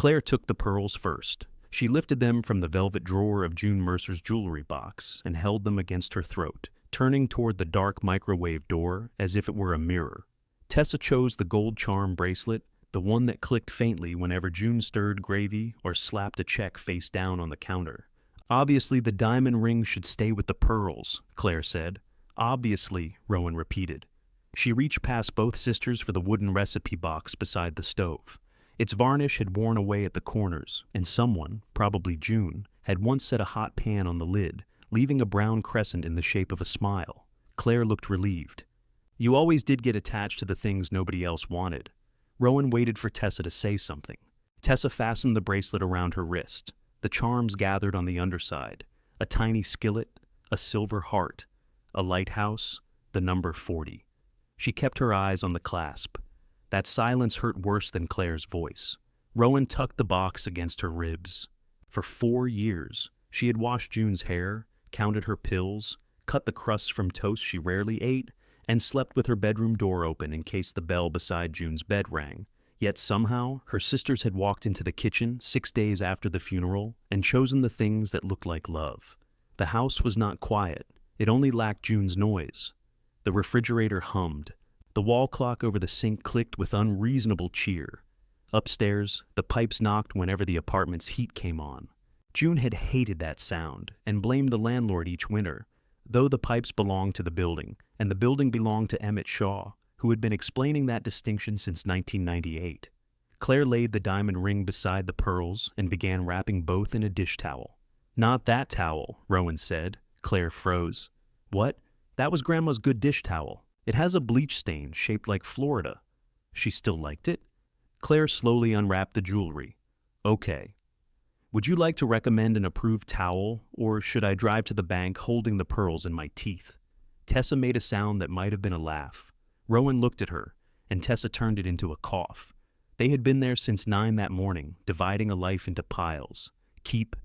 Claire took the pearls first. She lifted them from the velvet drawer of June Mercer's jewelry box and held them against her throat, turning toward the dark microwave door as if it were a mirror. Tessa chose the gold charm bracelet, the one that clicked faintly whenever June stirred gravy or slapped a check face down on the counter. "Obviously the diamond ring should stay with the pearls," Claire said. "Obviously," Rowan repeated. She reached past both sisters for the wooden recipe box beside the stove. Its varnish had worn away at the corners, and someone, probably June, had once set a hot pan on the lid, leaving a brown crescent in the shape of a smile. Claire looked relieved. "You always did get attached to the things nobody else wanted." Rowan waited for Tessa to say something. Tessa fastened the bracelet around her wrist. The charms gathered on the underside: a tiny skillet, a silver heart, a lighthouse, the number 40. She kept her eyes on the clasp. That silence hurt worse than Claire's voice. Rowan tucked the box against her ribs. For 4 years, she had washed June's hair, counted her pills, cut the crusts from toast she rarely ate, and slept with her bedroom door open in case the bell beside June's bed rang. Yet somehow, her sisters had walked into the kitchen 6 days after the funeral and chosen the things that looked like love. The house was not quiet. It only lacked June's noise. The refrigerator hummed. The wall clock over the sink clicked with unreasonable cheer. Upstairs, the pipes knocked whenever the apartment's heat came on. June had hated that sound and blamed the landlord each winter, though the pipes belonged to the building, and the building belonged to Emmett Shaw, who had been explaining that distinction since 1998. Claire laid the diamond ring beside the pearls and began wrapping both in a dish towel. "Not that towel," Rowan said. Claire froze. "What? That was Grandma's good dish towel. It has a bleach stain shaped like Florida." She still liked it? Claire slowly unwrapped the jewelry. "Okay. Would you like to recommend an approved towel, or should I drive to the bank holding the pearls in my teeth?" Tessa made a sound that might have been a laugh. Rowan looked at her, and Tessa turned it into a cough. They had been there since 9 that morning, dividing a life into piles. Keep,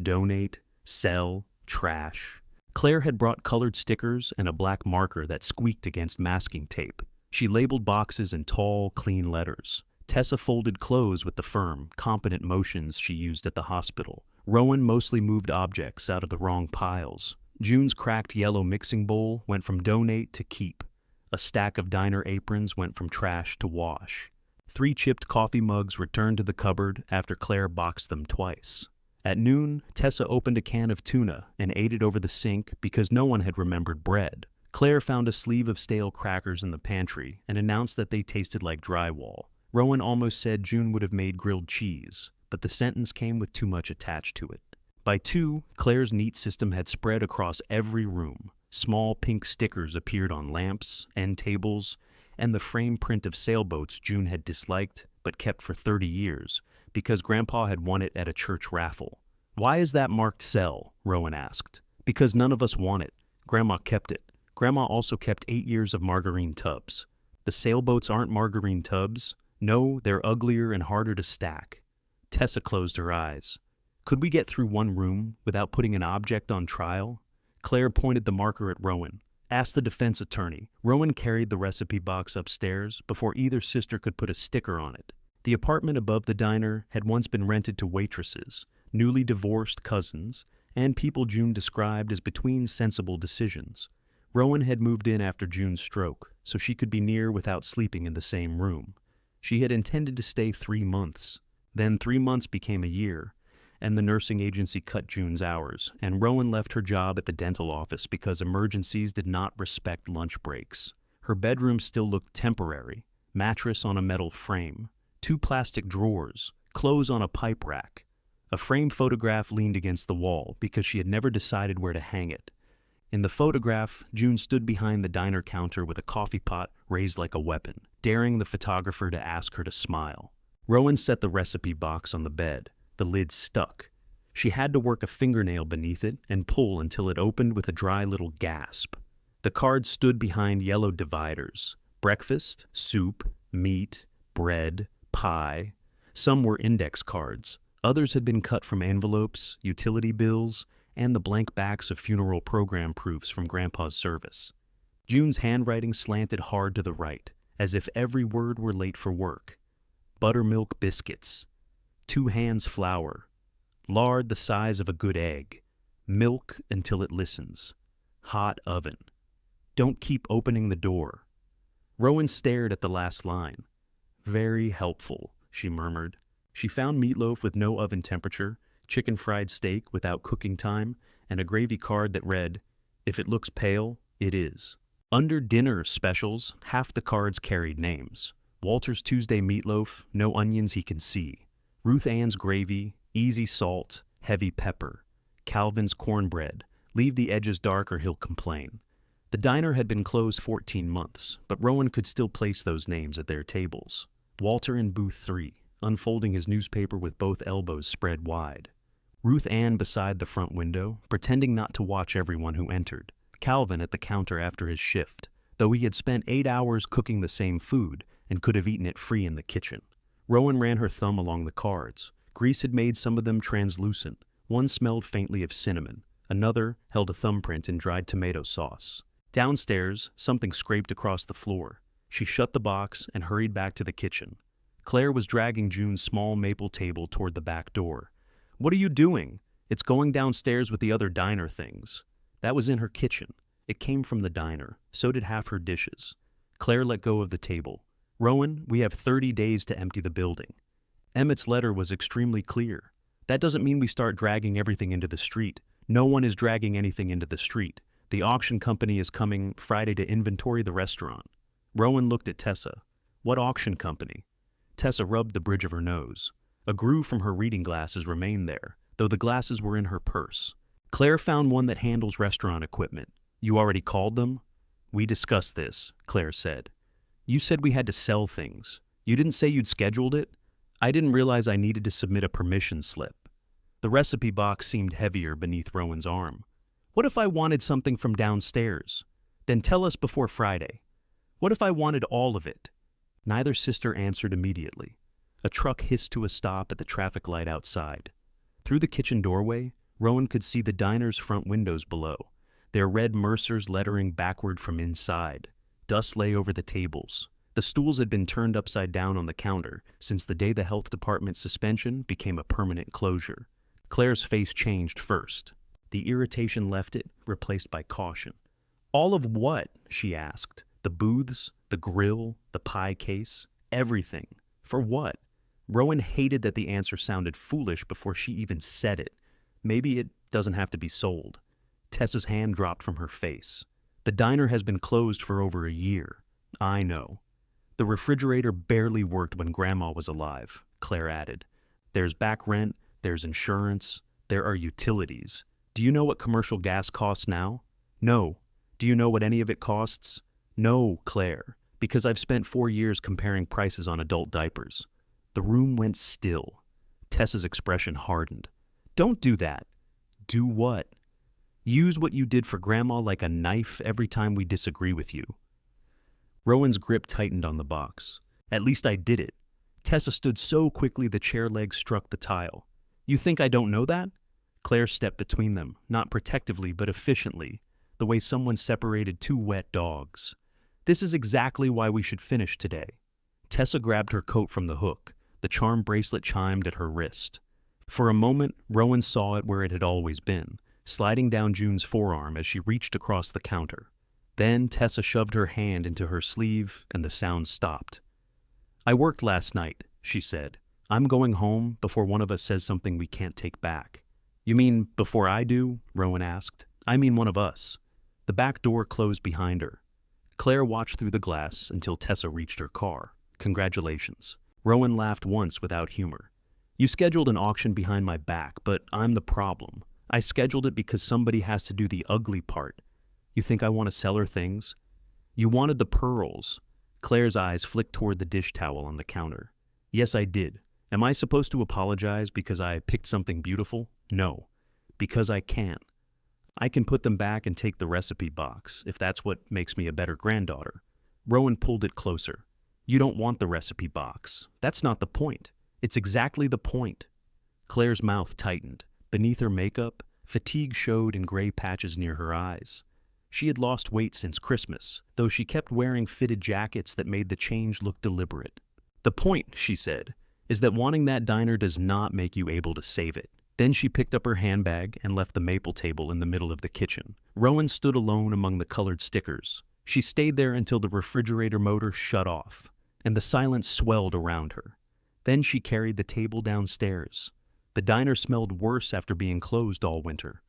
donate, sell, trash. Claire had brought colored stickers and a black marker that squeaked against masking tape. She labeled boxes in tall, clean letters. Tessa folded clothes with the firm, competent motions she used at the hospital. Rowan mostly moved objects out of the wrong piles. June's cracked yellow mixing bowl went from donate to keep. A stack of diner aprons went from trash to wash. 3 chipped coffee mugs returned to the cupboard after Claire boxed them twice. At noon, Tessa opened a can of tuna and ate it over the sink because no one had remembered bread. Claire found a sleeve of stale crackers in the pantry and announced that they tasted like drywall. Rowan almost said June would have made grilled cheese, but the sentence came with too much attached to it. By 2, Claire's neat system had spread across every room. Small pink stickers appeared on lamps, end tables, and the frame print of sailboats June had disliked but kept for 30 years because Grandpa had won it at a church raffle. "Why is that marked sell?" Rowan asked. "Because none of us want it. Grandma kept it. Grandma also kept 8 years of margarine tubs." "The sailboats aren't margarine tubs. No, they're uglier and harder to stack." Tessa closed her eyes. "Could we get through one room without putting an object on trial?" Claire pointed the marker at Rowan. "Ask the defense attorney." Rowan carried the recipe box upstairs before either sister could put a sticker on it. The apartment above the diner had once been rented to waitresses, newly divorced cousins, and people June described as between sensible decisions. Rowan had moved in after June's stroke, so she could be near without sleeping in the same room. She had intended to stay 3 months. Then 3 months became a year, and the nursing agency cut June's hours, and Rowan left her job at the dental office because emergencies did not respect lunch breaks. Her bedroom still looked temporary: mattress on a metal frame, 2 plastic drawers, clothes on a pipe rack. A framed photograph leaned against the wall because she had never decided where to hang it. In the photograph, June stood behind the diner counter with a coffee pot raised like a weapon, daring the photographer to ask her to smile. Rowan set the recipe box on the bed. The lid stuck. She had to work a fingernail beneath it and pull until it opened with a dry little gasp. The cards stood behind yellow dividers: breakfast, soup, meat, bread, pie. Some were index cards. Others had been cut from envelopes, utility bills, and the blank backs of funeral program proofs from Grandpa's service. June's handwriting slanted hard to the right, as if every word were late for work. Buttermilk biscuits. 2 hands flour, lard the size of a good egg, milk until it listens, hot oven. Don't keep opening the door. Rowan stared at the last line. Very helpful, she murmured. She found meatloaf with no oven temperature, chicken fried steak without cooking time, and a gravy card that read, "If it looks pale, it is." Under dinner specials, half the cards carried names. Walter's Tuesday meatloaf, no onions he can see. Ruth Ann's gravy, easy salt, heavy pepper. Calvin's cornbread, leave the edges dark or he'll complain. The diner had been closed 14 months, but Rowan could still place those names at their tables. Walter in booth 3, unfolding his newspaper with both elbows spread wide. Ruth Ann beside the front window, pretending not to watch everyone who entered. Calvin at the counter after his shift, though he had spent 8 hours cooking the same food and could have eaten it free in the kitchen. Rowan ran her thumb along the cards. Grease had made some of them translucent. One smelled faintly of cinnamon. Another held a thumbprint in dried tomato sauce. Downstairs, something scraped across the floor. She shut the box and hurried back to the kitchen. Claire was dragging June's small maple table toward the back door. "What are you doing? It's going downstairs with the other diner things." That was in her kitchen. It came from the diner. So did half her dishes. Claire let go of the table. "Rowan, we have 30 days to empty the building." Emmett's letter was extremely clear. "That doesn't mean we start dragging everything into the street. No one is dragging anything into the street. The auction company is coming Friday to inventory the restaurant." Rowan looked at Tessa. "What auction company?" Tessa rubbed the bridge of her nose. A groove from her reading glasses remained there, though the glasses were in her purse. "Claire found one that handles restaurant equipment. You already called them?" "We discussed this," Claire said. "You said we had to sell things. You didn't say you'd scheduled it?" "I didn't realize I needed to submit a permission slip." The recipe box seemed heavier beneath Rowan's arm. "What if I wanted something from downstairs? Then tell us before Friday. What if I wanted all of it?" Neither sister answered immediately. A truck hissed to a stop at the traffic light outside. Through the kitchen doorway, Rowan could see the diner's front windows below, their red Mercer's lettering backward from inside. Dust lay over the tables. The stools had been turned upside down on the counter since the day the health department's suspension became a permanent closure. Claire's face changed first. The irritation left it, replaced by caution. "All of what?" she asked. "The booths, the grill, the pie case, everything. For what?" Rowan hated that the answer sounded foolish before she even said it. Maybe it doesn't have to be sold. Tessa's hand dropped from her face. "The diner has been closed for over a year." "I know." "The refrigerator barely worked when Grandma was alive," Claire added. "There's back rent, there's insurance, there are utilities. Do you know what commercial gas costs now?" "No." "Do you know what any of it costs?" "No, Claire, because I've spent 4 years comparing prices on adult diapers." The room went still. Tessa's expression hardened. "Don't do that." "Do what?" "Use what you did for Grandma like a knife every time we disagree with you." Rowan's grip tightened on the box. "At least I did it." Tessa stood so quickly the chair legs struck the tile. "You think I don't know that?" Claire stepped between them, not protectively but efficiently, the way someone separated 2 wet dogs. "This is exactly why we should finish today." Tessa grabbed her coat from the hook. The charm bracelet chimed at her wrist. For a moment, Rowan saw it where it had always been, sliding down June's forearm as she reached across the counter. Then Tessa shoved her hand into her sleeve and the sound stopped. "I worked last night," she said. "I'm going home before one of us says something we can't take back." "You mean before I do?" Rowan asked. "I mean one of us." The back door closed behind her. Claire watched through the glass until Tessa reached her car. "Congratulations." Rowan laughed once without humor. "You scheduled an auction behind my back, but I'm the problem. I scheduled it because somebody has to do the ugly part. You think I want to sell her things?" "You wanted the pearls." Claire's eyes flicked toward the dish towel on the counter. "Yes, I did. Am I supposed to apologize because I picked something beautiful? No. Because I can't. I can put them back and take the recipe box, if that's what makes me a better granddaughter." Rowan pulled it closer. "You don't want the recipe box. That's not the point. It's exactly the point." Claire's mouth tightened. Beneath her makeup, fatigue showed in gray patches near her eyes. She had lost weight since Christmas, though she kept wearing fitted jackets that made the change look deliberate. "The point," she said, is that wanting that diner does not make you able to save it. Then she picked up her handbag and left the maple table in the middle of the kitchen. Rowan stood alone among the colored stickers. She stayed there until the refrigerator motor shut off, and the silence swelled around her. Then she carried the table downstairs. The diner smelled worse after being closed all winter.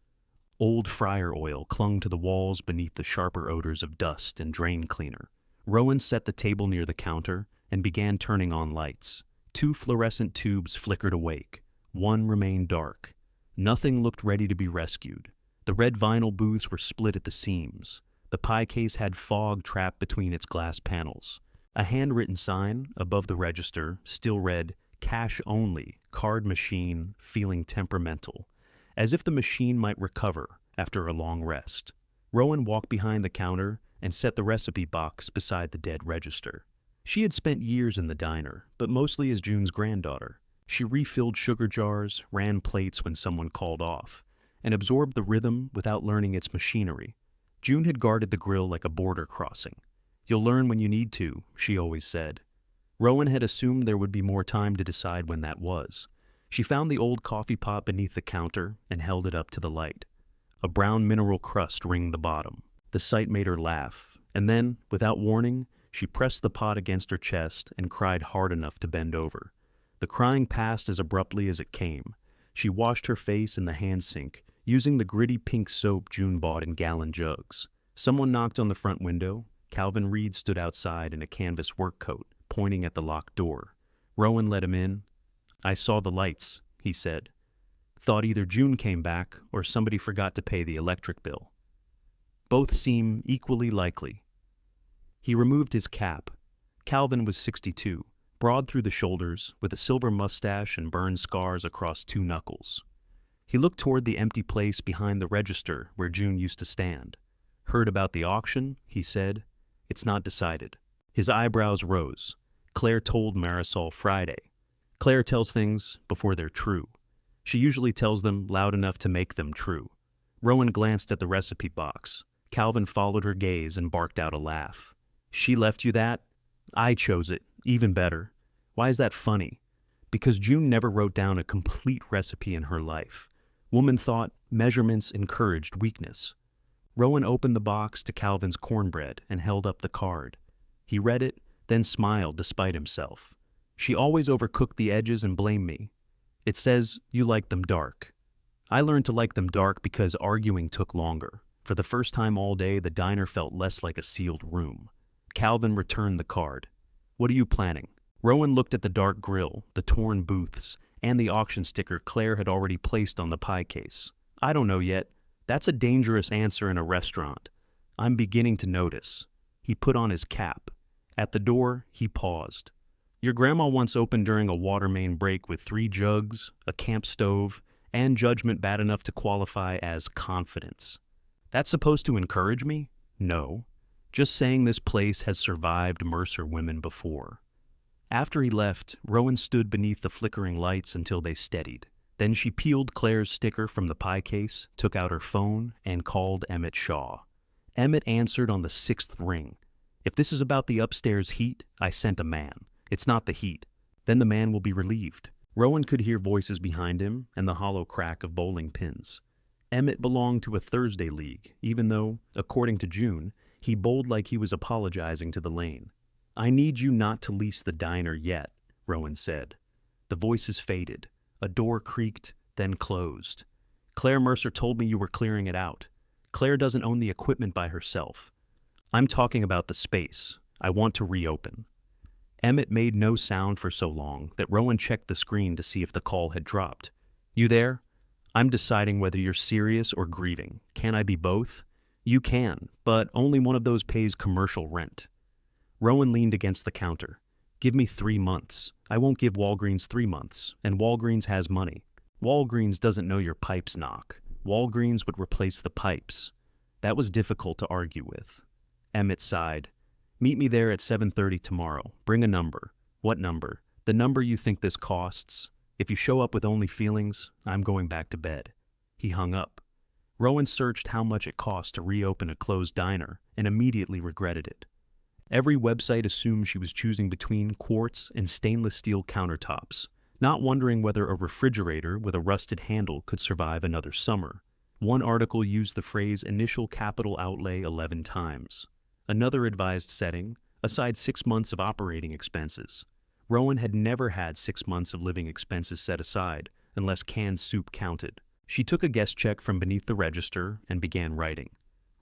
Old fryer oil clung to the walls beneath the sharper odors of dust and drain cleaner. Rowan set the table near the counter and began turning on lights. 2 fluorescent tubes flickered awake. 1 remained dark. Nothing looked ready to be rescued. The red vinyl booths were split at the seams. The pie case had fog trapped between its glass panels. A handwritten sign above the register still read, "Cash only, card machine, feeling temperamental," as if the machine might recover after a long rest. Rowan walked behind the counter and set the recipe box beside the dead register. She had spent years in the diner, but mostly as June's granddaughter. She refilled sugar jars, ran plates when someone called off, and absorbed the rhythm without learning its machinery. June had guarded the grill like a border crossing. "You'll learn when you need to," she always said. Rowan had assumed there would be more time to decide when that was. She found the old coffee pot beneath the counter and held it up to the light. A brown mineral crust ringed the bottom. The sight made her laugh, and then, without warning, she pressed the pot against her chest and cried hard enough to bend over. The crying passed as abruptly as it came. She washed her face in the hand sink, using the gritty pink soap June bought in gallon jugs. Someone knocked on the front window. Calvin Reed stood outside in a canvas work coat, pointing at the locked door. Rowan let him in. "I saw the lights," he said. "Thought either June came back or somebody forgot to pay the electric bill. Both seem equally likely." He removed his cap. Calvin was 62, broad through the shoulders, with a silver mustache and burned scars across 2 knuckles. He looked toward the empty place behind the register where June used to stand. "Heard about the auction?" he said. "It's not decided." His eyebrows rose. "Claire told Marisol Friday. Claire tells things before they're true. She usually tells them loud enough to make them true." Rowan glanced at the recipe box. Calvin followed her gaze and barked out a laugh. "She left you that? I chose it. Even better." "Why is that funny?" "Because June never wrote down a complete recipe in her life. Woman thought measurements encouraged weakness." Rowan opened the box to Calvin's cornbread and held up the card. He read it, then smiled despite himself. "She always overcooked the edges and blamed me. It says you like them dark. I learned to like them dark because arguing took longer. For the first time all day, the diner felt less like a sealed room." Calvin returned the card. "What are you planning?" Rowan looked at the dark grill, the torn booths, and the auction sticker Claire had already placed on the pie case. "I don't know yet. That's a dangerous answer in a restaurant. I'm beginning to notice." He put on his cap. At the door, he paused. "Your grandma once opened during a water main break with 3 jugs, a camp stove, and judgment bad enough to qualify as confidence. That's supposed to encourage me? No. Just saying this place has survived Mercer women before." After he left, Rowan stood beneath the flickering lights until they steadied. Then she peeled Claire's sticker from the pie case, took out her phone, and called Emmett Shaw. Emmett answered on the 6th ring. "If this is about the upstairs heat, I sent a man. It's not the heat. Then the man will be relieved." Rowan could hear voices behind him and the hollow crack of bowling pins. Emmett belonged to a Thursday league, even though, according to June, he bowled like he was apologizing to the lane. "I need you not to lease the diner yet," Rowan said. The voices faded. A door creaked, then closed. "Claire Mercer told me you were clearing it out. Claire doesn't own the equipment by herself. I'm talking about the space. I want to reopen." Emmett made no sound for so long that Rowan checked the screen to see if the call had dropped. "You there? I'm deciding whether you're serious or grieving. Can I be both?" "You can, but only one of those pays commercial rent." Rowan leaned against the counter. "Give me 3 months. I won't give Walgreens 3 months, and Walgreens has money. Walgreens doesn't know your pipes knock. Walgreens would replace the pipes." That was difficult to argue with. Emmett sighed. "Meet me there at 7:30 tomorrow. Bring a number." "What number?" "The number you think this costs. If you show up with only feelings, I'm going back to bed." He hung up. Rowan searched how much it cost to reopen a closed diner and immediately regretted it. Every website assumed she was choosing between quartz and stainless steel countertops, not wondering whether a refrigerator with a rusted handle could survive another summer. One article used the phrase initial capital outlay 11 times. Another advised setting aside 6 months of operating expenses. Rowan had never had 6 months of living expenses set aside, unless canned soup counted. She took a guest check from beneath the register and began writing.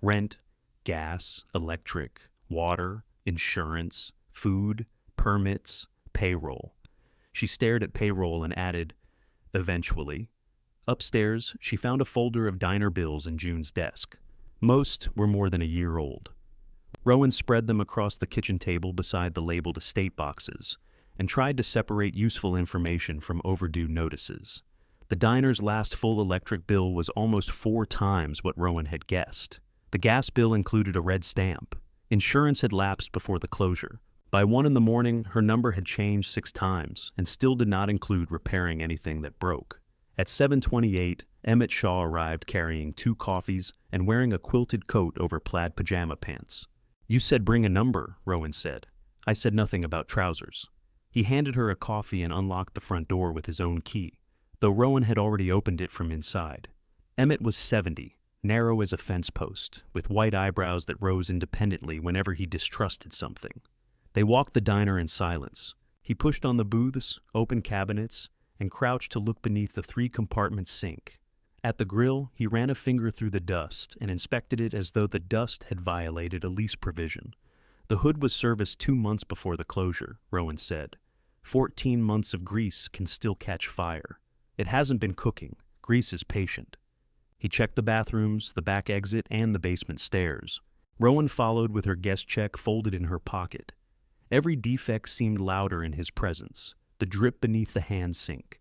Rent, gas, electric, water, insurance, food, permits, payroll. She stared at payroll and added, eventually. Upstairs, she found a folder of diner bills in June's desk. Most were more than a year old. Rowan spread them across the kitchen table beside the labeled estate boxes and tried to separate useful information from overdue notices. The diner's last full electric bill was almost 4 times what Rowan had guessed. The gas bill included a red stamp. Insurance had lapsed before the closure. By 1 in the morning, her number had changed 6 times and still did not include repairing anything that broke. At 7:28, Emmett Shaw arrived carrying 2 coffees and wearing a quilted coat over plaid pajama pants. "You said bring a number," Rowan said. "I said nothing about trousers." He handed her a coffee and unlocked the front door with his own key, though Rowan had already opened it from inside. Emmett was 70, narrow as a fence post, with white eyebrows that rose independently whenever he distrusted something. They walked the diner in silence. He pushed on the booths, opened cabinets, and crouched to look beneath the 3-compartment sink. At the grill, he ran a finger through the dust and inspected it as though the dust had violated a lease provision. The hood was serviced 2 months before the closure, Rowan said. 14 months of grease can still catch fire. It hasn't been cooking. Grease is patient. He checked the bathrooms, the back exit, and the basement stairs. Rowan followed with her guest check folded in her pocket. Every defect seemed louder in his presence. The drip beneath the hand sink,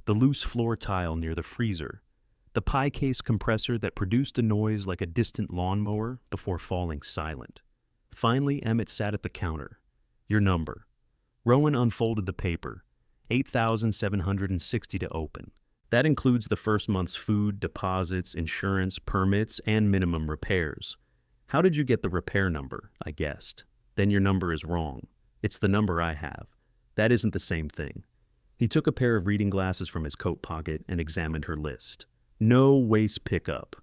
the loose floor tile near the freezer, the pie case compressor that produced a noise like a distant lawnmower before falling silent. Finally, Emmett sat at the counter. "Your number." Rowan unfolded the paper. 8,760 to open. That includes the first month's food, deposits, insurance, permits, and minimum repairs. "How did you get the repair number?" I guessed. "Then your number is wrong. It's the number I have. That isn't the same thing." He took a pair of reading glasses from his coat pocket and examined her list. "No waste pickup."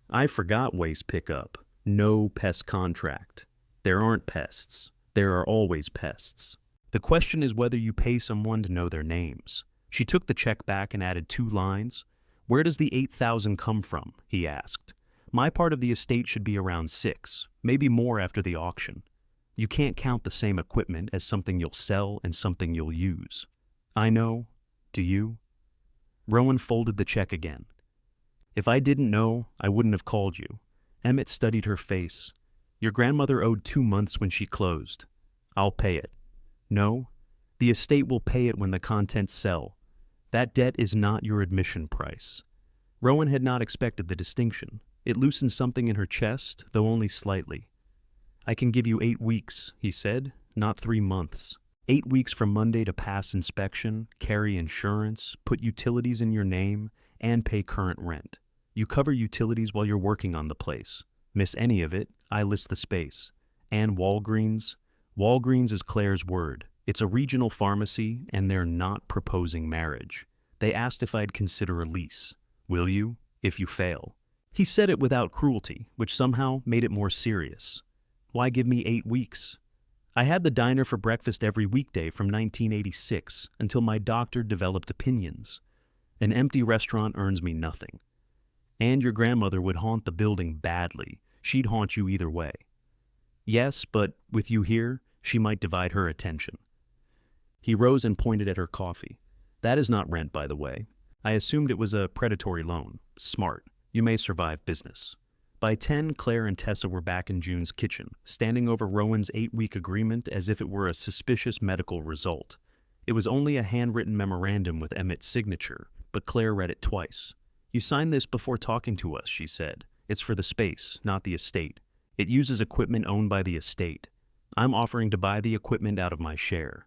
"I forgot waste pickup. No pest contract." "There aren't pests. There are always pests. The question is whether you pay someone to know their names." She took the check back and added 2 lines. "Where does the 8,000 come from?" he asked. "My part of the estate should be around 6, maybe more after the auction. You can't count the same equipment as something you'll sell and something you'll use." "I know. Do you?" Rowan folded the check again. "If I didn't know, I wouldn't have called you." Emmett studied her face. "Your grandmother owed 2 months when she closed. I'll pay it." "No. The estate will pay it when the contents sell. That debt is not your admission price." Rowan had not expected the distinction. It loosened something in her chest, though only slightly. "I can give you 8 weeks, he said, "not 3 months. 8 weeks from Monday to pass inspection, carry insurance, put utilities in your name, and pay current rent. You cover utilities while you're working on the place. Miss any of it, I list the space. And Walgreens? Walgreens is Claire's word. It's a regional pharmacy, and they're not proposing marriage. They asked if I'd consider a lease. Will you, if you fail?" He said it without cruelty, which somehow made it more serious. "Why give me 8 weeks? I had the diner for breakfast every weekday from 1986 until my doctor developed opinions. An empty restaurant earns me nothing. And your grandmother would haunt the building badly. She'd haunt you either way." "Yes, but with you here, she might divide her attention." He rose and pointed at her coffee. "That is not rent, by the way. I assumed it was a predatory loan. Smart. You may survive business." By 10, Claire and Tessa were back in June's kitchen, standing over Rowan's 8-week agreement as if it were a suspicious medical result. It was only a handwritten memorandum with Emmett's signature, but Claire read it twice. "You signed this before talking to us," she said. "It's for the space, not the estate. It uses equipment owned by the estate. I'm offering to buy the equipment out of my share.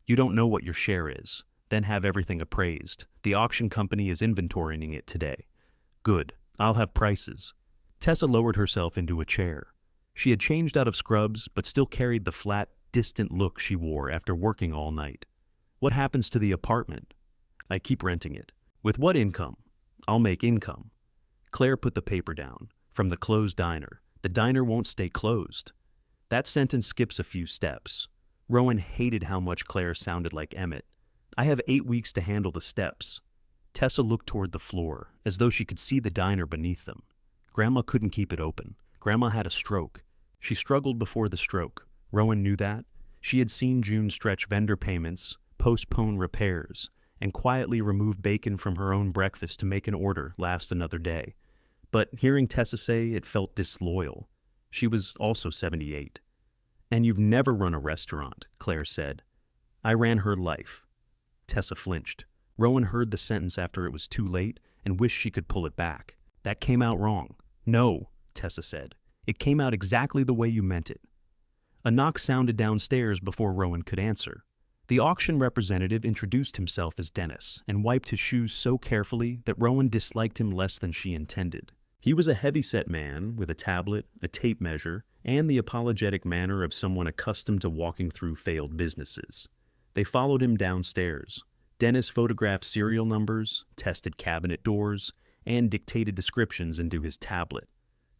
You don't know what your share is, then have everything appraised. The auction company is inventorying it today." "Good. I'll have prices." Tessa lowered herself into a chair. She had changed out of scrubs, but still carried the flat, distant look she wore after working all night. What happens to the apartment? I keep renting it. With what income? I'll make income. Claire put the paper down. From the closed diner. The diner won't stay closed. That sentence skips a few steps. Rowan hated how much Claire sounded like Emmett. I have 8 weeks to handle the steps. Tessa looked toward the floor, as though she could see the diner beneath them. Grandma couldn't keep it open. Grandma had a stroke. She struggled before the stroke. Rowan knew that. She had seen June stretch vendor payments, postpone repairs, and quietly remove bacon from her own breakfast to make an order last another day. But hearing Tessa say it felt disloyal. She was also 78. "And you've never run a restaurant," Claire said. "I ran her life." Tessa flinched. Rowan heard the sentence after it was too late and wished she could pull it back. "That came out wrong." "No," Tessa said. "It came out exactly the way you meant it." A knock sounded downstairs before Rowan could answer. The auction representative introduced himself as Dennis and wiped his shoes so carefully that Rowan disliked him less than she intended. He was a heavy-set man with a tablet, a tape measure, and the apologetic manner of someone accustomed to walking through failed businesses. They followed him downstairs. Dennis photographed serial numbers, tested cabinet doors, and dictated descriptions into his tablet.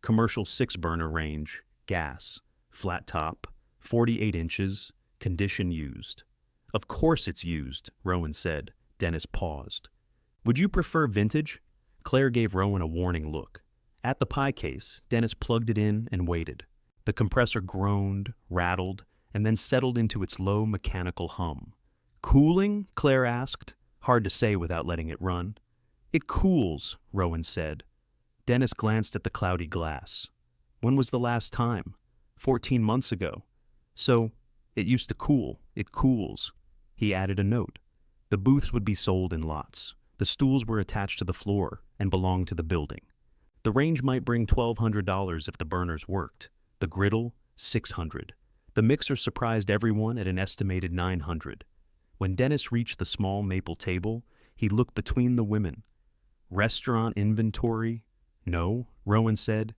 Commercial 6-burner range, gas, flat top, 48 inches, condition used. "Of course it's used," Rowan said. Dennis paused. "Would you prefer vintage?" Claire gave Rowan a warning look. At the pie case, Dennis plugged it in and waited. The compressor groaned, rattled, and then settled into its low mechanical hum. "Cooling?" Claire asked. Hard to say without letting it run. "It cools," Rowan said. Dennis glanced at the cloudy glass. "When was the last time?" 14 months ago. "So, it used to cool. It cools." He added a note. The booths would be sold in lots. The stools were attached to the floor and belonged to the building. The range might bring $1,200 if the burners worked. The griddle, $600. The mixer surprised everyone at an estimated $900. When Dennis reached the small maple table, he looked between the women. "Restaurant inventory?" "No," Rowan said.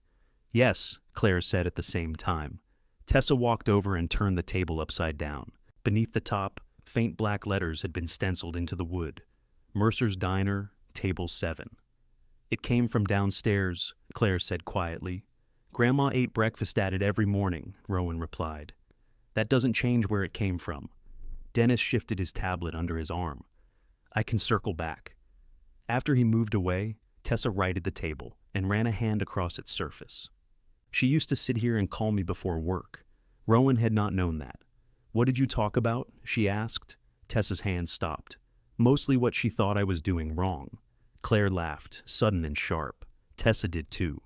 "Yes," Claire said at the same time. Tessa walked over and turned the table upside down. Beneath the top, faint black letters had been stenciled into the wood. "Mercer's Diner, Table 7. "It came from downstairs," Claire said quietly. "Grandma ate breakfast at it every morning," Rowan replied. "That doesn't change where it came from." Dennis shifted his tablet under his arm. "I can circle back." After he moved away, Tessa righted the table and ran a hand across its surface. "She used to sit here and call me before work." Rowan had not known that. "What did you talk about?" she asked. Tessa's hand stopped. "Mostly what she thought I was doing wrong." Claire laughed, sudden and sharp. Tessa did too.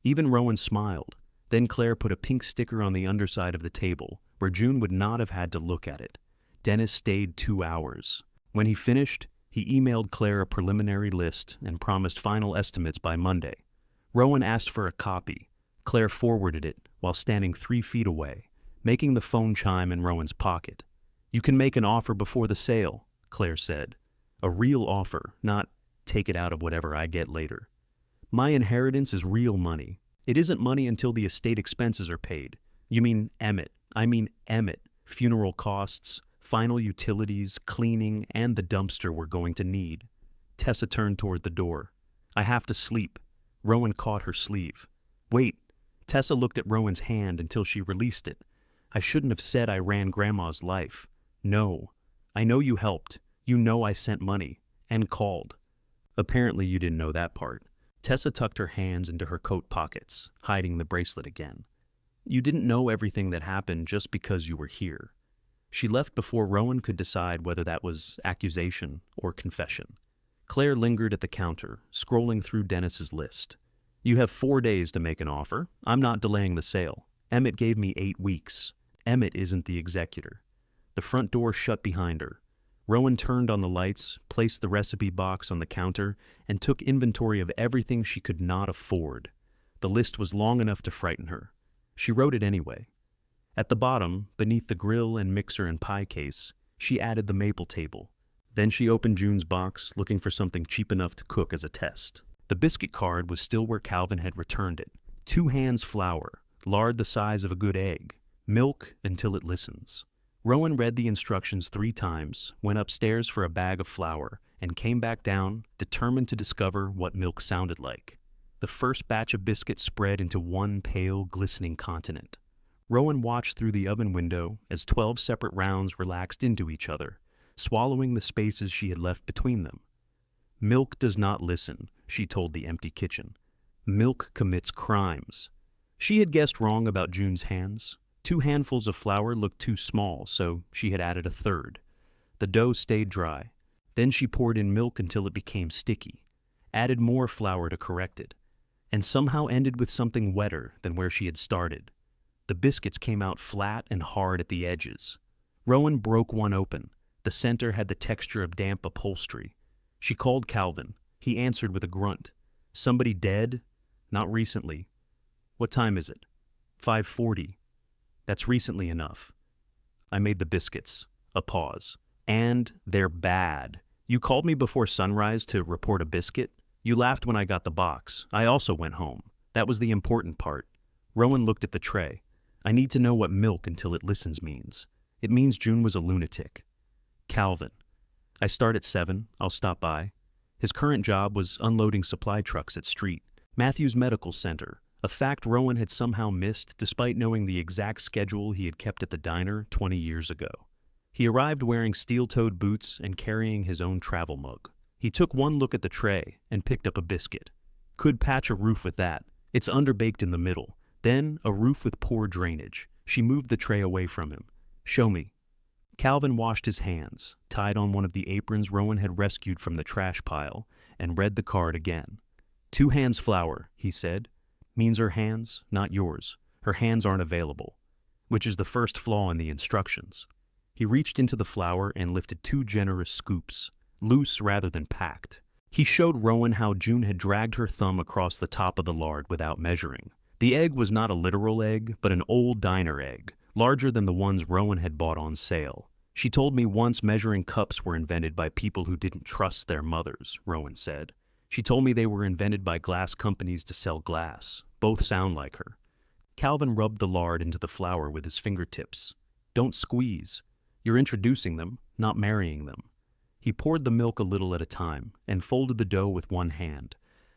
Even Rowan smiled. Then Claire put a pink sticker on the underside of the table, where June would not have had to look at it. Dennis stayed 2 hours. When he finished, he emailed Claire a preliminary list and promised final estimates by Monday. Rowan asked for a copy. Claire forwarded it while standing 3 feet away, making the phone chime in Rowan's pocket. "You can make an offer before the sale," Claire said. "A real offer, not take it out of whatever I get later. My inheritance is real money. It isn't money until the estate expenses are paid." "You mean Emmett." "I mean Emmett. Funeral costs, final utilities, cleaning, and the dumpster we're going to need." Tessa turned toward the door. "I have to sleep." Rowan caught her sleeve. "Wait." Tessa looked at Rowan's hand until she released it. "I shouldn't have said I ran Grandma's life." "No. I know you helped. You know I sent money. And called." "Apparently you didn't know that part." Tessa tucked her hands into her coat pockets, hiding the bracelet again. "You didn't know everything that happened just because you were here." She left before Rowan could decide whether that was accusation or confession. Claire lingered at the counter, scrolling through Dennis's list. "You have 4 days to make an offer. I'm not delaying the sale. Emmett gave me 8 weeks. Emmett isn't the executor." The front door shut behind her. Rowan turned on the lights, placed the recipe box on the counter, and took inventory of everything she could not afford. The list was long enough to frighten her. She wrote it anyway. At the bottom, beneath the grill and mixer and pie case, she added the maple table. Then she opened June's box, looking for something cheap enough to cook as a test. The biscuit card was still where Calvin had returned it. 2 hands flour, lard the size of a good egg, milk until it listens. Rowan read the instructions 3 times, went upstairs for a bag of flour, and came back down, determined to discover what milk sounded like. The first batch of biscuits spread into one pale, glistening continent. Rowan watched through the oven window as 12 separate rounds relaxed into each other, swallowing the spaces she had left between them. Milk does not listen, she told the empty kitchen. Milk commits crimes. She had guessed wrong about June's hands. 2 handfuls of flour looked too small, so she had added a third. The dough stayed dry. Then she poured in milk until it became sticky, added more flour to correct it, and somehow ended with something wetter than where she had started. The biscuits came out flat and hard at the edges. Rowan broke one open. The center had the texture of damp upholstery. She called Calvin. He answered with a grunt. Somebody dead? Not recently. What time is it? 5:40. That's recently enough. I made the biscuits. A pause. And they're bad. You called me before sunrise to report a biscuit? You laughed when I got the box. I also went home. That was the important part. Rowan looked at the tray. I need to know what milk until it listens means. It means June was a lunatic. Calvin. I start at 7. I'll stop by. His current job was unloading supply trucks at Street, Matthews Medical Center, a fact Rowan had somehow missed despite knowing the exact schedule he had kept at the diner 20 years ago. He arrived wearing steel-toed boots and carrying his own travel mug. He took one look at the tray and picked up a biscuit. Could patch a roof with that. It's underbaked in the middle. Then a roof with poor drainage. She moved the tray away from him. Show me. Calvin washed his hands, tied on one of the aprons Rowan had rescued from the trash pile, and read the card again. 2 hands flour, he said. Means her hands, not yours. Her hands aren't available, which is the first flaw in the instructions. He reached into the flour and lifted 2 generous scoops, loose rather than packed. He showed Rowan how June had dragged her thumb across the top of the lard without measuring. The egg was not a literal egg, but an old diner egg, larger than the ones Rowan had bought on sale. She told me once measuring cups were invented by people who didn't trust their mothers, Rowan said. She told me they were invented by glass companies to sell glass. Both sound like her. Calvin rubbed the lard into the flour with his fingertips. Don't squeeze. You're introducing them, not marrying them. He poured the milk a little at a time and folded the dough with one hand.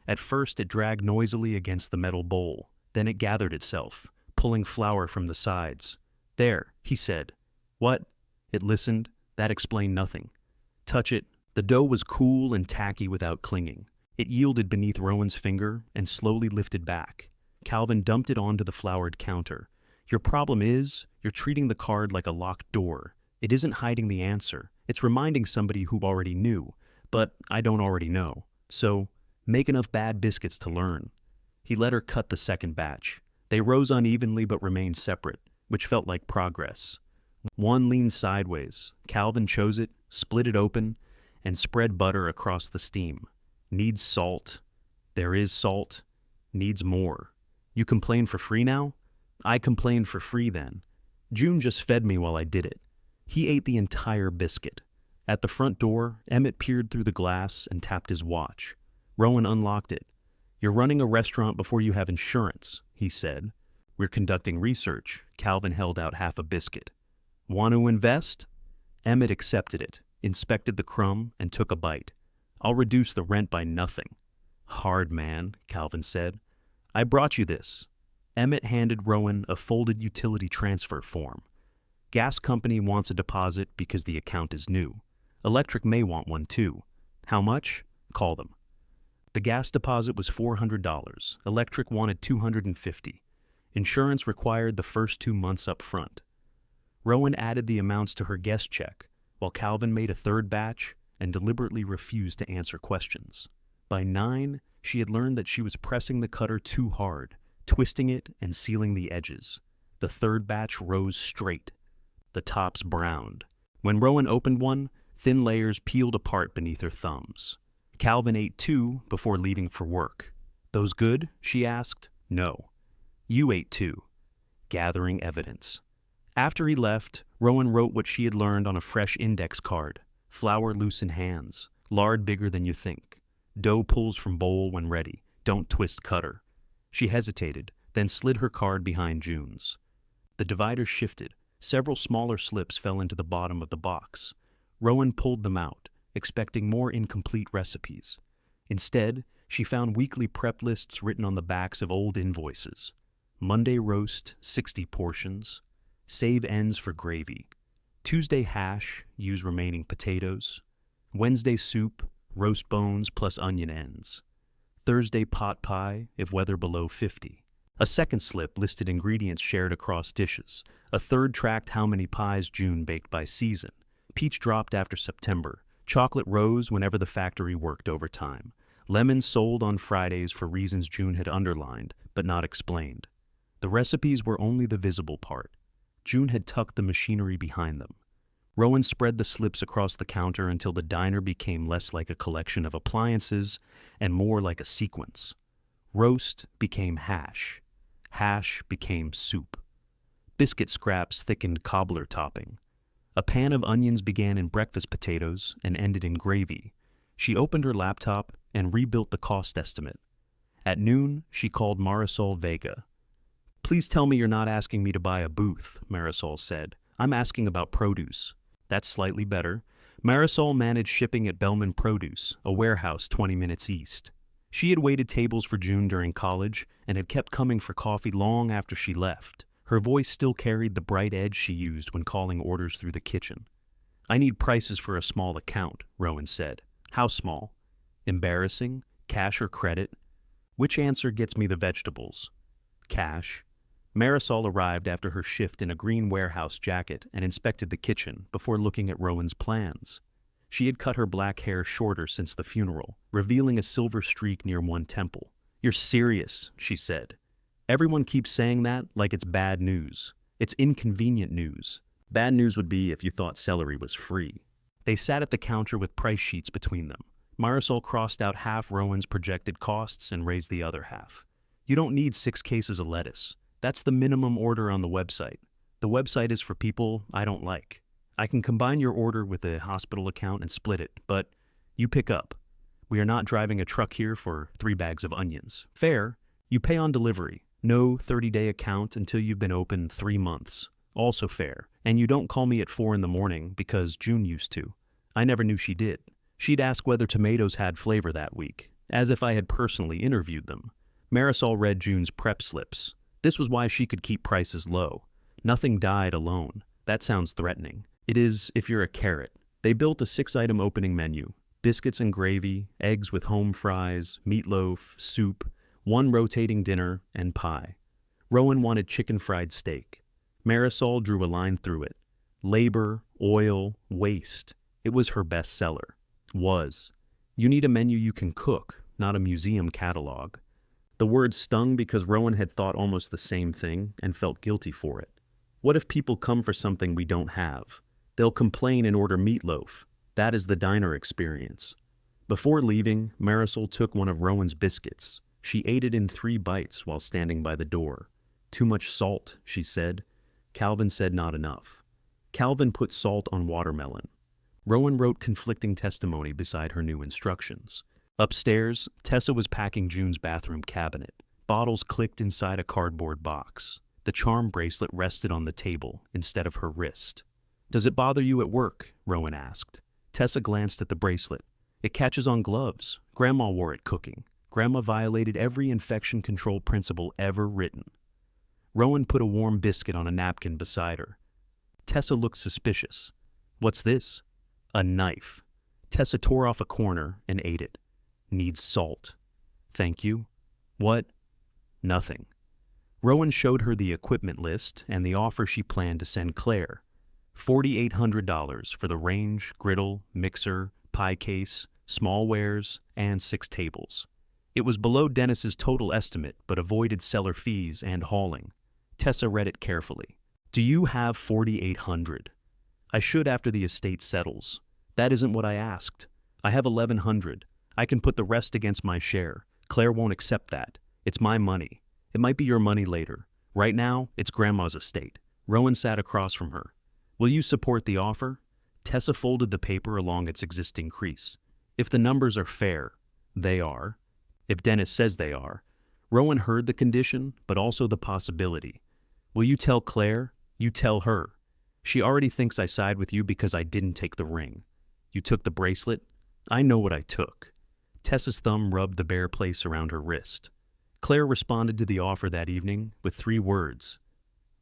At first it dragged noisily against the metal bowl. Then it gathered itself, pulling flour from the sides. There, he said. What? It listened. That explained nothing. Touch it. The dough was cool and tacky without clinging. It yielded beneath Rowan's finger and slowly lifted back. Calvin dumped it onto the floured counter. Your problem is, you're treating the card like a locked door. It isn't hiding the answer. It's reminding somebody who already knew. But I don't already know. So, make enough bad biscuits to learn. He let her cut the second batch. They rose unevenly but remained separate, which felt like progress. One leaned sideways. Calvin chose it, split it open, and spread butter across the steam. Needs salt. There is salt. Needs more. You complain for free now? I complained for free then. June just fed me while I did it. He ate the entire biscuit. At the front door, Emmett peered through the glass and tapped his watch. Rowan unlocked it. You're running a restaurant before you have insurance, he said. We're conducting research. Calvin held out half a biscuit. Want to invest? Emmett accepted it, inspected the crumb, and took a bite. I'll reduce the rent by nothing. Hard man, Calvin said. I brought you this. Emmett handed Rowan a folded utility transfer form. Gas company wants a deposit because the account is new. Electric may want one too. How much? Call them. The gas deposit was $400. Electric wanted $250. Insurance required the first 2 months up front. Rowan added the amounts to her guest check, while Calvin made a third batch and deliberately refused to answer questions. By 9, she had learned that she was pressing the cutter too hard, twisting it and sealing the edges. The third batch rose straight. The tops browned. When Rowan opened one, thin layers peeled apart beneath her thumbs. Calvin ate 2 before leaving for work. Those good? She asked. No. You ate 2. Gathering evidence. After he left, Rowan wrote what she had learned on a fresh index card. Flour loose in hands. Lard bigger than you think. Dough pulls from bowl when ready. Don't twist cutter. She hesitated, then slid her card behind June's. The divider shifted. Several smaller slips fell into the bottom of the box. Rowan pulled them out, expecting more incomplete recipes. Instead, she found weekly prep lists written on the backs of old invoices. Monday roast, 60 portions. Save ends for gravy. Tuesday hash, use remaining potatoes. Wednesday soup, roast bones plus onion ends. Thursday pot pie, if weather below 50. A second slip listed ingredients shared across dishes. A third tracked how many pies June baked by season. Peach dropped after September. Chocolate rose whenever the factory worked overtime. Lemons sold on Fridays for reasons June had underlined, but not explained. The recipes were only the visible part. June had tucked the machinery behind them. Rowan spread the slips across the counter until the diner became less like a collection of appliances and more like a sequence. Roast became hash. Hash became soup. Biscuit scraps thickened cobbler topping. A pan of onions began in breakfast potatoes and ended in gravy. She opened her laptop and rebuilt the cost estimate. At noon, she called Marisol Vega. "Please tell me you're not asking me to buy a booth," Marisol said. "I'm asking about produce." That's slightly better. Marisol managed shipping at Bellman Produce, a warehouse 20 minutes east. She had waited tables for June during college and had kept coming for coffee long after she left. Her voice still carried the bright edge she used when calling orders through the kitchen. "I need prices for a small account," Rowan said. "How small? Embarrassing? Cash or credit?" "Which answer gets me the vegetables?" "Cash." Marisol arrived after her shift in a green warehouse jacket and inspected the kitchen before looking at Rowan's plans. She had cut her black hair shorter since the funeral, revealing a silver streak near one temple. "You're serious," she said. "Everyone keeps saying that like it's bad news. It's inconvenient news. Bad news would be if you thought celery was free." They sat at the counter with price sheets between them. Marisol crossed out half Rowan's projected costs and raised the other half. "You don't need 6 cases of lettuce. That's the minimum order on the website. The website is for people I don't like. I can combine your order with a hospital account and split it, but you pick up. We are not driving a truck here for 3 bags of onions. Fair. You pay on delivery. No 30-day account until you've been open 3 months. Also fair. And you don't call me at 4 in the morning because June used to. I never knew she did. She'd ask whether tomatoes had flavor that week, as if I had personally interviewed them." Marisol read June's prep slips. This was why she could keep prices low. Nothing died alone. That sounds threatening. It is if you're a carrot. They built a 6-item opening menu. Biscuits and gravy, eggs with home fries, meatloaf, soup, 1 rotating dinner, and pie. Rowan wanted chicken fried steak. Marisol drew a line through it. Labor, oil, waste. It was her best seller. Was. You need a menu you can cook, not a museum catalog. The word stung because Rowan had thought almost the same thing and felt guilty for it. What if people come for something we don't have? They'll complain and order meatloaf. That is the diner experience. Before leaving, Marisol took one of Rowan's biscuits. She ate it in 3 bites while standing by the door. "Too much salt," she said. Calvin said not enough. Calvin put salt on watermelon. Rowan wrote conflicting testimony beside her new instructions. Upstairs, Tessa was packing June's bathroom cabinet. Bottles clicked inside a cardboard box. The charm bracelet rested on the table instead of her wrist. "Does it bother you at work?" Rowan asked. Tessa glanced at the bracelet. "It catches on gloves. Grandma wore it cooking. Grandma violated every infection control principle ever written." Rowan put a warm biscuit on a napkin beside her. Tessa looked suspicious. "What's this?" "A knife." Tessa tore off a corner and ate it. "Needs salt." "Thank you." "What?" "Nothing." Rowan showed her the equipment list and the offer she planned to send Claire. $4,800 for the range, griddle, mixer, pie case, smallwares, and 6 tables. It was below Dennis's total estimate, but avoided seller fees and hauling. Tessa read it carefully. "Do you have 4,800? I should after the estate settles. That isn't what I asked. I have 1,100. I can put the rest against my share. Claire won't accept that. It's my money. It might be your money later. Right now, it's Grandma's estate." Rowan sat across from her. "Will you support the offer?" Tessa folded the paper along its existing crease. "If the numbers are fair, they are. If Dennis says they are." Rowan heard the condition, but also the possibility. Will you tell Claire? You tell her. She already thinks I side with you because I didn't take the ring. You took the bracelet? I know what I took. Tessa's thumb rubbed the bare place around her wrist. Claire responded to the offer that evening with 3 words.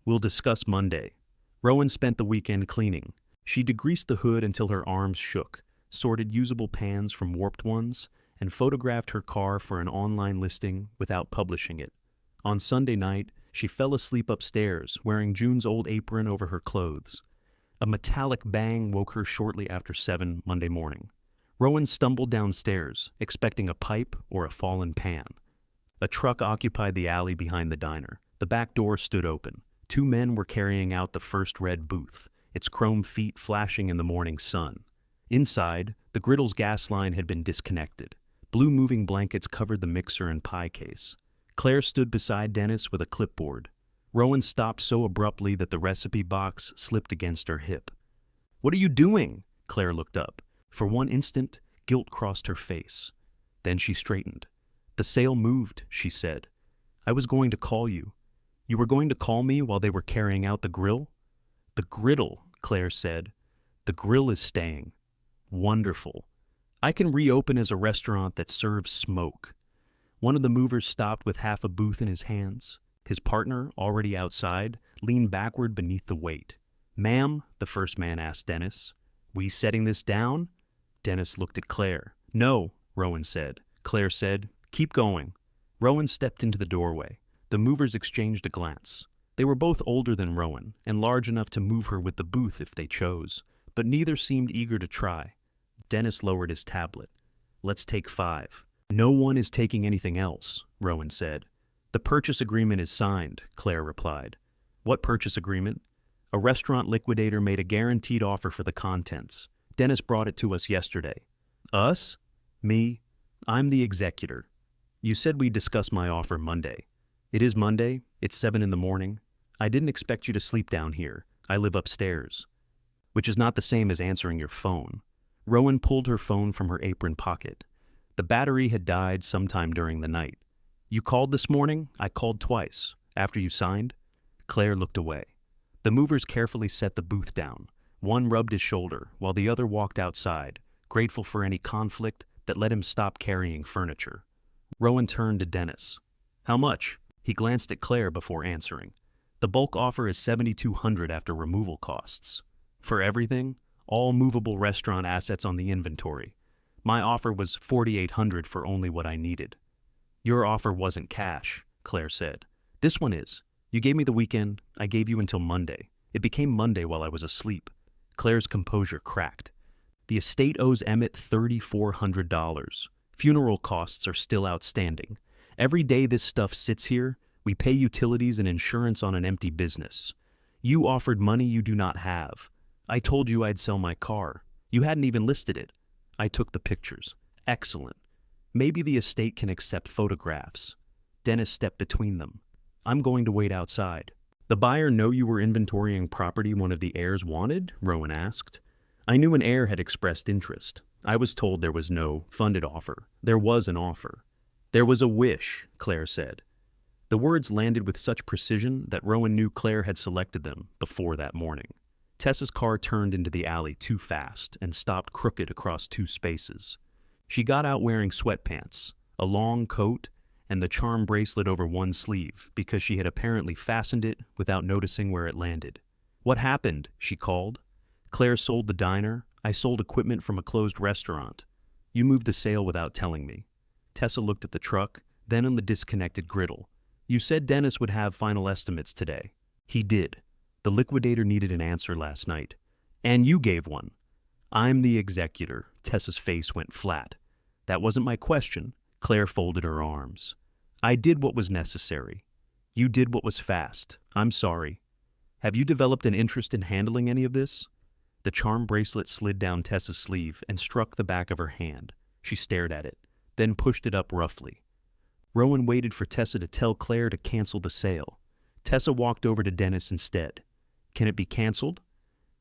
We'll discuss Monday. Rowan spent the weekend cleaning. She degreased the hood until her arms shook, sorted usable pans from warped ones, and photographed her car for an online listing without publishing it. On Sunday night, she fell asleep upstairs, wearing June's old apron over her clothes. A metallic bang woke her shortly after 7 Monday morning. Rowan stumbled downstairs, expecting a pipe or a fallen pan. A truck occupied the alley behind the diner. The back door stood open. 2 men were carrying out the first red booth, its chrome feet flashing in the morning sun. Inside, the griddle's gas line had been disconnected. Blue moving blankets covered the mixer and pie case. Claire stood beside Dennis with a clipboard. Rowan stopped so abruptly that the recipe box slipped against her hip. "What are you doing?" Claire looked up. For one instant, guilt crossed her face. Then she straightened. "The sale moved," she said. "I was going to call you." "You were going to call me while they were carrying out the grill?" "The griddle," Claire said. "The grill is staying." "Wonderful. I can reopen as a restaurant that serves smoke." One of the movers stopped with half a booth in his hands. His partner, already outside, leaned backward beneath the weight. "Ma'am," the first man asked Dennis, "we setting this down?" Dennis looked at Claire. "No," Rowan said. Claire said, "Keep going." Rowan stepped into the doorway. The movers exchanged a glance. They were both older than Rowan, and large enough to move her with the booth if they chose, but neither seemed eager to try. Dennis lowered his tablet. "Let's take 5. "No one is taking anything else," Rowan said. "The purchase agreement is signed," Claire replied. "What purchase agreement?" "A restaurant liquidator made a guaranteed offer for the contents. Dennis brought it to us yesterday." "Us?" "Me. I'm the executor. You said we'd discuss my offer Monday. It is Monday. It's 7 in the morning. I didn't expect you to sleep down here. I live upstairs." "Which is not the same as answering your phone." Rowan pulled her phone from her apron pocket. The battery had died sometime during the night. "You called this morning?" "I called twice. After you signed?" Claire looked away. The movers carefully set the booth down. One rubbed his shoulder, while the other walked outside, grateful for any conflict that let him stop carrying furniture. Rowan turned to Dennis. "How much?" He glanced at Claire before answering. "The bulk offer is $7,200 after removal costs." "For everything?" "All movable restaurant assets on the inventory. My offer was $4,800 for only what I needed." "Your offer wasn't cash," Claire said. "This one is. You gave me the weekend. I gave you until Monday. It became Monday while I was asleep." Claire's composure cracked. "The estate owes Emmett $3,400. Funeral costs are still outstanding. Every day this stuff sits here, we pay utilities and insurance on an empty business. You offered money you do not have. I told you I'd sell my car. You hadn't even listed it. I took the pictures. Excellent. Maybe the estate can accept photographs." Dennis stepped between them. "I'm going to wait outside." "The buyer know you were inventorying property one of the heirs wanted?" Rowan asked. "I knew an heir had expressed interest. I was told there was no funded offer. There was an offer." "There was a wish," Claire said. The words landed with such precision that Rowan knew Claire had selected them before that morning. Tessa's car turned into the alley too fast and stopped crooked across 2 spaces. She got out wearing sweatpants, a long coat, and the charm bracelet over one sleeve because she had apparently fastened it without noticing where it landed. "What happened?" she called. "Claire sold the diner. I sold equipment from a closed restaurant. You moved the sale without telling me." Tessa looked at the truck, then on the disconnected griddle. "You said Dennis would have final estimates today." "He did. The liquidator needed an answer last night." "And you gave one." "I'm the executor." Tessa's face went flat. "That wasn't my question." Claire folded her arms. "I did what was necessary. You did what was fast. I'm sorry. Have you developed an interest in handling any of this?" The charm bracelet slid down Tessa's sleeve and struck the back of her hand. She stared at it, then pushed it up roughly. Rowan waited for Tessa to tell Claire to cancel the sale. Tessa walked over to Dennis instead. "Can it be canceled?"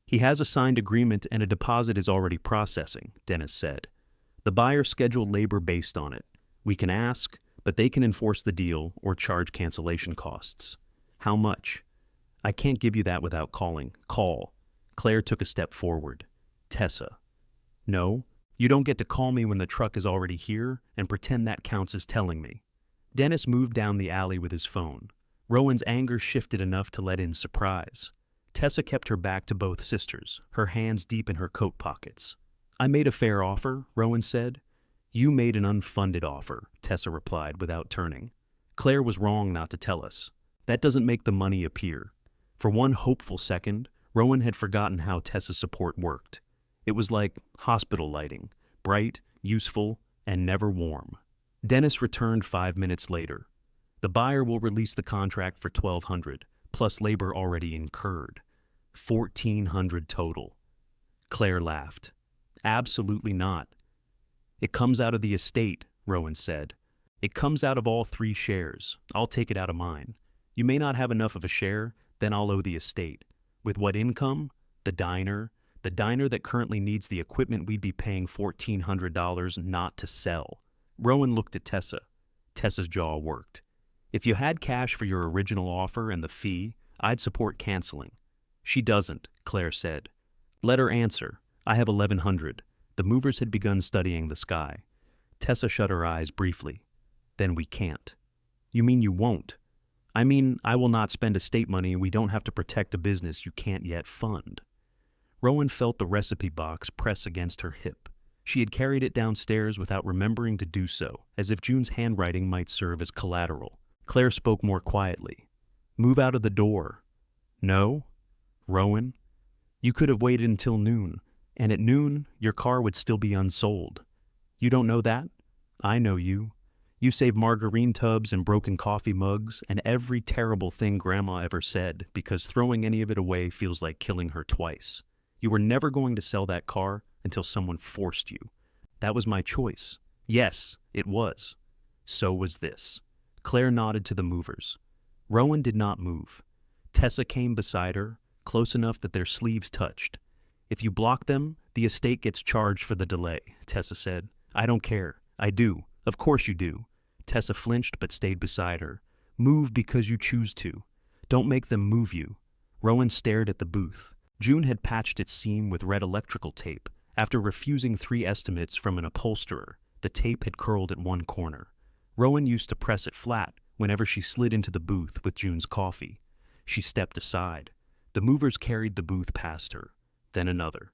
"He has a signed agreement and a deposit is already processing," Dennis said. "The buyer scheduled labor based on it. We can ask, but they can enforce the deal or charge cancellation costs. How much? I can't give you that without calling. Call. Claire took a step forward. Tessa. No, you don't get to call me when the truck is already here and pretend that counts as telling me. Dennis moved down the alley with his phone. Rowan's anger shifted enough to let in surprise. Tessa kept her back to both sisters, her hands deep in her coat pockets. I made a fair offer, Rowan said. You made an unfunded offer, Tessa replied without turning. Claire was wrong not to tell us. That doesn't make the money appear. For one hopeful second, Rowan had forgotten how Tessa's support worked. It was like hospital lighting, bright, useful, and never warm. Dennis returned 5 minutes later. The buyer will release the contract for $1,200, plus labor already incurred. $1,400 total. Claire laughed. Absolutely not. It comes out of the estate, Rowan said. It comes out of all 3 shares. I'll take it out of mine. You may not have enough of a share, then I'll owe the estate. With what income? The diner that currently needs the equipment we'd be paying $1,400 not to sell. Rowan looked at Tessa. Tessa's jaw worked. If you had cash for your original offer and the fee, I'd support canceling. She doesn't, Claire said. Let her answer. I have $1,100. The movers had begun studying the sky. Tessa shut her eyes briefly. Then we can't. You mean you won't? I mean, I will not spend estate money. We don't have to protect a business you can't yet fund. Rowan felt the recipe box press against her hip. She had carried it downstairs without remembering to do so, as if June's handwriting might serve as collateral. Claire spoke more quietly. Move out of the door. No? Rowan? You could have waited until noon, and at noon, your car would still be unsold. You don't know that? I know you. You save margarine tubs and broken coffee mugs and every terrible thing Grandma ever said because throwing any of it away feels like killing her twice. You were never going to sell that car until someone forced you. That was my choice. Yes, it was. So was this. Claire nodded to the movers. Rowan did not move. Tessa came beside her, close enough that their sleeves touched. If you block them, the estate gets charged for the delay, Tessa said. I don't care. I do. Of course you do. Tessa flinched but stayed beside her. Move because you choose to. Don't make them move you. Rowan stared at the booth. June had patched its seam with red electrical tape. After refusing 3 estimates from an upholsterer, the tape had curled at one corner. Rowan used to press it flat whenever she slid into the booth with June's coffee. She stepped aside. The movers carried the booth past her. Then another.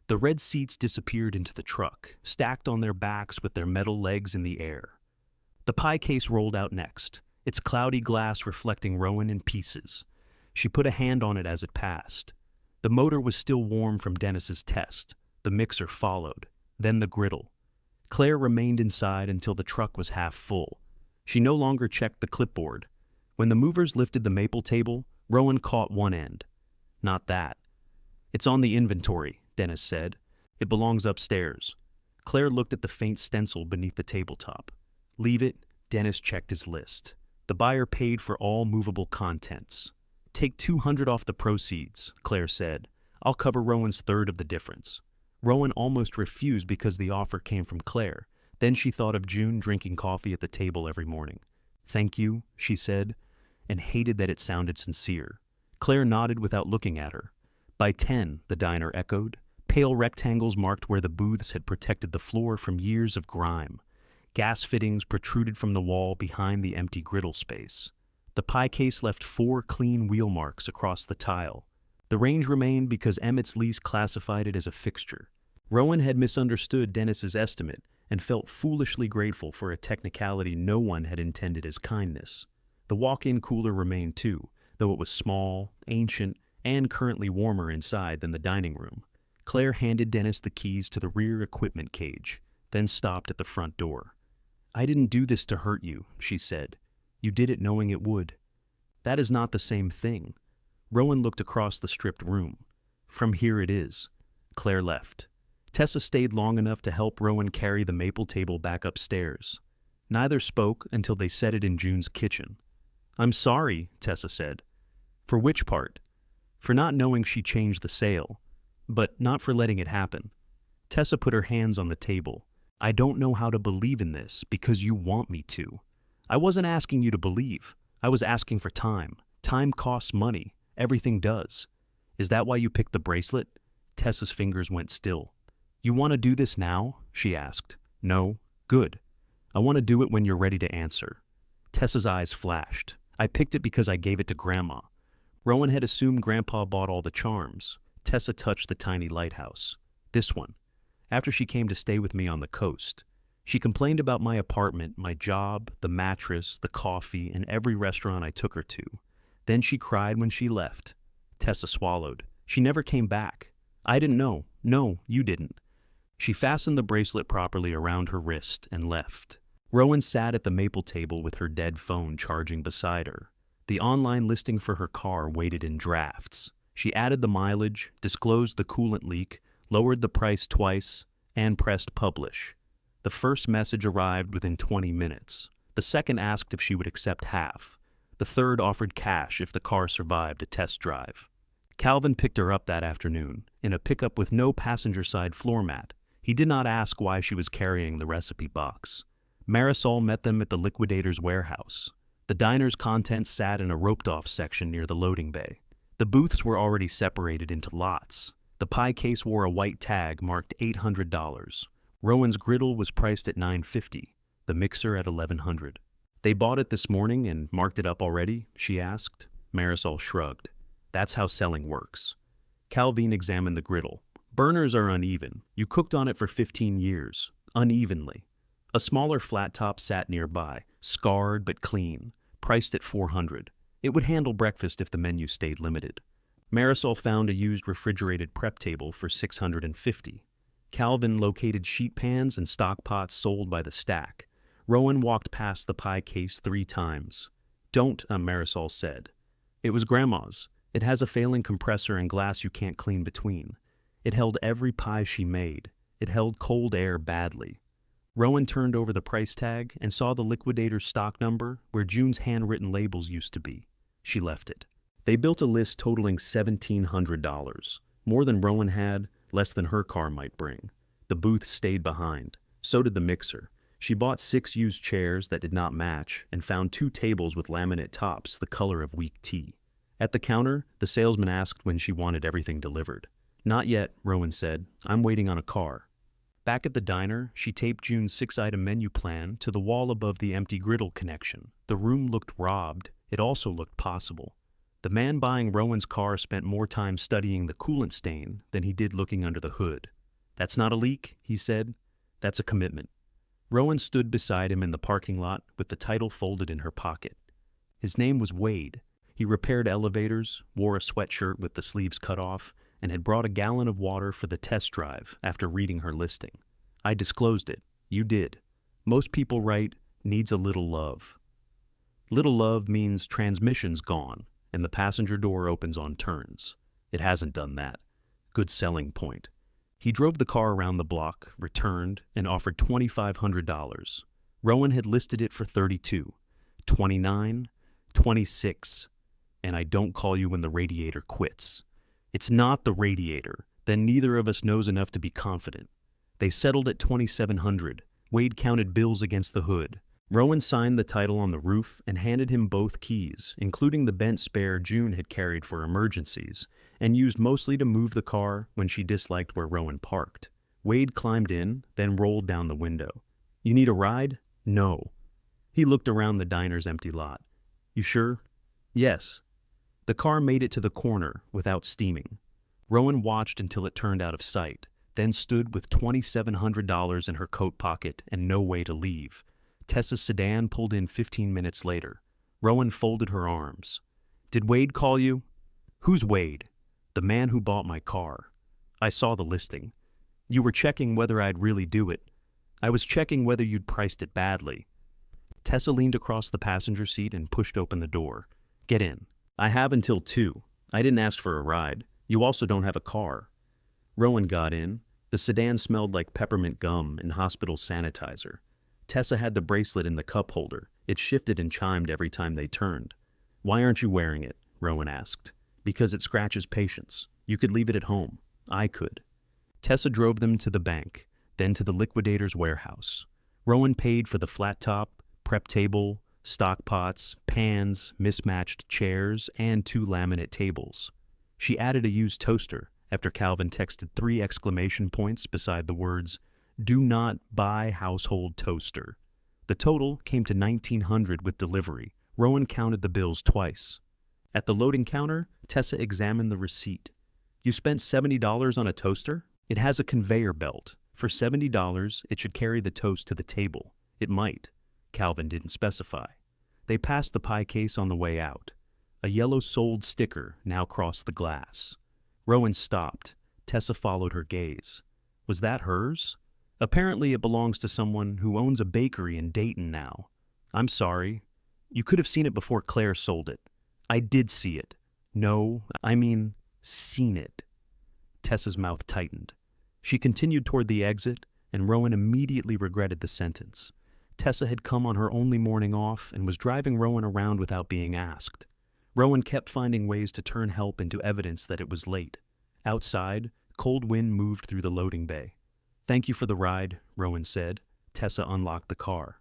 The red seats disappeared into the truck, stacked on their backs with their metal legs in the air. The pie case rolled out next, its cloudy glass reflecting Rowan in pieces. She put a hand on it as it passed. The motor was still warm from Dennis's test. The mixer followed, then the griddle. Claire remained inside until the truck was half full. She no longer checked the clipboard. When the movers lifted the maple table, Rowan caught one end. Not that. It's on the inventory, Dennis said. It belongs upstairs. Claire looked at the faint stencil beneath the tabletop. Leave it, Dennis checked his list. The buyer paid for all movable contents. Take $200 off the proceeds, Claire said. I'll cover Rowan's third of the difference. Rowan almost refused because the offer came from Claire. Then she thought of June drinking coffee at the table every morning. Thank you, she said, and hated that it sounded sincere. Claire nodded without looking at her. By 10, the diner echoed. Pale rectangles marked where the booths had protected the floor from years of grime. Gas fittings protruded from the wall behind the empty griddle space. The pie case left 4 clean wheel marks across the tile. The range remained because Emmett's lease classified it as a fixture. Rowan had misunderstood Dennis's estimate and felt foolishly grateful for a technicality no one had intended as kindness. The walk-in cooler remained too, though it was small, ancient, and currently warmer inside than the dining room. Claire handed Dennis the keys to the rear equipment cage, then stopped at the front door. I didn't do this to hurt you, she said. You did it knowing it would. That is not the same thing. Rowan looked across the stripped room. From here it is. Claire left. Tessa stayed long enough to help Rowan carry the maple table back upstairs. Neither spoke until they set it in June's kitchen. I'm sorry, Tessa said. For which part? For not knowing she changed the sale, but not for letting it happen. Tessa put her hands on the table. I don't know how to believe in this because you want me to. I wasn't asking you to believe. I was asking for time. Time costs money. Everything does. Is that why you picked the bracelet? Tessa's fingers went still. You want to do this now? She asked. No. Good. I want to do it when you're ready to answer. Tessa's eyes flashed. I picked it because I gave it to Grandma. Rowan had assumed Grandpa bought all the charms. Tessa touched the tiny lighthouse. This one. After she came to stay with me on the coast. She complained about my apartment, my job, the mattress, the coffee, and every restaurant I took her to. Then she cried when she left. Tessa swallowed. She never came back. I didn't know. No, you didn't. She fastened the bracelet properly around her wrist and left. Rowan sat at the maple table with her dead phone charging beside her. The online listing for her car waited in drafts. She added the mileage, disclosed the coolant leak, lowered the price twice, and pressed publish. The first message arrived within 20 minutes. The second asked if she would accept half. The third offered cash if the car survived a test drive. Calvin picked her up that afternoon, in a pickup with no passenger-side floor mat. He did not ask why she was carrying the recipe box. Marisol met them at the liquidator's warehouse. The diner's contents sat in a roped-off section near the loading bay. The booths were already separated into lots. The pie case wore a white tag marked $800. Rowan's griddle was priced at $950, the mixer at $1,100. They bought it this morning and marked it up already? She asked. Marisol shrugged. That's how selling works. Calvin examined the griddle. Burners are uneven. You cooked on it for 15 years. Unevenly. A smaller flat top sat nearby, scarred but clean, priced at $400. It would handle breakfast if the menu stayed limited. Marisol found a used refrigerated prep table for $650. Calvin located sheet pans and stock pots sold by the stack. Rowan walked past the pie case 3 times. Don't, Marisol said. It was Grandma's. It has a failing compressor and glass you can't clean between. It held every pie she made. It held cold air badly. Rowan turned over the price tag and saw the liquidator's stock number where June's handwritten labels used to be. She left it. They built a list totaling $1,700. More than Rowan had, less than her car might bring. The booth stayed behind. So did the mixer. She bought 6 used chairs that did not match and found 2 tables with laminate tops the color of weak tea. At the counter, the salesman asked when she wanted everything delivered. Not yet, Rowan said. I'm waiting on a car. Back at the diner, she taped June's 6-item menu plan to the wall above the empty griddle connection. The room looked robbed. It also looked possible. The man buying Rowan's car spent more time studying the coolant stain than he did looking under the hood. That's not a leak, he said. That's a commitment. Rowan stood beside him in the parking lot with the title folded in her pocket. His name was Wade. He repaired elevators, wore a sweatshirt with the sleeves cut off, and had brought a gallon of water for the test drive after reading her listing. I disclosed it. You did. Most people write, needs a little love. Little love means transmission's gone, and the passenger door opens on turns. It hasn't done that. Good selling point. He drove the car around the block, returned, and offered $2,500. Rowan had listed it for $32, $29, $26, and I don't call you when the radiator quits. It's not the radiator. Then neither of us knows enough to be confident. They settled at $2,700. Wade counted bills against the hood. Rowan signed the title on the roof and handed him both keys, including the bent spare June had carried for emergencies, and used mostly to move the car when she disliked where Rowan parked. Wade climbed in, then rolled down the window. You need a ride? No. He looked around the diner's empty lot. You sure? Yes. The car made it to the corner without steaming. Rowan watched until it turned out of sight, then stood with $2,700 in her coat pocket and no way to leave. Tessa's sedan pulled in 15 minutes later. Rowan folded her arms. Did Wade call you? Who's Wade? The man who bought my car. I saw the listing. You were checking whether I'd really do it. I was checking whether you'd priced it badly. Tessa leaned across the passenger seat and pushed open the door. Get in. I have until 2. I didn't ask for a ride. You also don't have a car. Rowan got in. The sedan smelled like peppermint gum and hospital sanitizer. Tessa had the bracelet in the cup holder. It shifted and chimed every time they turned. Why aren't you wearing it? Rowan asked. Because it scratches patience. You could leave it at home. I could. Tessa drove them to the bank, then to the liquidator's warehouse. Rowan paid for the flat top, prep table, stock pots, pans, mismatched chairs, and 2 laminate tables. She added a used toaster after Calvin texted 3 exclamation points beside the words, "Do not buy household toaster." The total came to $1,900 with delivery. Rowan counted the bills twice. At the loading counter, Tessa examined the receipt. "You spent $70 on a toaster? It has a conveyor belt. For $70, it should carry the toast to the table. It might." Calvin didn't specify. They passed the pie case on the way out. A yellow "sold" sticker now crossed the glass. Rowan stopped. Tessa followed her gaze. Was that hers? Apparently it belongs to someone who owns a bakery in Dayton now. "I'm sorry. You could have seen it before Claire sold it." "I did see it." "No, I mean, seen it." Tessa's mouth tightened. She continued toward the exit, and Rowan immediately regretted the sentence. Tessa had come on her only morning off and was driving Rowan around without being asked. Rowan kept finding ways to turn help into evidence that it was late. Outside, cold wind moved through the loading bay. "Thank you for the ride," Rowan said. Tessa unlocked the car.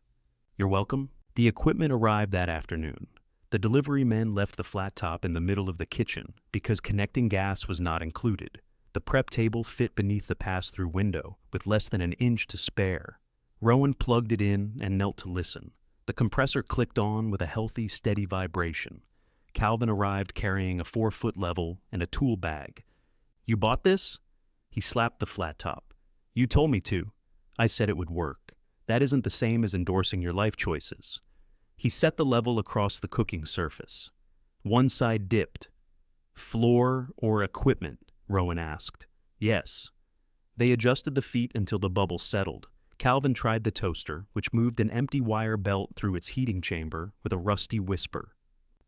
"You're welcome." The equipment arrived that afternoon. The delivery men left the flat top in the middle of the kitchen because connecting gas was not included. The prep table fit beneath the pass-through window, with less than an inch to spare. Rowan plugged it in and knelt to listen. The compressor clicked on with a healthy, steady vibration. Calvin arrived carrying a 4-foot level and a tool bag. "You bought this?" He slapped the flat top. "You told me to. I said it would work. That isn't the same as endorsing your life choices." He set the level across the cooking surface. One side dipped. "Floor or equipment?" Rowan asked. "Yes." They adjusted the feet until the bubble settled. Calvin tried the toaster, which moved an empty wire belt through its heating chamber with a rusty whisper.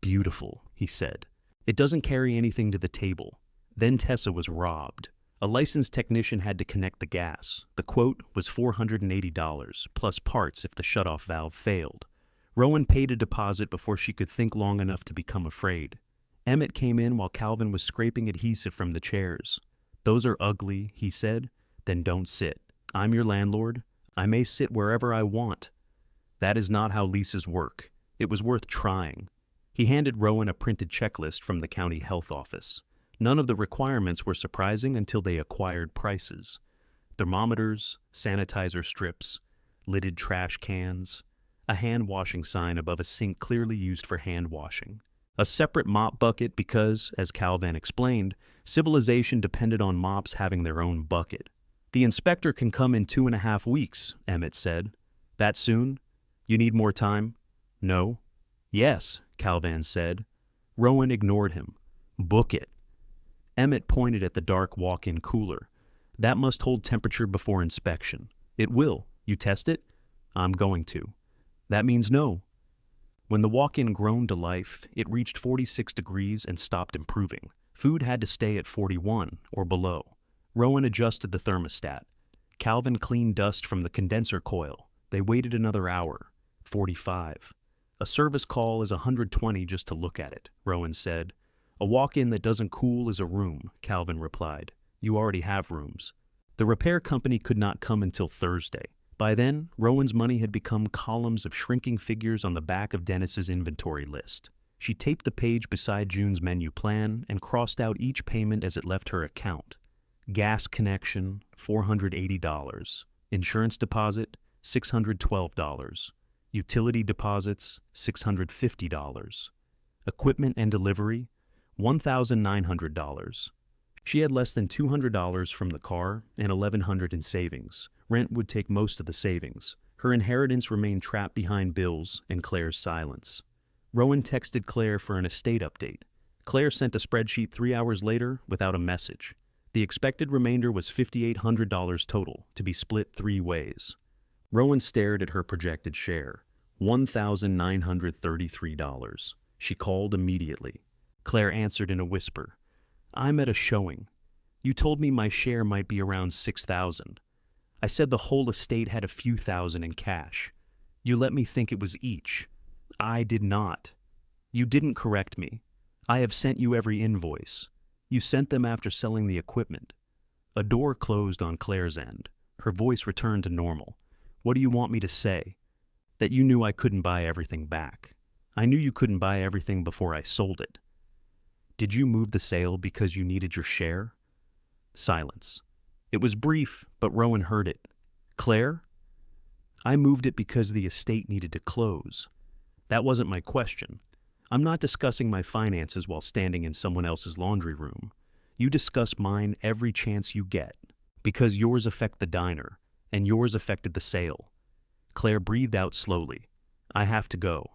"Beautiful," he said. "It doesn't carry anything to the table." Then Tessa was robbed. A licensed technician had to connect the gas. The quote was $480, plus parts if the shutoff valve failed. Rowan paid a deposit before she could think long enough to become afraid. Emmett came in while Calvin was scraping adhesive from the chairs. "Those are ugly," he said. "Then don't sit. I'm your landlord. I may sit wherever I want." "That is not how leases work." It was worth trying. He handed Rowan a printed checklist from the county health office. None of the requirements were surprising until they acquired prices. Thermometers, sanitizer strips, lidded trash cans, a hand washing sign above a sink clearly used for hand washing. A separate mop bucket because, as Calvin explained, civilization depended on mops having their own bucket. "The inspector can come in 2.5 weeks, Emmett said. "That soon? You need more time?" "No." "Yes," Calvin said. Rowan ignored him. "Book it." Emmett pointed at the dark walk-in cooler. "That must hold temperature before inspection." "It will. You test it?" "I'm going to." "That means no." When the walk-in groaned to life, it reached 46 degrees and stopped improving. Food had to stay at 41 or below. Rowan adjusted the thermostat. Calvin cleaned dust from the condenser coil. They waited another hour. 45. "A service call is 120 just to look at it," Rowan said. "A walk-in that doesn't cool is a room," Calvin replied. "You already have rooms." The repair company could not come until Thursday. By then, Rowan's money had become columns of shrinking figures on the back of Dennis's inventory list. She taped the page beside June's menu plan and crossed out each payment as it left her account. Gas connection, $480. Insurance deposit, $612. Utility deposits, $650. Equipment and delivery, $1,900. She had less than $200 from the car and $1,100 in savings. Rent would take most of the savings. Her inheritance remained trapped behind bills and Claire's silence. Rowan texted Claire for an estate update. Claire sent a spreadsheet 3 hours later without a message. The expected remainder was $5,800 total, to be split 3 ways. Rowan stared at her projected share, $1,933. She called immediately. Claire answered in a whisper. "I'm at a showing. You told me my share might be around $6,000. I said the whole estate had a few thousand in cash. You let me think it was each. I did not. You didn't correct me. I have sent you every invoice. You sent them after selling the equipment." A door closed on Claire's end. Her voice returned to normal. "What do you want me to say?" That you knew I couldn't buy everything back. I knew you couldn't buy everything before I sold it. Did you move the sale because you needed your share? Silence. It was brief, but Rowan heard it. Claire? I moved it because the estate needed to close. That wasn't my question. I'm not discussing my finances while standing in someone else's laundry room. You discuss mine every chance you get, because yours affect the diner, and yours affected the sale. Claire breathed out slowly. I have to go.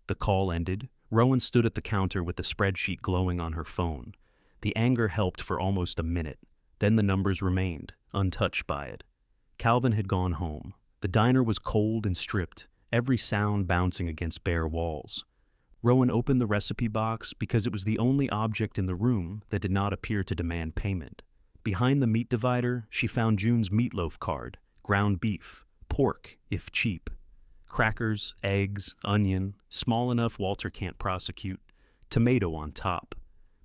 The call ended. Rowan stood at the counter with the spreadsheet glowing on her phone. The anger helped for almost a minute. Then the numbers remained, untouched by it. Calvin had gone home. The diner was cold and stripped, every sound bouncing against bare walls. Rowan opened the recipe box because it was the only object in the room that did not appear to demand payment. Behind the meat divider, she found June's meatloaf card, ground beef, pork, if cheap, crackers, eggs, onion, small enough Walter can't prosecute, tomato on top,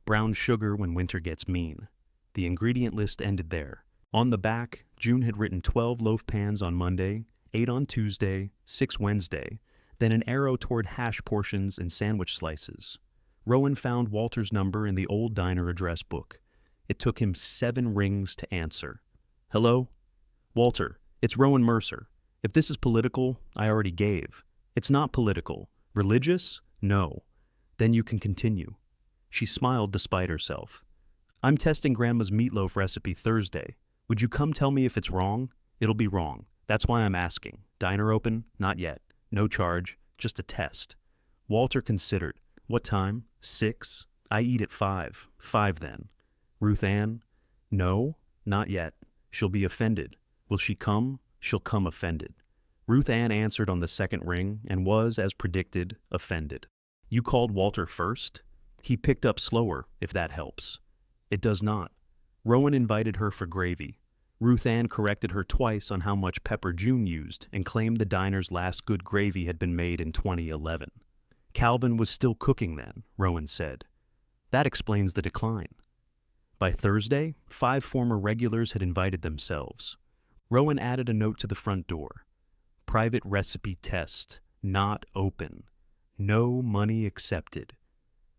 brown sugar when winter gets mean. The ingredient list ended there. On the back, June had written 12 loaf pans on Monday, 8 on Tuesday, 6 Wednesday, then an arrow toward hash portions and sandwich slices. Rowan found Walter's number in the old diner address book. It took him 7 rings to answer. Hello? Walter, it's Rowan Mercer. If this is political, I already gave. It's not political. Religious? No. Then you can continue. She smiled despite herself. I'm testing Grandma's meatloaf recipe Thursday. Would you come tell me if it's wrong? It'll be wrong. That's why I'm asking. Diner open? Not yet. No charge. Just a test. Walter considered. What time? 6? I eat at 5. 5 then. Ruth Ann? No, not yet. She'll be offended. Will she come? She'll come offended. Ruth Ann answered on the second ring and was, as predicted, offended. You called Walter first? He picked up slower, if that helps. It does not. Rowan invited her for gravy. Ruth Ann corrected her twice on how much pepper June used and claimed the diner's last good gravy had been made in 2011. Calvin was still cooking then, Rowan said. That explains the decline. By Thursday, 5 former regulars had invited themselves. Rowan added a note to the front door. Private recipe test, not open. No money accepted.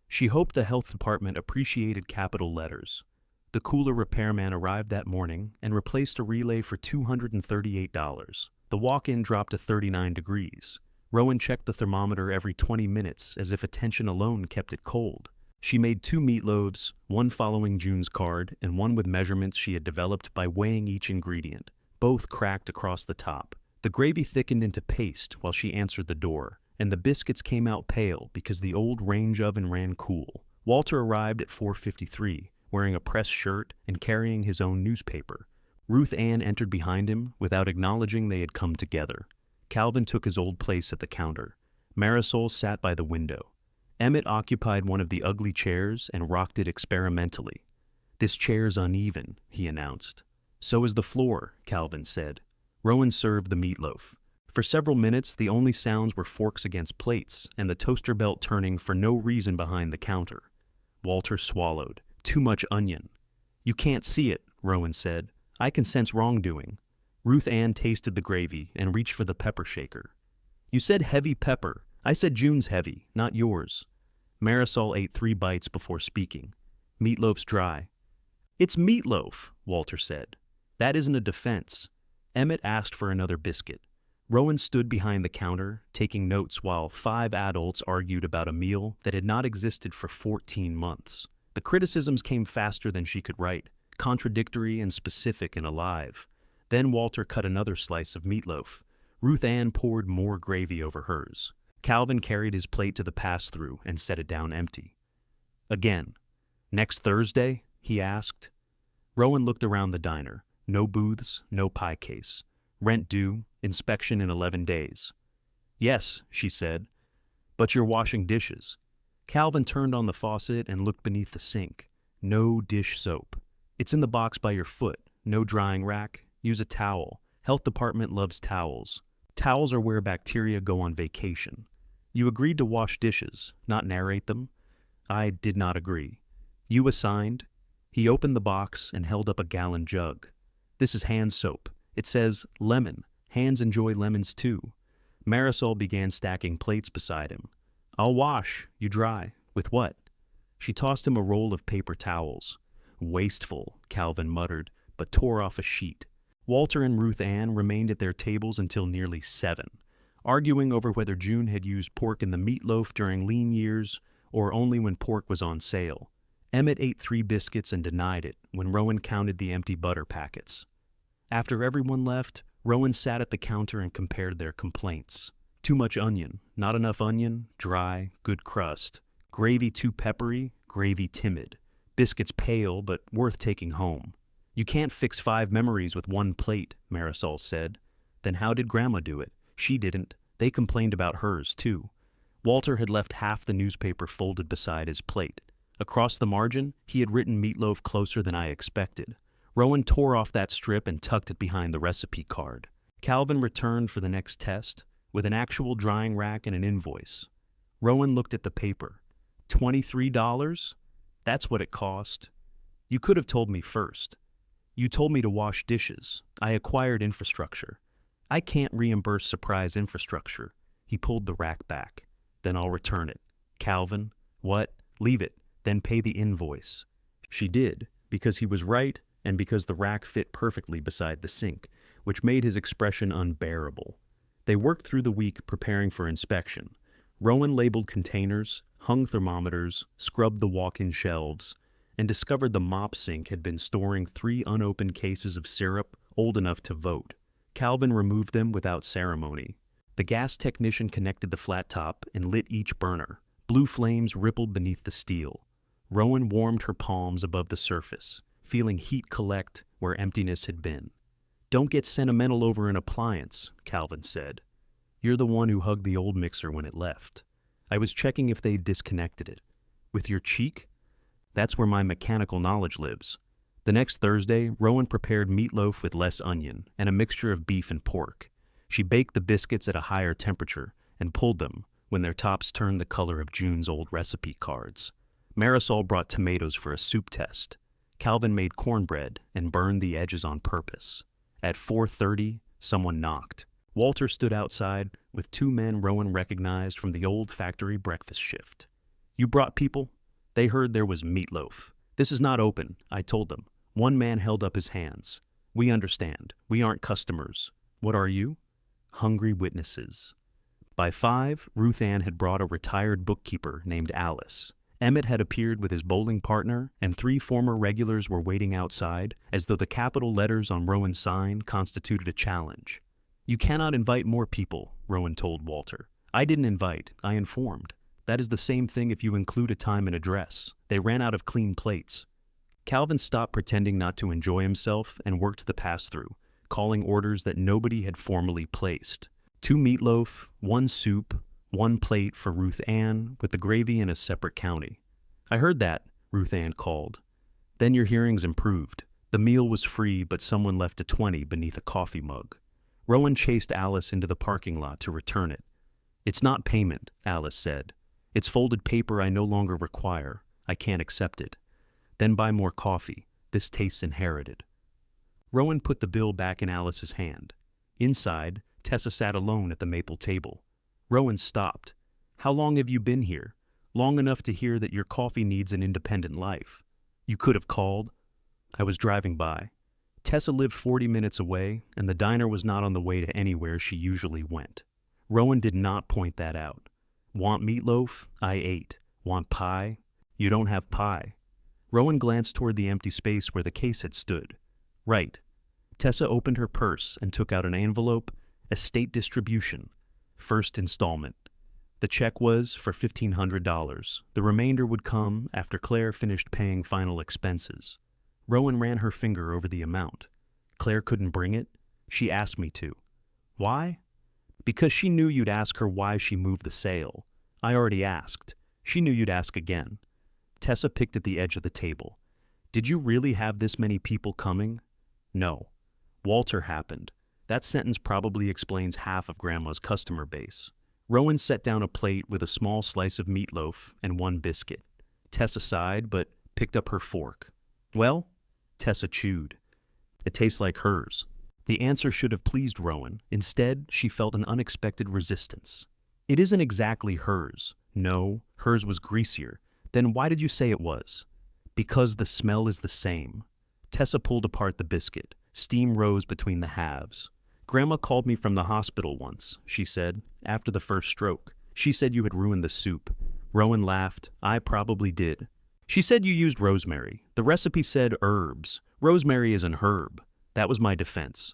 She hoped the health department appreciated capital letters. The cooler repairman arrived that morning and replaced a relay for $238. The walk-in dropped to 39 degrees. Rowan checked the thermometer every 20 minutes as if attention alone kept it cold. She made 2 meatloaves, one following June's card and one with measurements she had developed by weighing each ingredient. Both cracked across the top. The gravy thickened into paste while she answered the door, and the biscuits came out pale because the old range oven ran cool. Walter arrived at 4:53. Wearing a pressed shirt and carrying his own newspaper. Ruth Ann entered behind him without acknowledging they had come together. Calvin took his old place at the counter. Marisol sat by the window. Emmett occupied one of the ugly chairs and rocked it experimentally. This chair's uneven, he announced. So is the floor, Calvin said. Rowan served the meatloaf. For several minutes, the only sounds were forks against plates and the toaster belt turning for no reason behind the counter. Walter swallowed. Too much onion. You can't see it, Rowan said. I can sense wrongdoing. Ruth Ann tasted the gravy and reached for the pepper shaker. You said heavy pepper. I said June's heavy, not yours. Marisol ate 3 bites before speaking. Meatloaf's dry. It's meatloaf, Walter said. That isn't a defense. Emmett asked for another biscuit. Rowan stood behind the counter, taking notes while 5 adults argued about a meal that had not existed for 14 months. The criticisms came faster than she could write, contradictory and specific and alive. Then Walter cut another slice of meatloaf. Ruth Ann poured more gravy over hers. Calvin carried his plate to the pass-through and set it down empty. Again. Next Thursday? He asked. Rowan looked around the diner. No booths, no pie case. Rent due, inspection in 11 days. Yes, she said. But you're washing dishes. Calvin turned on the faucet and looked beneath the sink. No dish soap. It's in the box by your foot. No drying rack. Use a towel. Health department loves towels. Towels are where bacteria go on vacation. You agreed to wash dishes, not narrate them. I did not agree. You assigned. He opened the box and held up a gallon jug. This is hand soap. It says lemon. Hands enjoy lemons too. Marisol began stacking plates beside him. I'll wash, you dry. With what? She tossed him a roll of paper towels. Wasteful, Calvin muttered, but tore off a sheet. Walter and Ruth Ann remained at their tables until nearly 7, arguing over whether June had used pork in the meatloaf during lean years or only when pork was on sale. Emmett ate 3 biscuits and denied it when Rowan counted the empty butter packets. After everyone left, Rowan sat at the counter and compared their complaints. Too much onion, not enough onion, dry, good crust. Gravy too peppery, gravy timid. Biscuits pale but worth taking home. You can't fix 5 memories with 1 plate, Marisol said. Then how did Grandma do it? She didn't. They complained about hers, too. Walter had left half the newspaper folded beside his plate. Across the margin, he had written meatloaf closer than I expected. Rowan tore off that strip and tucked it behind the recipe card. Calvin returned for the next test, with an actual drying rack and an invoice. Rowan looked at the paper. $23? That's what it cost. You could have told me first. You told me to wash dishes. I acquired infrastructure. I can't reimburse surprise infrastructure. He pulled the rack back. Then I'll return it. Calvin, what? Leave it, then pay the invoice. She did, because he was right and because the rack fit perfectly beside the sink, which made his expression unbearable. They worked through the week preparing for inspection. Rowan labeled containers, hung thermometers, scrubbed the walk-in shelves, and discovered the mop sink had been storing 3 unopened cases of syrup old enough to vote. Calvin removed them without ceremony. The gas technician connected the flat top and lit each burner. Blue flames rippled beneath the steel. Rowan warmed her palms above the surface, feeling heat collect where emptiness had been. Don't get sentimental over an appliance, Calvin said. You're the one who hugged the old mixer when it left. I was checking if they'd disconnected it. With your cheek? That's where my mechanical knowledge lives. The next Thursday, Rowan prepared meatloaf with less onion and a mixture of beef and pork. She baked the biscuits at a higher temperature and pulled them when their tops turned the color of June's old recipe cards. Marisol brought tomatoes for a soup test. Calvin made cornbread and burned the edges on purpose. At 4:30, someone knocked. Walter stood outside with 2 men Rowan recognized from the old factory breakfast shift. You brought people? They heard there was meatloaf. This is not open, I told them. One man held up his hands. We understand. We aren't customers. What are you? Hungry witnesses. By 5, Ruth Ann had brought a retired bookkeeper named Alice. Emmett had appeared with his bowling partner, and 3 former regulars were waiting outside, as though the capital letters on Rowan's sign constituted a challenge. You cannot invite more people, Rowan told Walter. I didn't invite, I informed. That is the same thing if you include a time and address. They ran out of clean plates. Calvin stopped pretending not to enjoy himself and worked the pass-through, calling orders that nobody had formally placed. 2 meatloaf, 1 soup, 1 plate for Ruth Ann, with the gravy in a separate county. I heard that, Ruth Ann called. Then your hearing's improved. The meal was free, but someone left a 20 beneath a coffee mug. Rowan chased Alice into the parking lot to return it. It's not payment, Alice said. It's folded paper I no longer require. I can't accept it. Then buy more coffee. This tastes inherited. Rowan put the bill back in Alice's hand. Inside, Tessa sat alone at the maple table. Rowan stopped. How long have you been here? Long enough to hear that your coffee needs an independent life. You could have called. I was driving by. Tessa lived 40 minutes away, and the diner was not on the way to anywhere she usually went. Rowan did not point that out. Want meatloaf? I ate. Want pie? You don't have pie. Rowan glanced toward the empty space where the case had stood. Right. Tessa opened her purse and took out an envelope, estate distribution, first installment. The check was for $1,500. The remainder would come after Claire finished paying final expenses. Rowan ran her finger over the amount. Claire couldn't bring it. She asked me to. Why? Because she knew you'd ask her why she moved the sale. I already asked. She knew you'd ask again. Tessa picked at the edge of the table. Did you really have this many people coming? No. Walter happened. That sentence probably explains half of Grandma's customer base. Rowan set down a plate with a small slice of meatloaf and 1 biscuit. Tessa sighed, but picked up her fork. Well? Tessa chewed. It tastes like hers. The answer should have pleased Rowan. Instead, she felt an unexpected resistance. It isn't exactly hers. No, hers was greasier. Then why did you say it was? Because the smell is the same. Tessa pulled apart the biscuit. Steam rose between the halves. Grandma called me from the hospital once, she said, after the first stroke. She said you had ruined the soup. Rowan laughed. I probably did. She said you used rosemary. The recipe said herbs. Rosemary is an herb. That was my defense.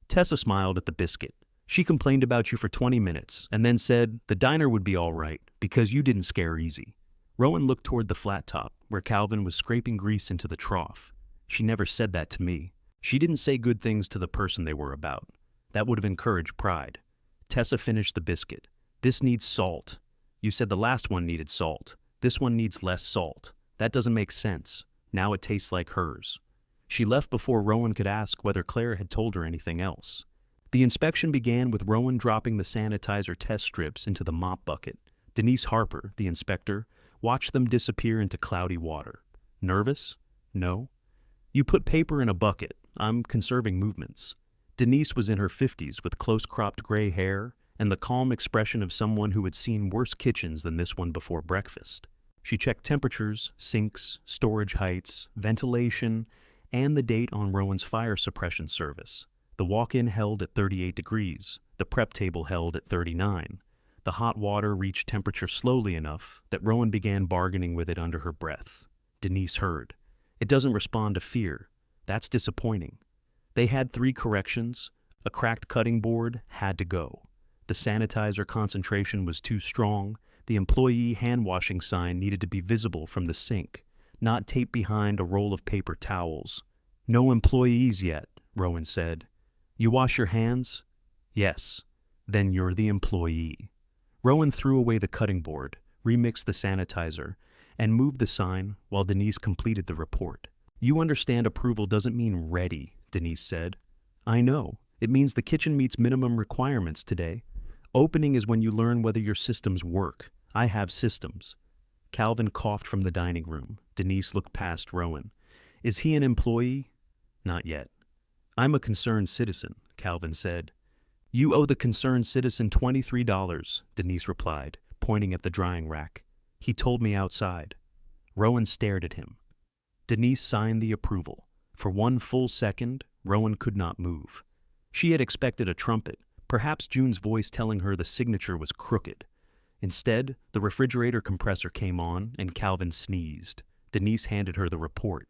Tessa smiled at the biscuit. She complained about you for 20 minutes and then said the diner would be all right because you didn't scare easy. Rowan looked toward the flat top where Calvin was scraping grease into the trough. She never said that to me. She didn't say good things to the person they were about. That would have encouraged pride. Tessa finished the biscuit. This needs salt. You said the last one needed salt. This one needs less salt. That doesn't make sense. Now it tastes like hers. She left before Rowan could ask whether Claire had told her anything else. The inspection began with Rowan dropping the sanitizer test strips into the mop bucket. Denise Harper, the inspector, watched them disappear into cloudy water. Nervous? No. You put paper in a bucket. I'm conserving movements. Denise was in her 50s with close-cropped gray hair and the calm expression of someone who had seen worse kitchens than this one before breakfast. She checked temperatures, sinks, storage heights, ventilation, and the date on Rowan's fire suppression service. The walk-in held at 38 degrees. The prep table held at 39. The hot water reached temperature slowly enough that Rowan began bargaining with it under her breath. Denise heard. It doesn't respond to fear. That's disappointing. They had 3 corrections. A cracked cutting board had to go. The sanitizer concentration was too strong. The employee hand-washing sign needed to be visible from the sink, not taped behind a roll of paper towels. No employees yet, Rowan said. You wash your hands? Yes. Then you're the employee. Rowan threw away the cutting board, remixed the sanitizer, and moved the sign while Denise completed the report. You understand approval doesn't mean ready, Denise said. I know. It means the kitchen meets minimum requirements today. Opening is when you learn whether your systems work. I have systems. Calvin coughed from the dining room. Denise looked past Rowan. Is he an employee? Not yet. I'm a concerned citizen, Calvin said. You owe the concerned citizen $23, Denise replied, pointing at the drying rack. He told me outside. Rowan stared at him. Denise signed the approval. For one full second, Rowan could not move. She had expected a trumpet, perhaps June's voice telling her the signature was crooked. Instead, the refrigerator compressor came on and Calvin sneezed. Denise handed her the report.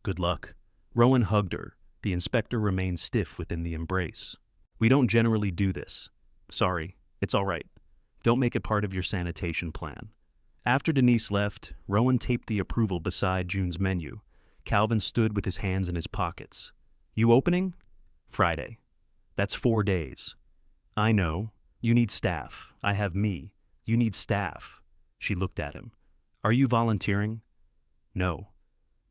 Good luck. Rowan hugged her. The inspector remained stiff within the embrace. We don't generally do this. Sorry, it's all right. Don't make it part of your sanitation plan. After Denise left, Rowan taped the approval beside June's menu. Calvin stood with his hands in his pockets. You opening? Friday. That's 4 days. I know. You need staff. I have me. You need staff. She looked at him. Are you volunteering? No.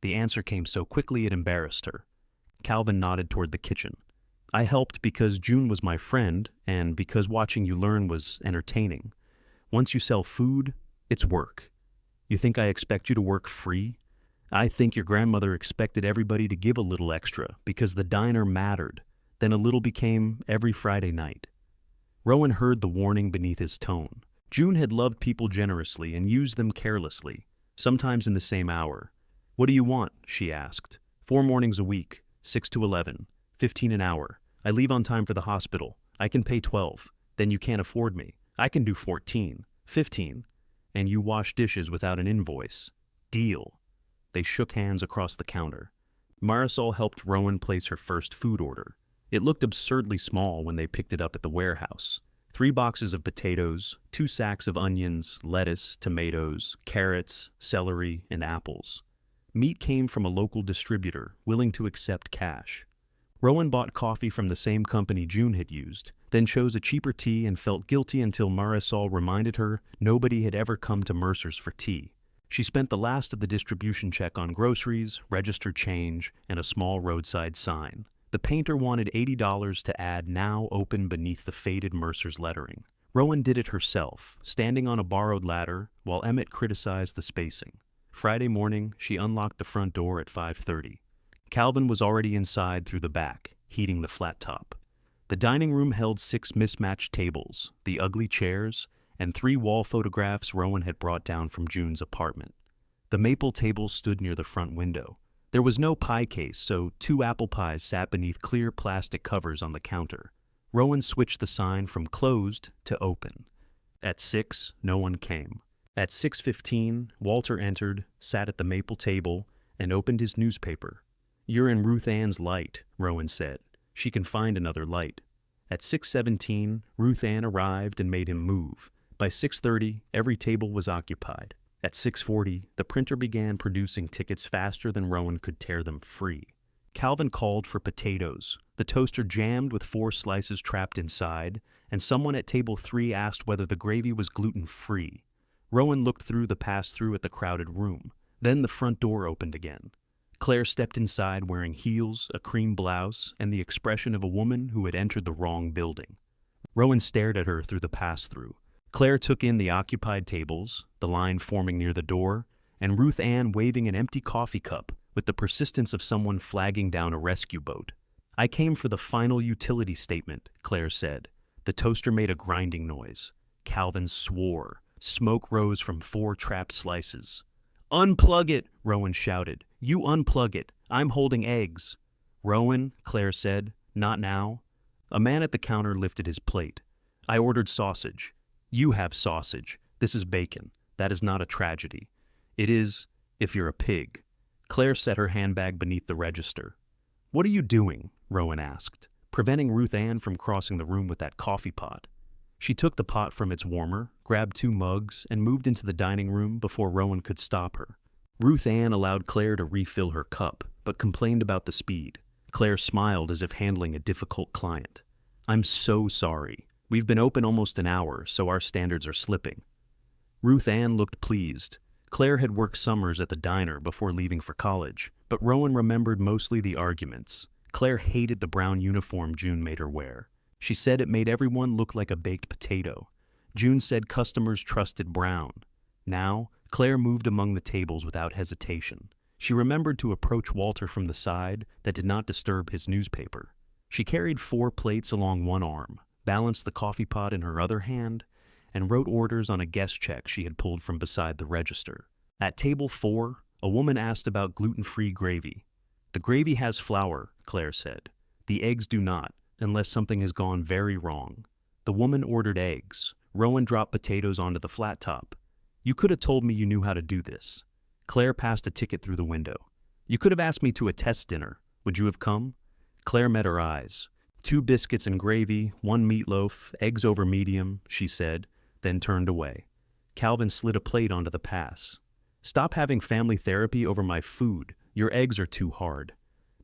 The answer came so quickly it embarrassed her. Calvin nodded toward the kitchen. I helped because June was my friend and because watching you learn was entertaining. Once you sell food, it's work. You think I expect you to work free? I think your grandmother expected everybody to give a little extra because the diner mattered. Then a little became every Friday night. Rowan heard the warning beneath his tone. June had loved people generously and used them carelessly, sometimes in the same hour. What do you want? She asked. 4 mornings a week, 6 to 11, 15 an hour. I leave on time for the hospital. I can pay 12. Then you can't afford me. I can do 14, 15. And you wash dishes without an invoice. Deal. They shook hands across the counter. Marisol helped Rowan place her first food order. It looked absurdly small when they picked it up at the warehouse. 3 boxes of potatoes, 2 sacks of onions, lettuce, tomatoes, carrots, celery, and apples. Meat came from a local distributor, willing to accept cash. Rowan bought coffee from the same company June had used, then chose a cheaper tea and felt guilty until Marisol reminded her nobody had ever come to Mercer's for tea. She spent the last of the distribution check on groceries, registered change, and a small roadside sign. The painter wanted $80 to add "now open" beneath the faded Mercer's lettering. Rowan did it herself, standing on a borrowed ladder, while Emmett criticized the spacing. Friday morning, she unlocked the front door at 5:30. Calvin was already inside through the back. heating the flat top. The dining room held 6 mismatched tables, the ugly chairs, and 3 wall photographs Rowan had brought down from June's apartment. The maple table stood near the front window. There was no pie case, so 2 apple pies sat beneath clear plastic covers on the counter. Rowan switched the sign from closed to open. At 6, no one came. At 6:15, Walter entered, sat at the maple table, and opened his newspaper. "You're in Ruth Ann's light," Rowan said. "She can find another light." At 6:17, Ruth Ann arrived and made him move. By 6:30, every table was occupied. At 6:40, the printer began producing tickets faster than Rowan could tear them free. Calvin called for potatoes. The toaster jammed with 4 slices trapped inside, and someone at table 3 asked whether the gravy was gluten-free. Rowan looked through the pass-through at the crowded room. Then the front door opened again. Claire stepped inside wearing heels, a cream blouse, and the expression of a woman who had entered the wrong building. Rowan stared at her through the pass-through. Claire took in the occupied tables, the line forming near the door, and Ruth Ann waving an empty coffee cup with the persistence of someone flagging down a rescue boat. "I came for the final utility statement," Claire said. The toaster made a grinding noise. Calvin swore. Smoke rose from 4 trapped slices. "Unplug it," Rowan shouted. "You unplug it. I'm holding eggs." "Rowan," Claire said, "not now." A man at the counter lifted his plate. "I ordered sausage." "You have sausage. This is bacon. That is not a tragedy. It is, if you're a pig." Claire set her handbag beneath the register. "What are you doing?" Rowan asked. "Preventing Ruth Ann from crossing the room with that coffee pot." She took the pot from its warmer, grabbed 2 mugs, and moved into the dining room before Rowan could stop her. Ruth Ann allowed Claire to refill her cup, but complained about the speed. Claire smiled as if handling a difficult client. "I'm so sorry. We've been open almost an hour, so our standards are slipping." Ruth Ann looked pleased. Claire had worked summers at the diner before leaving for college, but Rowan remembered mostly the arguments. Claire hated the brown uniform June made her wear. She said it made everyone look like a baked potato. June said customers trusted brown. Now, Claire moved among the tables without hesitation. She remembered to approach Walter from the side that did not disturb his newspaper. She carried 4 plates along one arm, balanced the coffee pot in her other hand, and wrote orders on a guest check she had pulled from beside the register. At table 4, a woman asked about gluten-free gravy. "The gravy has flour," Claire said. "The eggs do not, unless something has gone very wrong." The woman ordered eggs. Rowan dropped potatoes onto the flat top. "You could have told me you knew how to do this." Claire passed a ticket through the window. "You could have asked me to a test dinner. Would you have come?" Claire met her eyes. 2 biscuits and gravy, 1 meatloaf, eggs over medium," she said, then turned away. Calvin slid a plate onto the pass. "Stop having family therapy over my food. Your eggs are too hard."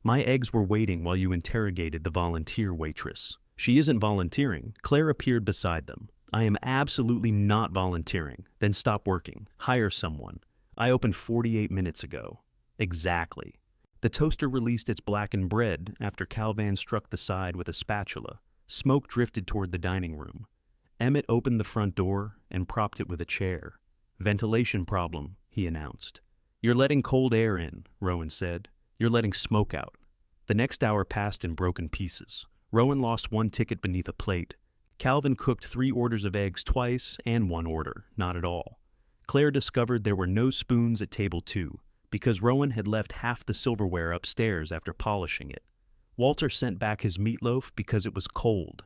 "My eggs were waiting while you interrogated the volunteer waitress." "She isn't volunteering." Claire appeared beside them. "I am absolutely not volunteering." "Then stop working. Hire someone. I opened 48 minutes ago." "Exactly." The toaster released its blackened bread after Calvin struck the side with a spatula. Smoke drifted toward the dining room. Emmett opened the front door and propped it with a chair. "Ventilation problem," he announced. "You're letting cold air in," Rowan said. "You're letting smoke out." The next hour passed in broken pieces. Rowan lost 1 ticket beneath a plate. Calvin cooked 3 orders of eggs twice and 1 order, not at all. Claire discovered there were no spoons at table 2, because Rowan had left half the silverware upstairs after polishing it. Walter sent back his meatloaf because it was cold.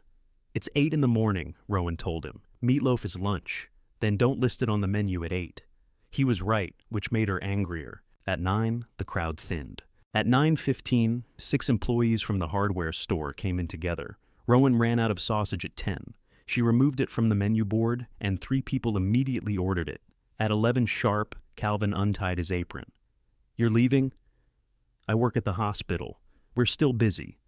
"It's 8 in the morning," Rowan told him. "Meatloaf is lunch. Then don't list it on the menu at 8. He was right, which made her angrier. At 9, the crowd thinned. At 9:15, 6 employees from the hardware store came in together. Rowan ran out of sausage at 10. She removed it from the menu board, and 3 people immediately ordered it. At 11 sharp, Calvin untied his apron. "You're leaving?" "I work at the hospital. We're still busy.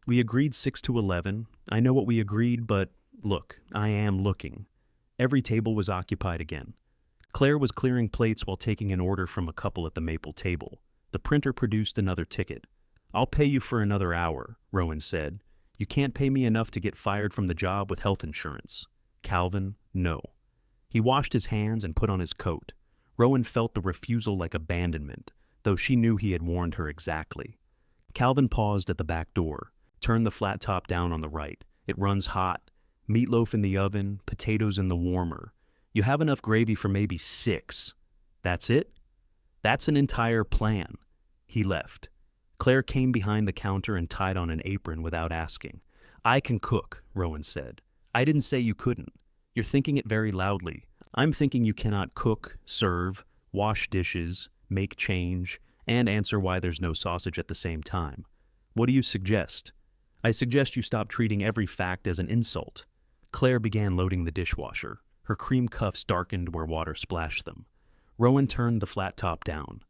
We agreed 6 to 11. I know what we agreed, but look, I am looking." Every table was occupied again. Claire was clearing plates while taking an order from a couple at the maple table. The printer produced another ticket. "I'll pay you for another hour," Rowan said. "You can't pay me enough to get fired from the job with health insurance." Calvin, no. He washed his hands and put on his coat. Rowan felt the refusal like abandonment, though she knew he had warned her exactly. Calvin paused at the back door. Turn the flat top down on the right. It runs hot. Meatloaf in the oven, potatoes in the warmer. You have enough gravy for maybe 6. That's it? That's an entire plan. He left. Claire came behind the counter and tied on an apron without asking. I can cook, Rowan said. I didn't say you couldn't. You're thinking it very loudly. I'm thinking you cannot cook, serve, wash dishes, make change, and answer why there's no sausage at the same time. What do you suggest? I suggest you stop treating every fact as an insult. Claire began loading the dishwasher. Her cream cuffs darkened where water splashed them. Rowan turned the flat top down.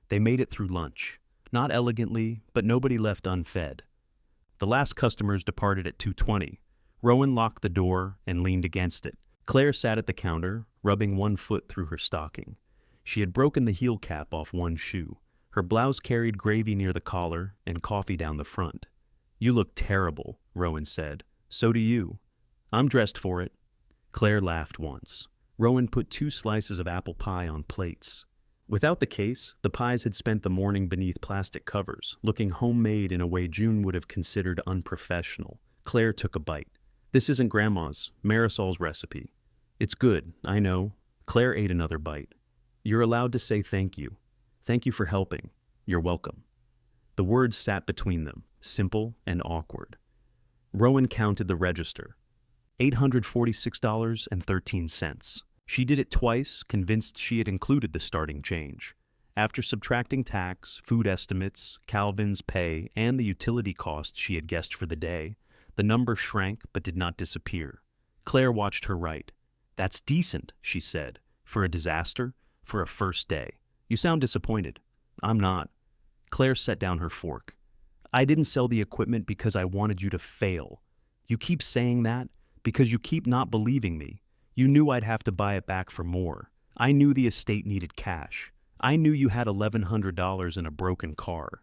They made it through lunch. Not elegantly, but nobody left unfed. The last customers departed at 2:20. Rowan locked the door and leaned against it. Claire sat at the counter, rubbing one foot through her stocking. She had broken the heel cap off one shoe. Her blouse carried gravy near the collar and coffee down the front. You look terrible, Rowan said. So do you. I'm dressed for it. Claire laughed once. Rowan put 2 slices of apple pie on plates. Without the case, the pies had spent the morning beneath plastic covers, looking homemade in a way June would have considered unprofessional. Claire took a bite. This isn't Grandma's, Marisol's recipe. It's good, I know. Claire ate another bite. You're allowed to say thank you. Thank you for helping. You're welcome. The words sat between them, simple and awkward. Rowan counted the register. $846.13. She did it twice, convinced she had included the starting change. After subtracting tax, food estimates, Calvin's pay, and the utility costs she had guessed for the day, the number shrank but did not disappear. Claire watched her write. That's decent, she said. For a disaster? For a first day. You sound disappointed. I'm not. Claire set down her fork. I didn't sell the equipment because I wanted you to fail. You keep saying that because you keep not believing me. You knew I'd have to buy it back for more. I knew the estate needed cash. I knew you had $1,100 in a broken car.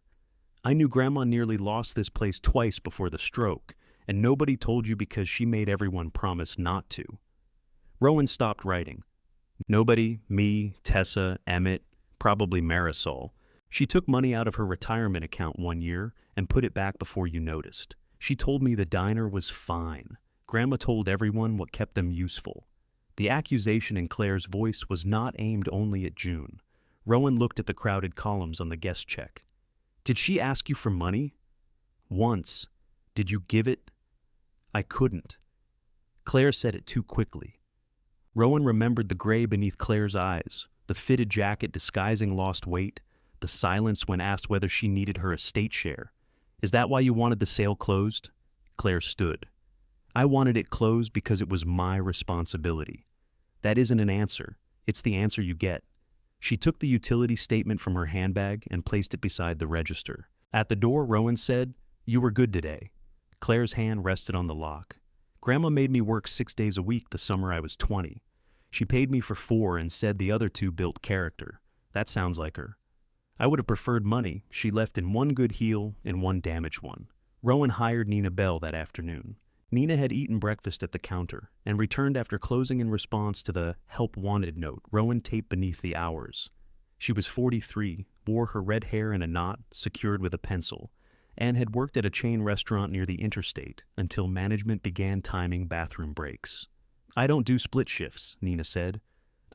I knew Grandma nearly lost this place twice before the stroke, and nobody told you because she made everyone promise not to. Rowan stopped writing. Nobody, me, Tessa, Emmett, probably Marisol. She took money out of her retirement account one year and put it back before you noticed. She told me the diner was fine. Grandma told everyone what kept them useful. The accusation in Claire's voice was not aimed only at June. Rowan looked at the crowded columns on the guest check. Did she ask you for money? Once. Did you give it? I couldn't. Claire said it too quickly. Rowan remembered the gray beneath Claire's eyes, the fitted jacket disguising lost weight, the silence when asked whether she needed her estate share. Is that why you wanted the sale closed? Claire stood. I wanted it closed because it was my responsibility. That isn't an answer. It's the answer you get. She took the utility statement from her handbag and placed it beside the register. At the door, Rowan said, You were good today. Claire's hand rested on the lock. Grandma made me work 6 days a week the summer I was 20. She paid me for 4 and said the other 2 built character. That sounds like her. I would have preferred money. She left in 1 good heel and 1 damaged one. Rowan hired Nina Bell that afternoon. Nina had eaten breakfast at the counter and returned after closing in response to the help wanted note Rowan taped beneath the hours. She was 43, wore her red hair in a knot secured with a pencil, and had worked at a chain restaurant near the interstate until management began timing bathroom breaks. I don't do split shifts, Nina said.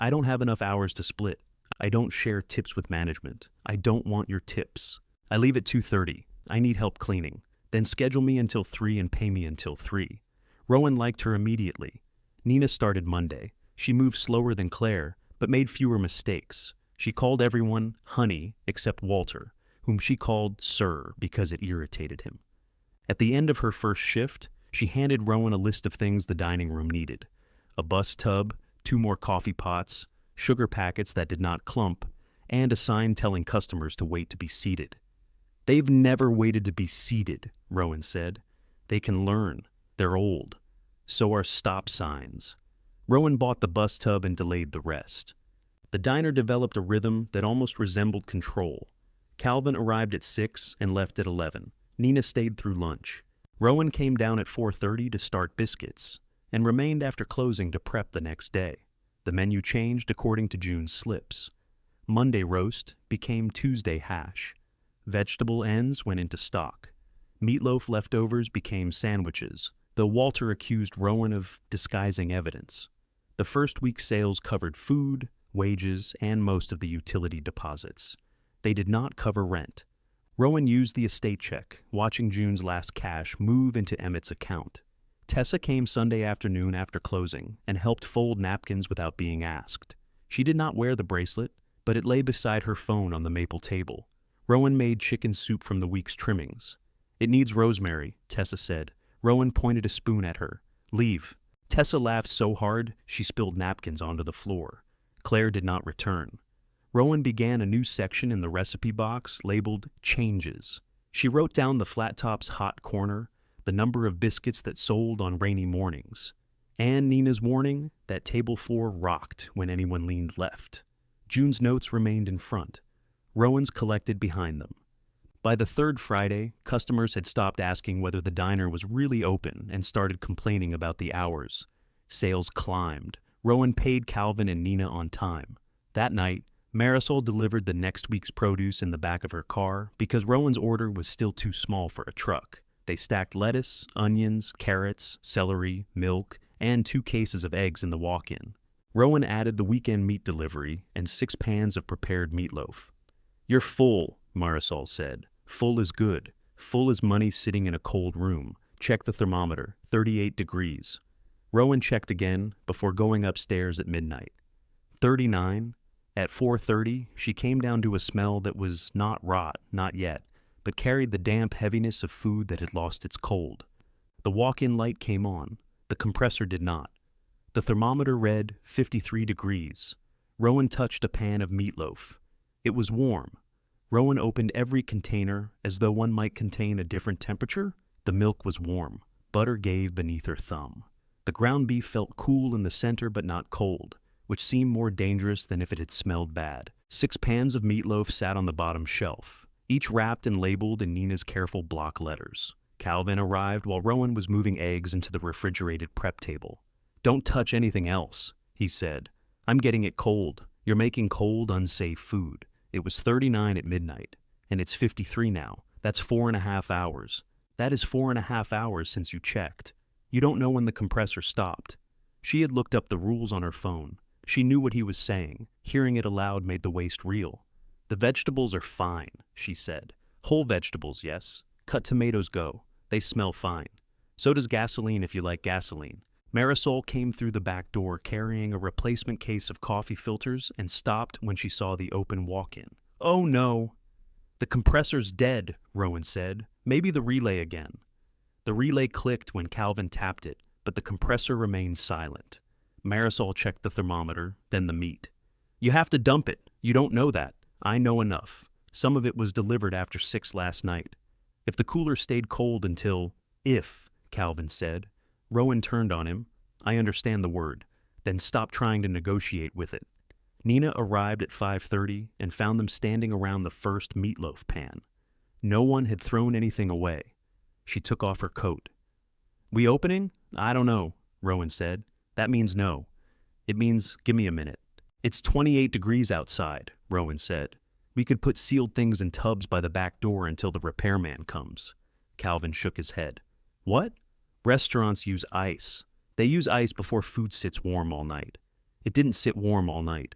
I don't have enough hours to split. I don't share tips with management. I don't want your tips. I leave at 2:30. I need help cleaning. Then schedule me until 3 and pay me until 3. Rowan liked her immediately. Nina started Monday. She moved slower than Claire, but made fewer mistakes. She called everyone honey except Walter, whom she called Sir because it irritated him. At the end of her first shift, she handed Rowan a list of things the dining room needed. A bus tub, 2 more coffee pots, sugar packets that did not clump, and a sign telling customers to wait to be seated. They've never waited to be seated, Rowan said. They can learn. They're old. So are stop signs. Rowan bought the bus tub and delayed the rest. The diner developed a rhythm that almost resembled control. Calvin arrived at 6 and left at 11. Nina stayed through lunch. Rowan came down at 4:30 to start biscuits and remained after closing to prep the next day. The menu changed according to June's slips. Monday roast became Tuesday hash. Vegetable ends went into stock. Meatloaf leftovers became sandwiches, though Walter accused Rowan of disguising evidence. The first week's sales covered food, wages, and most of the utility deposits. They did not cover rent. Rowan used the estate check, watching June's last cash move into Emmett's account. Tessa came Sunday afternoon after closing and helped fold napkins without being asked. She did not wear the bracelet, but it lay beside her phone on the maple table. Rowan made chicken soup from the week's trimmings. "It needs rosemary," Tessa said. Rowan pointed a spoon at her. "Leave." Tessa laughed so hard she spilled napkins onto the floor. Claire did not return. Rowan began a new section in the recipe box labeled Changes. She wrote down the flat top's hot corner, the number of biscuits that sold on rainy mornings, and Nina's warning that table 4 rocked when anyone leaned left. June's notes remained in front. Rowan's collected behind them. By the third Friday, customers had stopped asking whether the diner was really open and started complaining about the hours. Sales climbed. Rowan paid Calvin and Nina on time. That night, Marisol delivered the next week's produce in the back of her car because Rowan's order was still too small for a truck. They stacked lettuce, onions, carrots, celery, milk, and 2 cases of eggs in the walk-in. Rowan added the weekend meat delivery and 6 pans of prepared meatloaf. "You're full," Marisol said. "Full is good. Full is money sitting in a cold room. Check the thermometer, 38 degrees. Rowan checked again before going upstairs at midnight. 39. At 4:30, she came down to a smell that was not rot, not yet, but carried the damp heaviness of food that had lost its cold. The walk-in light came on. The compressor did not. The thermometer read 53 degrees. Rowan touched a pan of meatloaf. It was warm. Rowan opened every container as though one might contain a different temperature. The milk was warm. Butter gave beneath her thumb. The ground beef felt cool in the center but not cold, which seemed more dangerous than if it had smelled bad. 6 pans of meatloaf sat on the bottom shelf, each wrapped and labeled in Nina's careful block letters. Calvin arrived while Rowan was moving eggs into the refrigerated prep table. "Don't touch anything else," he said. "I'm getting it cold. You're making cold, unsafe food." It was 39 at midnight, and it's 53 now. That's 4.5 hours. That is 4.5 hours since you checked. You don't know when the compressor stopped. She had looked up the rules on her phone. She knew what he was saying. Hearing it aloud made the waste real. "The vegetables are fine," she said. "Whole vegetables, yes. Cut tomatoes go. They smell fine. So does gasoline if you like gasoline." Marisol came through the back door carrying a replacement case of coffee filters and stopped when she saw the open walk-in. "Oh no!" "The compressor's dead," Rowan said. "Maybe the relay again." The relay clicked when Calvin tapped it, but the compressor remained silent. Marisol checked the thermometer, then the meat. "You have to dump it. You don't know that. I know enough. Some of it was delivered after 6 last night. If the cooler stayed cold until—" "If," Calvin said. Rowan turned on him. "I understand the word. Then stop trying to negotiate with it." Nina arrived at 5:30 and found them standing around the first meatloaf pan. No one had thrown anything away. She took off her coat. "We opening? I don't know," Rowan said. "That means no. It means give me a minute." "It's 28 degrees outside," Rowan said. "We could put sealed things in tubs by the back door until the repairman comes." Calvin shook his head. "What?" "Restaurants use ice. They use ice before food sits warm all night. It didn't sit warm all night.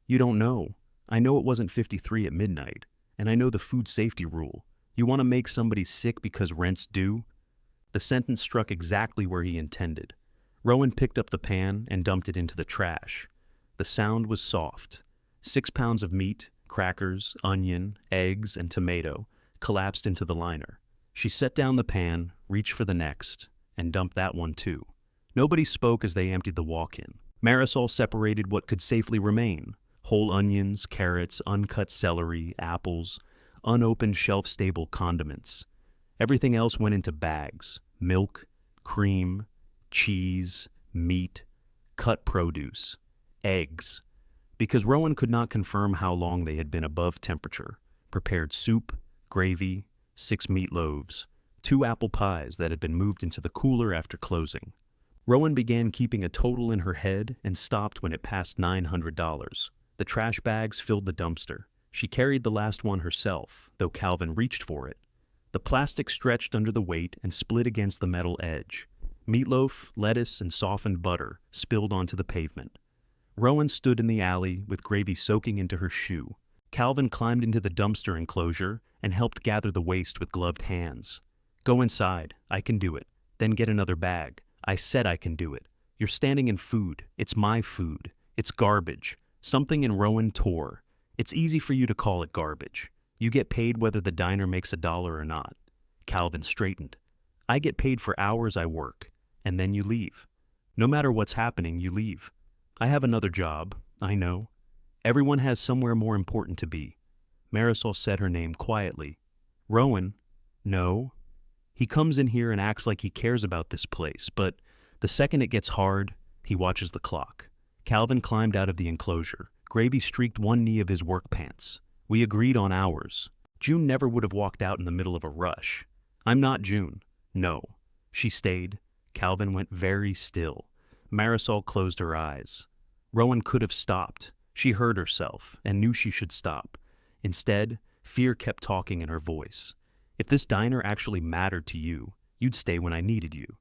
You don't know. I know it wasn't 53 at midnight, and I know the food safety rule. You want to make somebody sick because rent's due?" The sentence struck exactly where he intended. Rowan picked up the pan and dumped it into the trash. The sound was soft. 6 pounds of meat, crackers, onion, eggs, and tomato collapsed into the liner. She set down the pan, reached for the next, and dumped that one too. Nobody spoke as they emptied the walk-in. Marisol separated what could safely remain: whole onions, carrots, uncut celery, apples, unopened shelf-stable condiments. Everything else went into bags: milk, cream, cheese, meat, cut produce, eggs. Because Rowan could not confirm how long they had been above temperature, prepared soup, gravy, 6 meat loaves, 2 apple pies that had been moved into the cooler after closing. Rowan began keeping a total in her head and stopped when it passed $900. The trash bags filled the dumpster. She carried the last one herself, though Calvin reached for it. The plastic stretched under the weight and split against the metal edge. Meatloaf, lettuce, and softened butter spilled onto the pavement. Rowan stood in the alley with gravy soaking into her shoe. Calvin climbed into the dumpster enclosure and helped gather the waste with gloved hands. "Go inside. I can do it. Then get another bag. I said I can do it. You're standing in food. It's my food. It's garbage." Something in Rowan tore. "It's easy for you to call it garbage. You get paid whether the diner makes $1 or not." Calvin straightened. "I get paid for hours I work, and then you leave. No matter what's happening, you leave. I have another job, I know. Everyone has somewhere more important to be." Marisol said her name quietly. "Rowan?" "No." "He comes in here and acts like he cares about this place, but the second it gets hard, he watches the clock." Calvin climbed out of the enclosure. Gravy streaked one knee of his work pants. "We agreed on hours. June never would have walked out in the middle of a rush." "I'm not June." "No." She stayed. Calvin went very still. Marisol closed her eyes. Rowan could have stopped. She heard herself and knew she should stop. Instead, fear kept talking in her voice. "If this diner actually mattered to you, you'd stay when I needed you."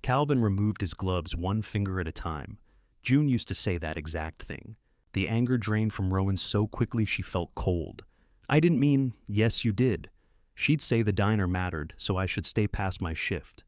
Calvin removed his gloves one finger at a time. June used to say that exact thing. The anger drained from Rowan so quickly she felt cold. "I didn't mean, yes, you did." She'd say the diner mattered, so I should stay past my shift.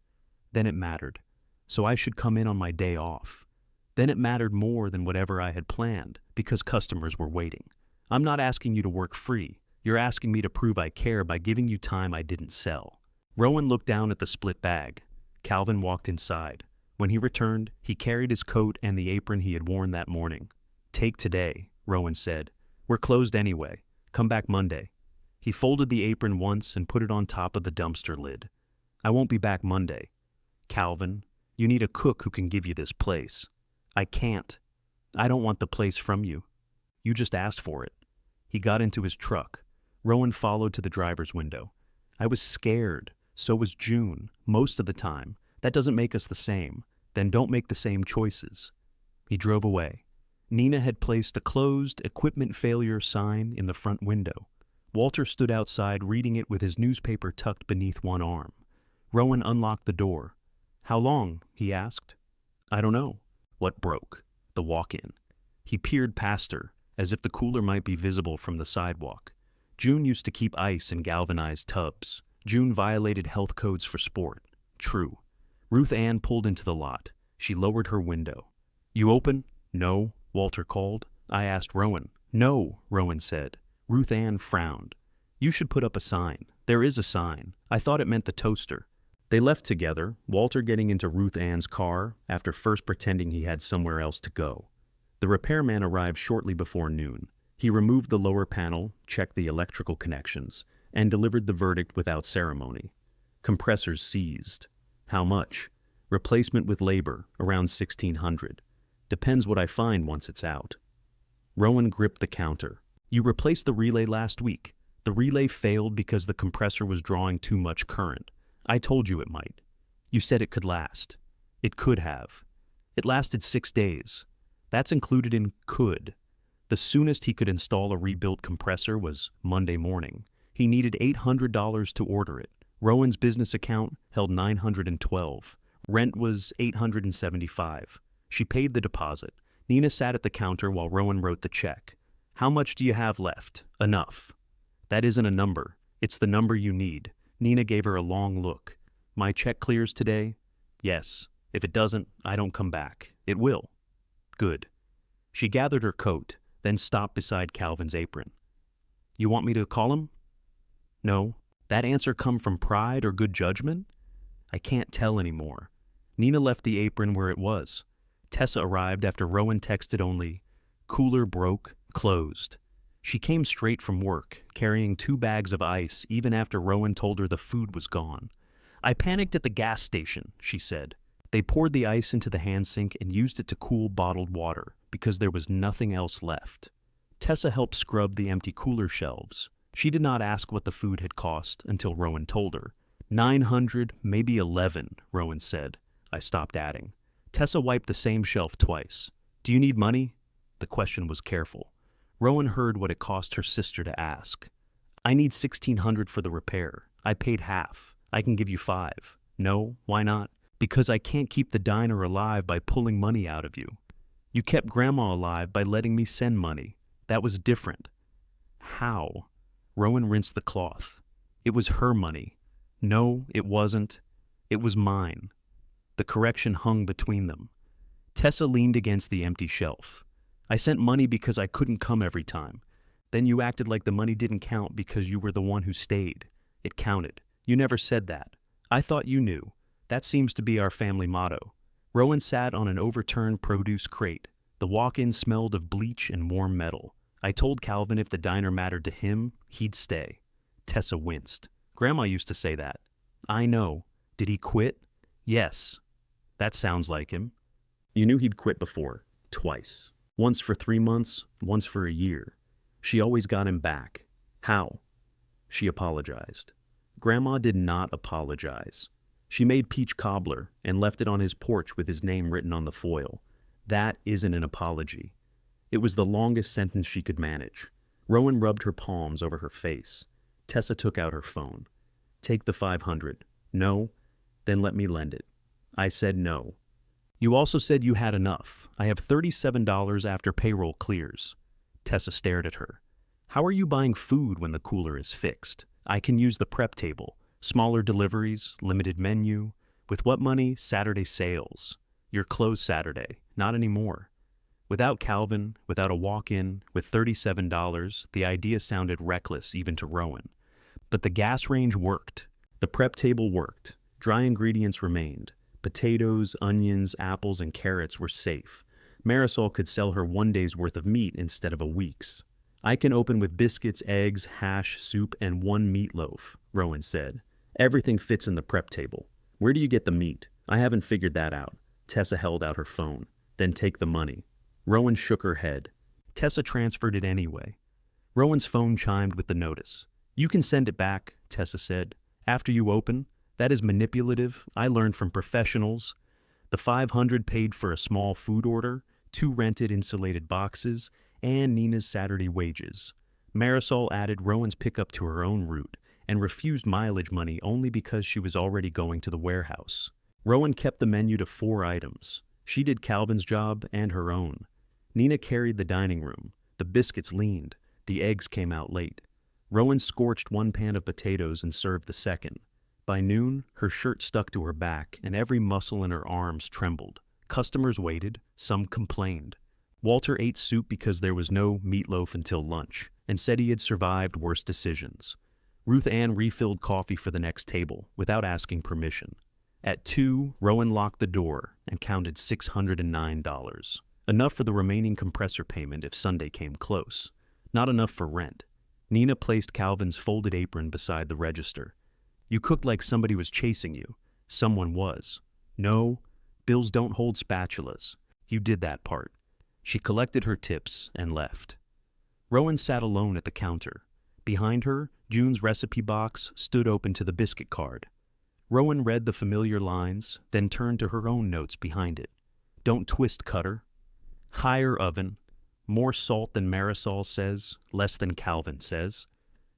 Then it mattered, so I should come in on my day off. Then it mattered more than whatever I had planned, because customers were waiting. "I'm not asking you to work free. You're asking me to prove I care by giving you time I didn't sell." Rowan looked down at the split bag. Calvin walked inside. When he returned, he carried his coat and the apron he had worn that morning. "Take today," Rowan said. "We're closed anyway. Come back Monday." He folded the apron once and put it on top of the dumpster lid. "I won't be back Monday." "Calvin, you need a cook who can give you this place." "I can't. I don't want the place from you. You just asked for it." He got into his truck. Rowan followed to the driver's window. "I was scared. So was June, most of the time. That doesn't make us the same. Then don't make the same choices." He drove away. Nina had placed a closed equipment failure sign in the front window. Walter stood outside reading it with his newspaper tucked beneath one arm. Rowan unlocked the door. "How long?" he asked. "I don't know." "What broke?" "The walk-in." He peered past her, as if the cooler might be visible from the sidewalk. June used to keep ice in galvanized tubs. June violated health codes for sport. True. Ruth Ann pulled into the lot. She lowered her window. "You open?" "No," Walter called. "I asked Rowan." "No," Rowan said. Ruth Ann frowned. "You should put up a sign." "There is a sign. I thought it meant the toaster." They left together, Walter getting into Ruth Ann's car after first pretending he had somewhere else to go. The repairman arrived shortly before noon. He removed the lower panel, checked the electrical connections, and delivered the verdict without ceremony. Compressors seized. How much? Replacement with labor, around $1,600. Depends what I find once it's out. Rowan gripped the counter. "You replaced the relay last week. The relay failed because the compressor was drawing too much current. I told you it might. You said it could last. It could have. It lasted 6 days. That's included in could. The soonest he could install a rebuilt compressor was Monday morning. He needed $800 to order it. Rowan's business account held $912. Rent was $875. She paid the deposit. Nina sat at the counter while Rowan wrote the check. "How much do you have left?" "Enough." "That isn't a number. It's the number you need." Nina gave her a long look. "My check clears today?" "Yes. If it doesn't, I don't come back. It will." "Good." She gathered her coat, then stopped beside Calvin's apron. "You want me to call him?" "No." That answer come from pride or good judgment? I can't tell anymore. Nina left the apron where it was. Tessa arrived after Rowan texted only, "Cooler broke, closed." She came straight from work, carrying 2 bags of ice even after Rowan told her the food was gone. "I panicked at the gas station," she said. They poured the ice into the hand sink and used it to cool bottled water because there was nothing else left. Tessa helped scrub the empty cooler shelves. She did not ask what the food had cost until Rowan told her. 900, maybe 11, Rowan said. I stopped adding. Tessa wiped the same shelf twice. "Do you need money?" The question was careful. Rowan heard what it cost her sister to ask. "I need 1,600 for the repair. I paid half. I can give you 5. No, why not? Because I can't keep the diner alive by pulling money out of you. You kept Grandma alive by letting me send money. That was different. How? Rowan rinsed the cloth. It was her money. No, it wasn't. It was mine. The correction hung between them. Tessa leaned against the empty shelf. I sent money because I couldn't come every time. Then you acted like the money didn't count because you were the one who stayed. It counted. You never said that. I thought you knew. That seems to be our family motto. Rowan sat on an overturned produce crate. The walk-in smelled of bleach and warm metal. I told Calvin if the diner mattered to him, he'd stay. Tessa winced. Grandma used to say that. I know. Did he quit? Yes. That sounds like him. You knew he'd quit before. Twice. Once for 3 months, once for a year. She always got him back. How? She apologized. Grandma did not apologize. She made peach cobbler and left it on his porch with his name written on the foil. That isn't an apology. It was the longest sentence she could manage. Rowan rubbed her palms over her face. Tessa took out her phone. Take the 500. No? Then let me lend it. I said no. You also said you had enough. I have $37 after payroll clears. Tessa stared at her. How are you buying food when the cooler is fixed? I can use the prep table. Smaller deliveries, limited menu. With what money? Saturday sales. You're closed Saturday. Not anymore. Without Calvin, without a walk-in, with $37, the idea sounded reckless even to Rowan. But the gas range worked. The prep table worked. Dry ingredients remained. Potatoes, onions, apples, and carrots were safe. Marisol could sell her 1 day's worth of meat instead of a week's. I can open with biscuits, eggs, hash, soup, and 1 meatloaf, Rowan said. Everything fits in the prep table. Where do you get the meat? I haven't figured that out. Tessa held out her phone. Then take the money. Rowan shook her head. Tessa transferred it anyway. Rowan's phone chimed with the notice. You can send it back, Tessa said. After you open. That is manipulative. I learned from professionals. The 500 paid for a small food order, 2 rented insulated boxes, and Nina's Saturday wages. Marisol added Rowan's pickup to her own route and refused mileage money only because she was already going to the warehouse. Rowan kept the menu to 4 items. She did Calvin's job and her own. Nina carried the dining room. The biscuits leaned. The eggs came out late. Rowan scorched 1 pan of potatoes and served the second. By noon, her shirt stuck to her back and every muscle in her arms trembled. Customers waited. Some complained. Walter ate soup because there was no meatloaf until lunch and said he had survived worse decisions. Ruth Ann refilled coffee for the next table without asking permission. At 2, Rowan locked the door and counted $609. Enough for the remaining compressor payment if Sunday came close. Not enough for rent. Nina placed Calvin's folded apron beside the register. You cooked like somebody was chasing you. Someone was. No, bills don't hold spatulas. You did that part. She collected her tips and left. Rowan sat alone at the counter. Behind her, June's recipe box stood open to the biscuit card. Rowan read the familiar lines, then turned to her own notes behind it. Don't twist cutter. Higher oven. More salt than Marisol says, less than Calvin says.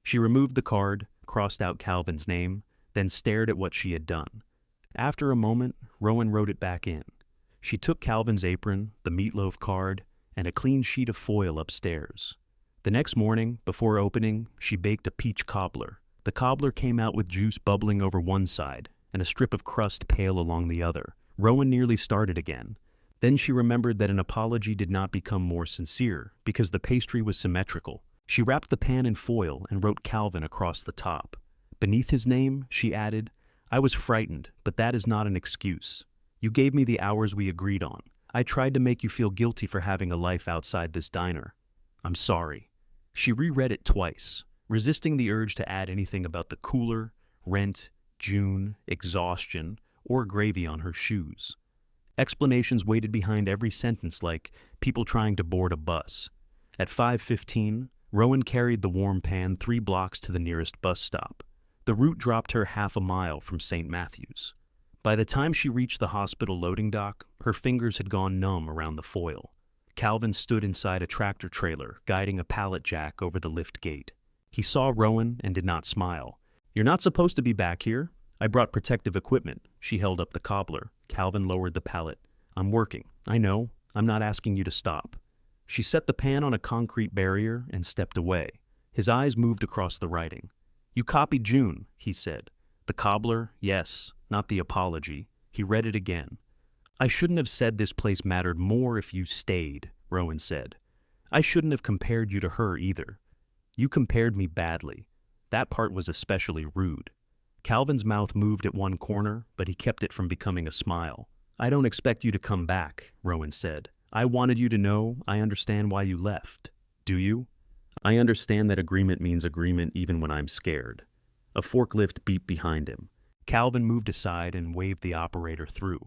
She removed the card, crossed out Calvin's name, then stared at what she had done. After a moment, Rowan wrote it back in. She took Calvin's apron, the meatloaf card, and a clean sheet of foil upstairs. The next morning, before opening, she baked a peach cobbler. The cobbler came out with juice bubbling over one side and a strip of crust pale along the other. Rowan nearly started again. Then she remembered that an apology did not become more sincere because the pastry was symmetrical. She wrapped the pan in foil and wrote Calvin across the top. Beneath his name, she added, I was frightened, but that is not an excuse. You gave me the hours we agreed on. I tried to make you feel guilty for having a life outside this diner. I'm sorry. She reread it twice, resisting the urge to add anything about the cooler, rent, June, exhaustion, or gravy on her shoes. Explanations waited behind every sentence like people trying to board a bus. At 5:15, Rowan carried the warm pan 3 blocks to the nearest bus stop. The route dropped her half a mile from St. Matthew's. By the time she reached the hospital loading dock, her fingers had gone numb around the foil. Calvin stood inside a tractor trailer, guiding a pallet jack over the lift gate. He saw Rowan and did not smile. You're not supposed to be back here. I brought protective equipment. She held up the cobbler. Calvin lowered the pallet. I'm working. I know. I'm not asking you to stop. She set the pan on a concrete barrier and stepped away. His eyes moved across the writing. You copied June, he said. The cobbler, yes, not the apology. He read it again. I shouldn't have said this place mattered more if you stayed, Rowan said. I shouldn't have compared you to her either. You compared me badly. That part was especially rude. Calvin's mouth moved at one corner, but he kept it from becoming a smile. I don't expect you to come back, Rowan said. I wanted you to know I understand why you left. Do you? I understand that agreement means agreement even when I'm scared. A forklift beeped behind him. Calvin moved aside and waved the operator through.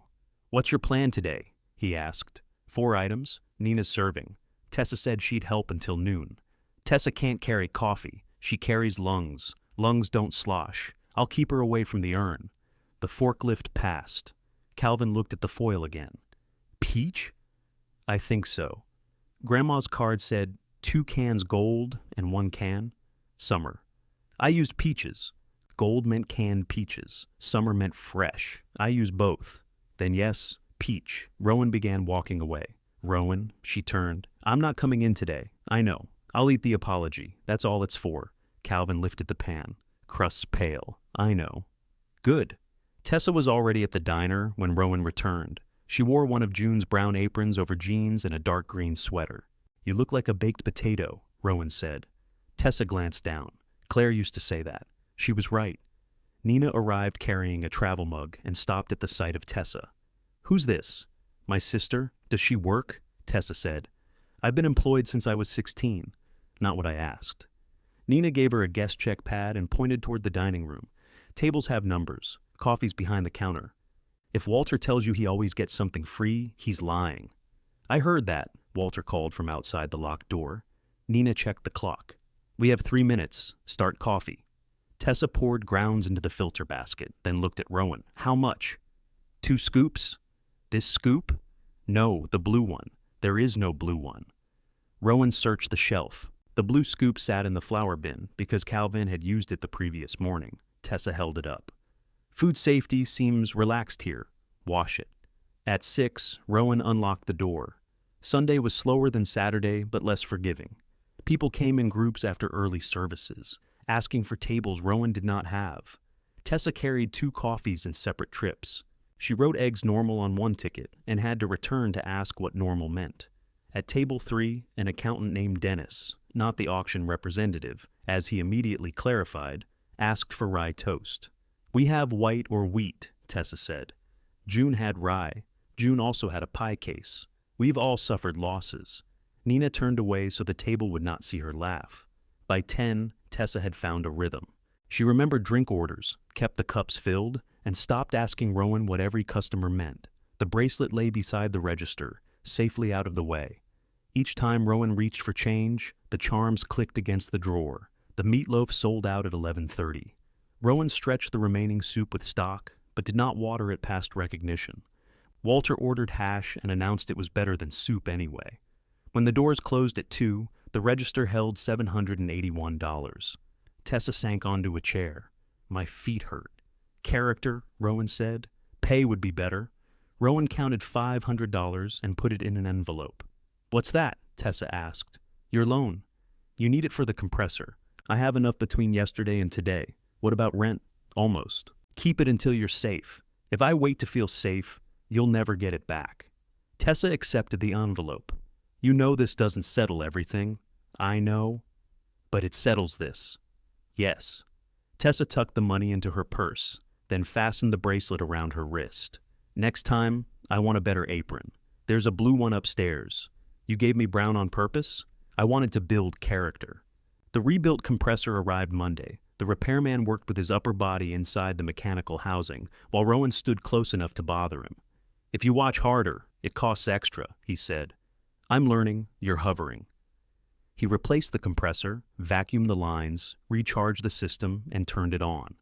What's your plan today? He asked. 4 items. Nina's serving. Tessa said she'd help until noon. Tessa can't carry coffee. She carries lungs. Lungs don't slosh. I'll keep her away from the urn. The forklift passed. Calvin looked at the foil again. Peach? I think so. Grandma's card said 2 cans gold and 1 can summer. I used peaches. Gold meant canned peaches. Summer meant fresh. I used both. Then yes, peach. Rowan began walking away. Rowan, she turned. I'm not coming in today. I know. I'll eat the apology. That's all it's for. Calvin lifted the pan. Crust's pale. I know. Good. Tessa was already at the diner when Rowan returned. She wore one of June's brown aprons over jeans and a dark green sweater. You look like a baked potato, Rowan said. Tessa glanced down. Claire used to say that. She was right. Nina arrived carrying a travel mug and stopped at the sight of Tessa. Who's this? My sister? Does she work? Tessa said. I've been employed since I was 16. Not what I asked. Nina gave her a guest check pad and pointed toward the dining room. Tables have numbers. Coffee's behind the counter. If Walter tells you he always gets something free, he's lying. I heard that, Walter called from outside the locked door. Nina checked the clock. We have 3 minutes. Start coffee. Tessa poured grounds into the filter basket, then looked at Rowan. How much? 2 scoops? This scoop? No, the blue one. There is no blue one. Rowan searched the shelf. The blue scoop sat in the flour bin because Calvin had used it the previous morning. Tessa held it up. Food safety seems relaxed here. Wash it. At 6, Rowan unlocked the door. Sunday was slower than Saturday, but less forgiving. People came in groups after early services, asking for tables Rowan did not have. Tessa carried 2 coffees in separate trips. She wrote eggs normal on one ticket and had to return to ask what normal meant. At table 3, an accountant named Dennis, not the auction representative, as he immediately clarified, asked for rye toast. We have white or wheat, Tessa said. June had rye. June also had a pie case. We've all suffered losses. Nina turned away so the table would not see her laugh. By 10, Tessa had found a rhythm. She remembered drink orders, kept the cups filled, and stopped asking Rowan what every customer meant. The bracelet lay beside the register, safely out of the way. Each time Rowan reached for change, the charms clicked against the drawer. The meatloaf sold out at 11:30. Rowan stretched the remaining soup with stock, but did not water it past recognition. Walter ordered hash and announced it was better than soup anyway. When the doors closed at 2, the register held $781. Tessa sank onto a chair. My feet hurt. Character, Rowan said. Pay would be better. Rowan counted $500 and put it in an envelope. What's that? Tessa asked. Your loan. You need it for the compressor. I have enough between yesterday and today. What about rent? Almost. Keep it until you're safe. If I wait to feel safe, you'll never get it back. Tessa accepted the envelope. You know this doesn't settle everything. I know. But it settles this. Yes. Tessa tucked the money into her purse, then fastened the bracelet around her wrist. Next time, I want a better apron. There's a blue one upstairs. You gave me brown on purpose? I wanted to build character. The rebuilt compressor arrived Monday. The repairman worked with his upper body inside the mechanical housing, while Rowan stood close enough to bother him. If you watch harder, it costs extra, he said. I'm learning, you're hovering. He replaced the compressor, vacuumed the lines, recharged the system, and turned it on.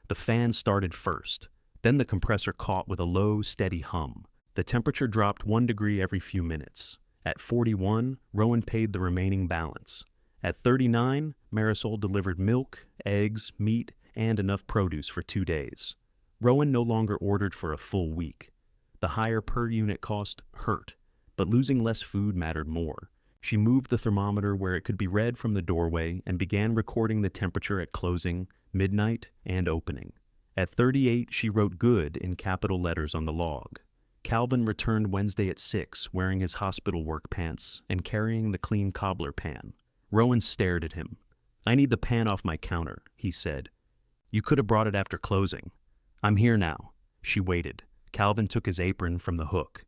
The fan started first. Then the compressor caught with a low, steady hum. The temperature dropped 1 degree every few minutes. At 41, Rowan paid the remaining balance. At 39, Marisol delivered milk, eggs, meat, and enough produce for 2 days. Rowan no longer ordered for a full week. The higher per-unit cost hurt, but losing less food mattered more. She moved the thermometer where it could be read from the doorway and began recording the temperature at closing, midnight, and opening. At 38, she wrote "good" in capital letters on the log. Calvin returned Wednesday at 6, wearing his hospital work pants and carrying the clean cobbler pan. Rowan stared at him. "I need the pan off my counter," he said. "You could have brought it after closing." "I'm here now." She waited. Calvin took his apron from the hook.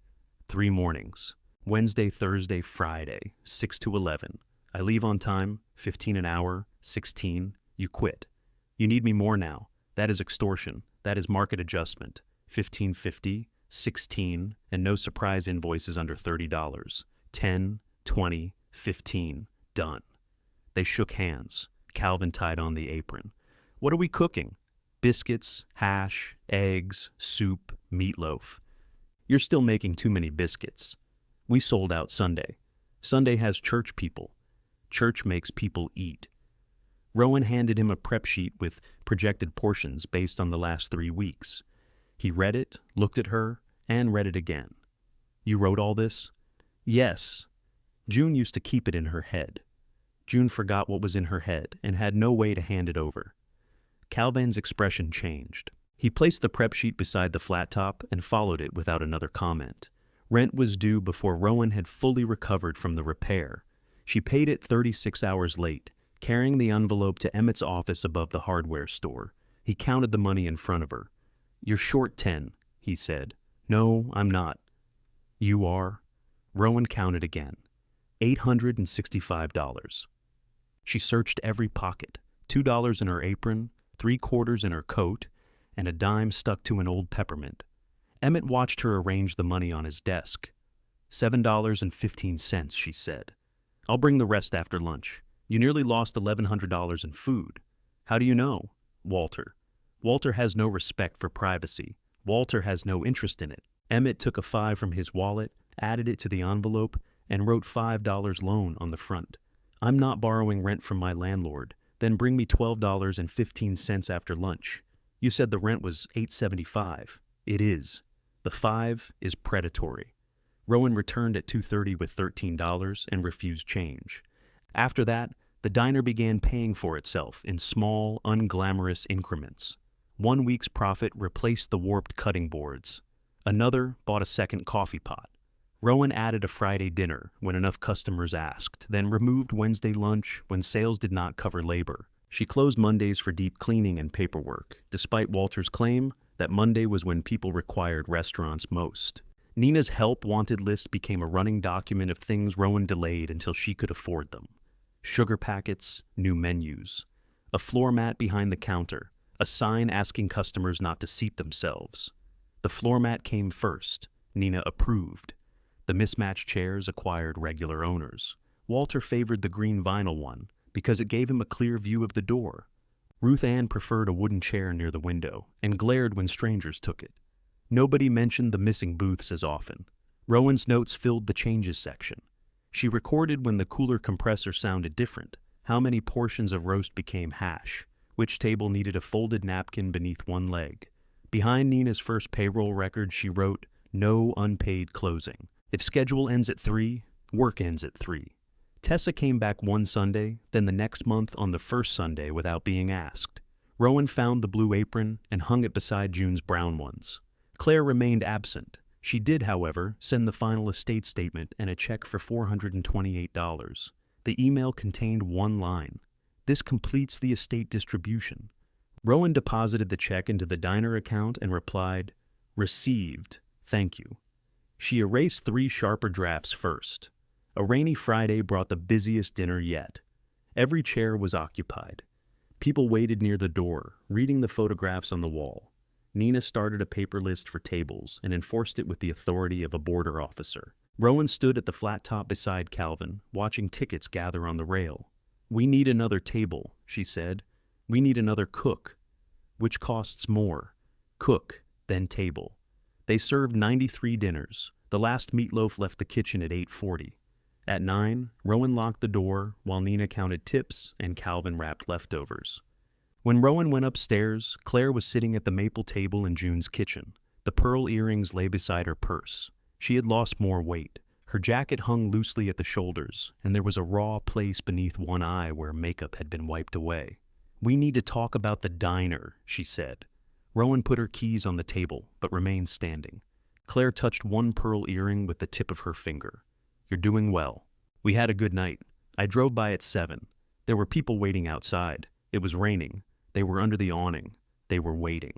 3 mornings. Wednesday, Thursday, Friday, 6 to 11. I leave on time, 15 an hour, 16. You quit. You need me more now. That is extortion. That is market adjustment. 15.50, 16, and no surprise invoices under $30. 10, 20, 15. Done. They shook hands. Calvin tied on the apron. "What are we cooking?" "Biscuits, hash, eggs, soup, meatloaf." "You're still making too many biscuits." "We sold out Sunday. Sunday has church people. Church makes people eat." Rowan handed him a prep sheet with projected portions based on the last 3 weeks. He read it, looked at her, and read it again. "You wrote all this?" "Yes." June used to keep it in her head. June forgot what was in her head and had no way to hand it over. Calvin's expression changed. He placed the prep sheet beside the flat top and followed it without another comment. Rent was due before Rowan had fully recovered from the repair. She paid it 36 hours late, carrying the envelope to Emmett's office above the hardware store. He counted the money in front of her. "You're short 10, he said. "No, I'm not." "You are?" Rowan counted again. $865. She searched every pocket. $2 in her apron, 3/4 in her coat, and a dime stuck to an old peppermint. Emmett watched her arrange the money on his desk. $7.15, she said. "I'll bring the rest after lunch. You nearly lost $1,100 in food." "How do you know?" "Walter. Walter has no respect for privacy. Walter has no interest in it." Emmett took a $5 from his wallet, added it to the envelope, and wrote $5 loan on the front. "I'm not borrowing rent from my landlord. Then bring me $12.15 after lunch. You said the rent was $875. It is. The $5 is predatory." Rowan returned at 2:30 with $13 and refused change. After that, the diner began paying for itself in small, unglamorous increments. 1 week's profit replaced the warped cutting boards. Another bought a second coffee pot. Rowan added a Friday dinner when enough customers asked, then removed Wednesday lunch when sales did not cover labor. She closed Mondays for deep cleaning and paperwork, despite Walter's claim that Monday was when people required restaurants most. Nina's help wanted list became a running document of things Rowan delayed until she could afford them. Sugar packets, new menus, a floor mat behind the counter, a sign asking customers not to seat themselves. The floor mat came first. Nina approved. The mismatched chairs acquired regular owners. Walter favored the green vinyl one because it gave him a clear view of the door. Ruth Ann preferred a wooden chair near the window and glared when strangers took it. Nobody mentioned the missing booths as often. Rowan's notes filled the changes section. She recorded when the cooler compressor sounded different, how many portions of roast became hash, which table needed a folded napkin beneath one leg. Behind Nina's first payroll record, she wrote, "No unpaid closing. If schedule ends at 3, work ends at 3. Tessa came back one Sunday, then the next month on the first Sunday without being asked. Rowan found the blue apron and hung it beside June's brown ones. Claire remained absent. She did, however, send the final estate statement and a check for $428. The email contained one line. "This completes the estate distribution." Rowan deposited the check into the diner account and replied, "Received. Thank you." She erased 3 sharper drafts first. A rainy Friday brought the busiest dinner yet. Every chair was occupied. People waited near the door, reading the photographs on the wall. Nina started a paper list for tables and enforced it with the authority of a border officer. Rowan stood at the flat top beside Calvin, watching tickets gather on the rail. "We need another table," she said. "We need another cook." "Which costs more?" "Cook, then table." They served 93 dinners. The last meatloaf left the kitchen at 8:40. At 9, Rowan locked the door while Nina counted tips and Calvin wrapped leftovers. When Rowan went upstairs, Claire was sitting at the maple table in June's kitchen. The pearl earrings lay beside her purse. She had lost more weight. Her jacket hung loosely at the shoulders, and there was a raw place beneath one eye where makeup had been wiped away. "We need to talk about the diner," she said. Rowan put her keys on the table, but remained standing. Claire touched one pearl earring with the tip of her finger. "You're doing well. We had a good night. I drove by at 7. There were people waiting outside. It was raining. They were under the awning. They were waiting."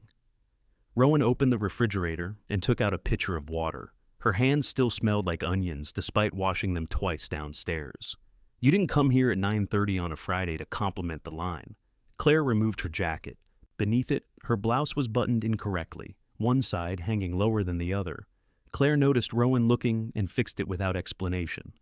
Rowan opened the refrigerator and took out a pitcher of water. Her hands still smelled like onions despite washing them twice downstairs. "You didn't come here at 9:30 on a Friday to compliment the line." Claire removed her jacket. Beneath it, her blouse was buttoned incorrectly, one side hanging lower than the other. Claire noticed Rowan looking and fixed it without explanation.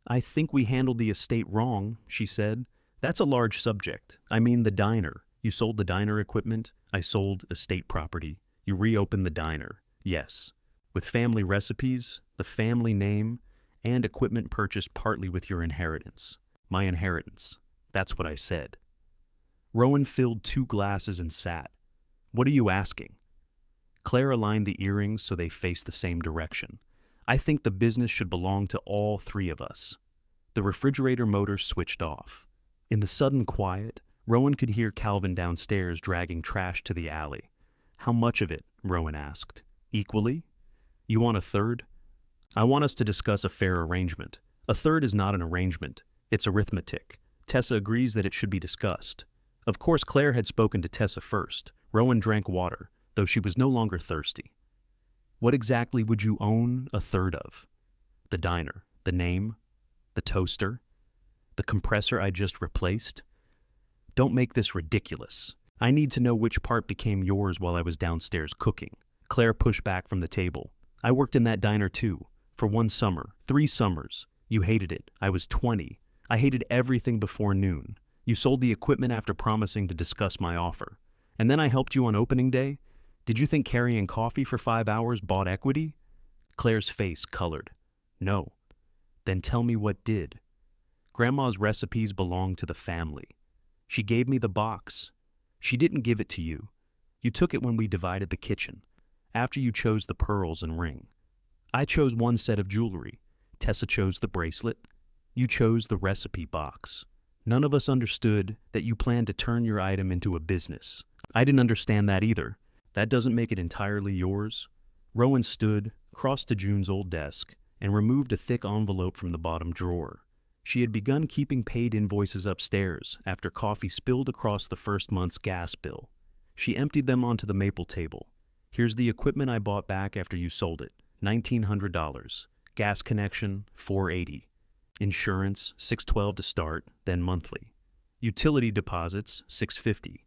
"I think we handled the estate wrong," she said. "That's a large subject. I mean the diner. You sold the diner equipment. I sold estate property. You reopened the diner. Yes. With family recipes, the family name, and equipment purchased partly with your inheritance. My inheritance. That's what I said." Rowan filled 2 glasses and sat. "What are you asking?" Claire aligned the earrings so they faced the same direction. "I think the business should belong to all 3 of us." The refrigerator motor switched off. In the sudden quiet, Rowan could hear Calvin downstairs dragging trash to the alley. "How much of it?" Rowan asked. "Equally? You want a third?" "I want us to discuss a fair arrangement. A third is not an arrangement. It's arithmetic. Tessa agrees that it should be discussed." Of course, Claire had spoken to Tessa first. Rowan drank water, though she was no longer thirsty. "What exactly would you own a third of?" "The diner, the name, the toaster, the compressor I just replaced." "Don't make this ridiculous. I need to know which part became yours while I was downstairs cooking." Claire pushed back from the table. "I worked in that diner too, for 1 summer, 3 summers. You hated it. I was 20. I hated everything before noon. You sold the equipment after promising to discuss my offer. And then I helped you on opening day? Did you think carrying coffee for 5 hours bought equity?" Claire's face colored. "No." "Then tell me what did." "Grandma's recipes belong to the family. She gave me the box. She didn't give it to you. You took it when we divided the kitchen, after you chose the pearls and ring. I chose one set of jewelry. Tessa chose the bracelet. You chose the recipe box. None of us understood that you planned to turn your item into a business. I didn't understand that either. That doesn't make it entirely yours." Rowan stood, crossed to June's old desk, and removed a thick envelope from the bottom drawer. She had begun keeping paid invoices upstairs after coffee spilled across the first month's gas bill. She emptied them onto the maple table. "Here's the equipment I bought back after you sold it, $1,900. Gas connection, $480. Insurance, $612 to start, then monthly. Utility deposits, $650.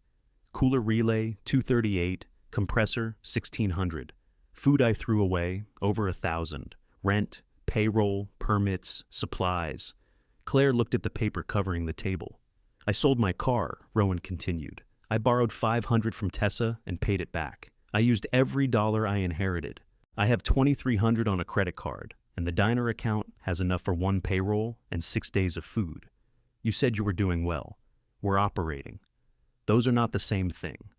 Cooler relay, $238. Compressor, $1,600. Food I threw away, over $1,000. Rent, payroll, permits, supplies." Claire looked at the paper covering the table. "I sold my car," Rowan continued. "I borrowed $500 from Tessa and paid it back. I used every dollar I inherited. I have $2,300 on a credit card, and the diner account has enough for 1 payroll and 6 days of food. You said you were doing well. We're operating. Those are not the same thing."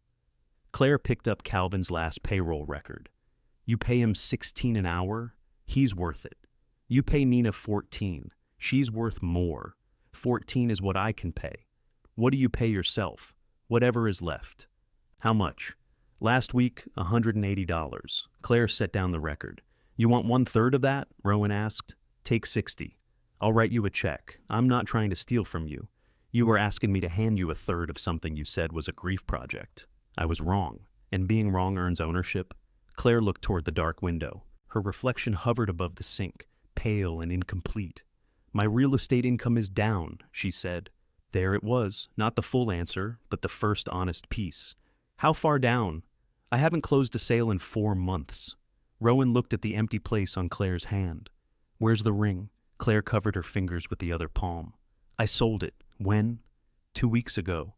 Claire picked up Calvin's last payroll record. "You pay him $16 an hour? He's worth it. You pay Nina $14. She's worth more. $14 is what I can pay. What do you pay yourself? Whatever is left." "How much?" "Last week, $180. Claire set down the record. "You want 1/3 of that?" Rowan asked. "Take 60. I'll write you a check. I'm not trying to steal from you. You were asking me to hand you 1/3 of something you said was a grief project. I was wrong, and being wrong earns ownership." Claire looked toward the dark window. Her reflection hovered above the sink, pale and incomplete. "My real estate income is down," she said. There it was, not the full answer, but the first honest piece. "How far down?" "I haven't closed a sale in 4 months. Rowan looked at the empty place on Claire's hand. "Where's the ring?" Claire covered her fingers with the other palm. "I sold it." "When?" 2 weeks ago.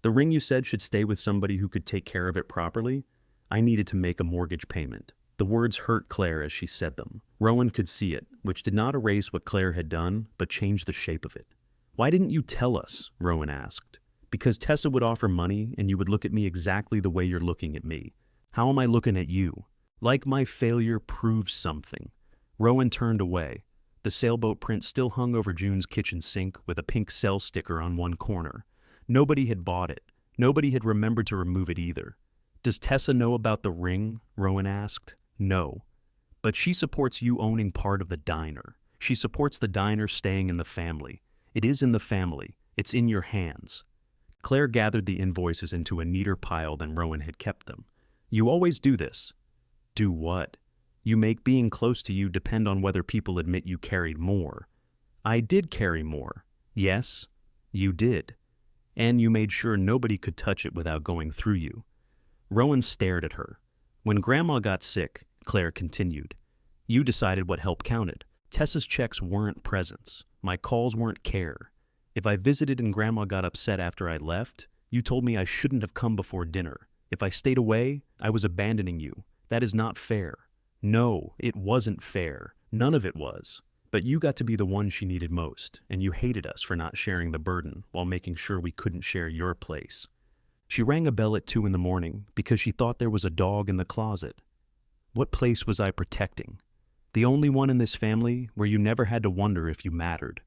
"The ring you said should stay with somebody who could take care of it properly?" "I needed to make a mortgage payment." The words hurt Claire as she said them. Rowan could see it, which did not erase what Claire had done, but changed the shape of it. "Why didn't you tell us?" Rowan asked. Because Tessa would offer money and you would look at me exactly the way you're looking at me. How am I looking at you? Like my failure proves something. Rowan turned away. The sailboat print still hung over June's kitchen sink with a pink sell sticker on one corner. Nobody had bought it. Nobody had remembered to remove it either. Does Tessa know about the ring? Rowan asked. No. But she supports you owning part of the diner. She supports the diner staying in the family. It is in the family. It's in your hands. Claire gathered the invoices into a neater pile than Rowan had kept them. You always do this. Do what? You make being close to you depend on whether people admit you carried more. I did carry more. Yes, you did. And you made sure nobody could touch it without going through you. Rowan stared at her. When Grandma got sick, Claire continued, you decided what help counted. Tessa's checks weren't presents. My calls weren't care. If I visited and Grandma got upset after I left, you told me I shouldn't have come before dinner. If I stayed away, I was abandoning you. That is not fair. No, it wasn't fair. None of it was. But you got to be the one she needed most, and you hated us for not sharing the burden while making sure we couldn't share your place. She rang a bell at 2 in the morning because she thought there was a dog in the closet. What place was I protecting? The only one in this family where you never had to wonder if you mattered.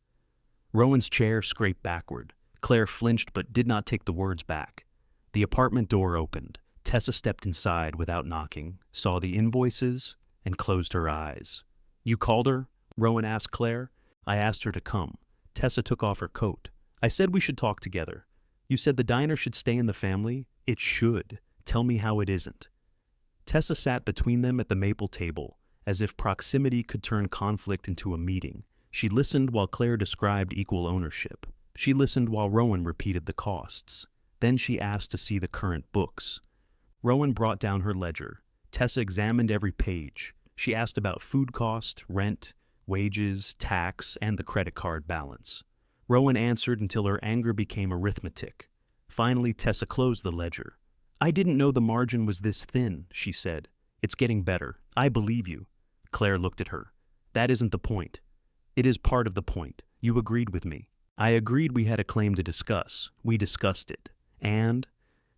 Rowan's chair scraped backward. Claire flinched but did not take the words back. The apartment door opened. Tessa stepped inside without knocking, saw the invoices, and closed her eyes. You called her? Rowan asked Claire. I asked her to come. Tessa took off her coat. I said we should talk together. You said the diner should stay in the family? It should. Tell me how it isn't. Tessa sat between them at the maple table, as if proximity could turn conflict into a meeting. She listened while Claire described equal ownership. She listened while Rowan repeated the costs. Then she asked to see the current books. Rowan brought down her ledger. Tessa examined every page. She asked about food cost, rent, wages, tax, and the credit card balance. Rowan answered until her anger became arithmetic. Finally, Tessa closed the ledger. I didn't know the margin was this thin, she said. It's getting better. I believe you. Claire looked at her. That isn't the point. It is part of the point. You agreed with me. I agreed we had a claim to discuss. We discussed it. And?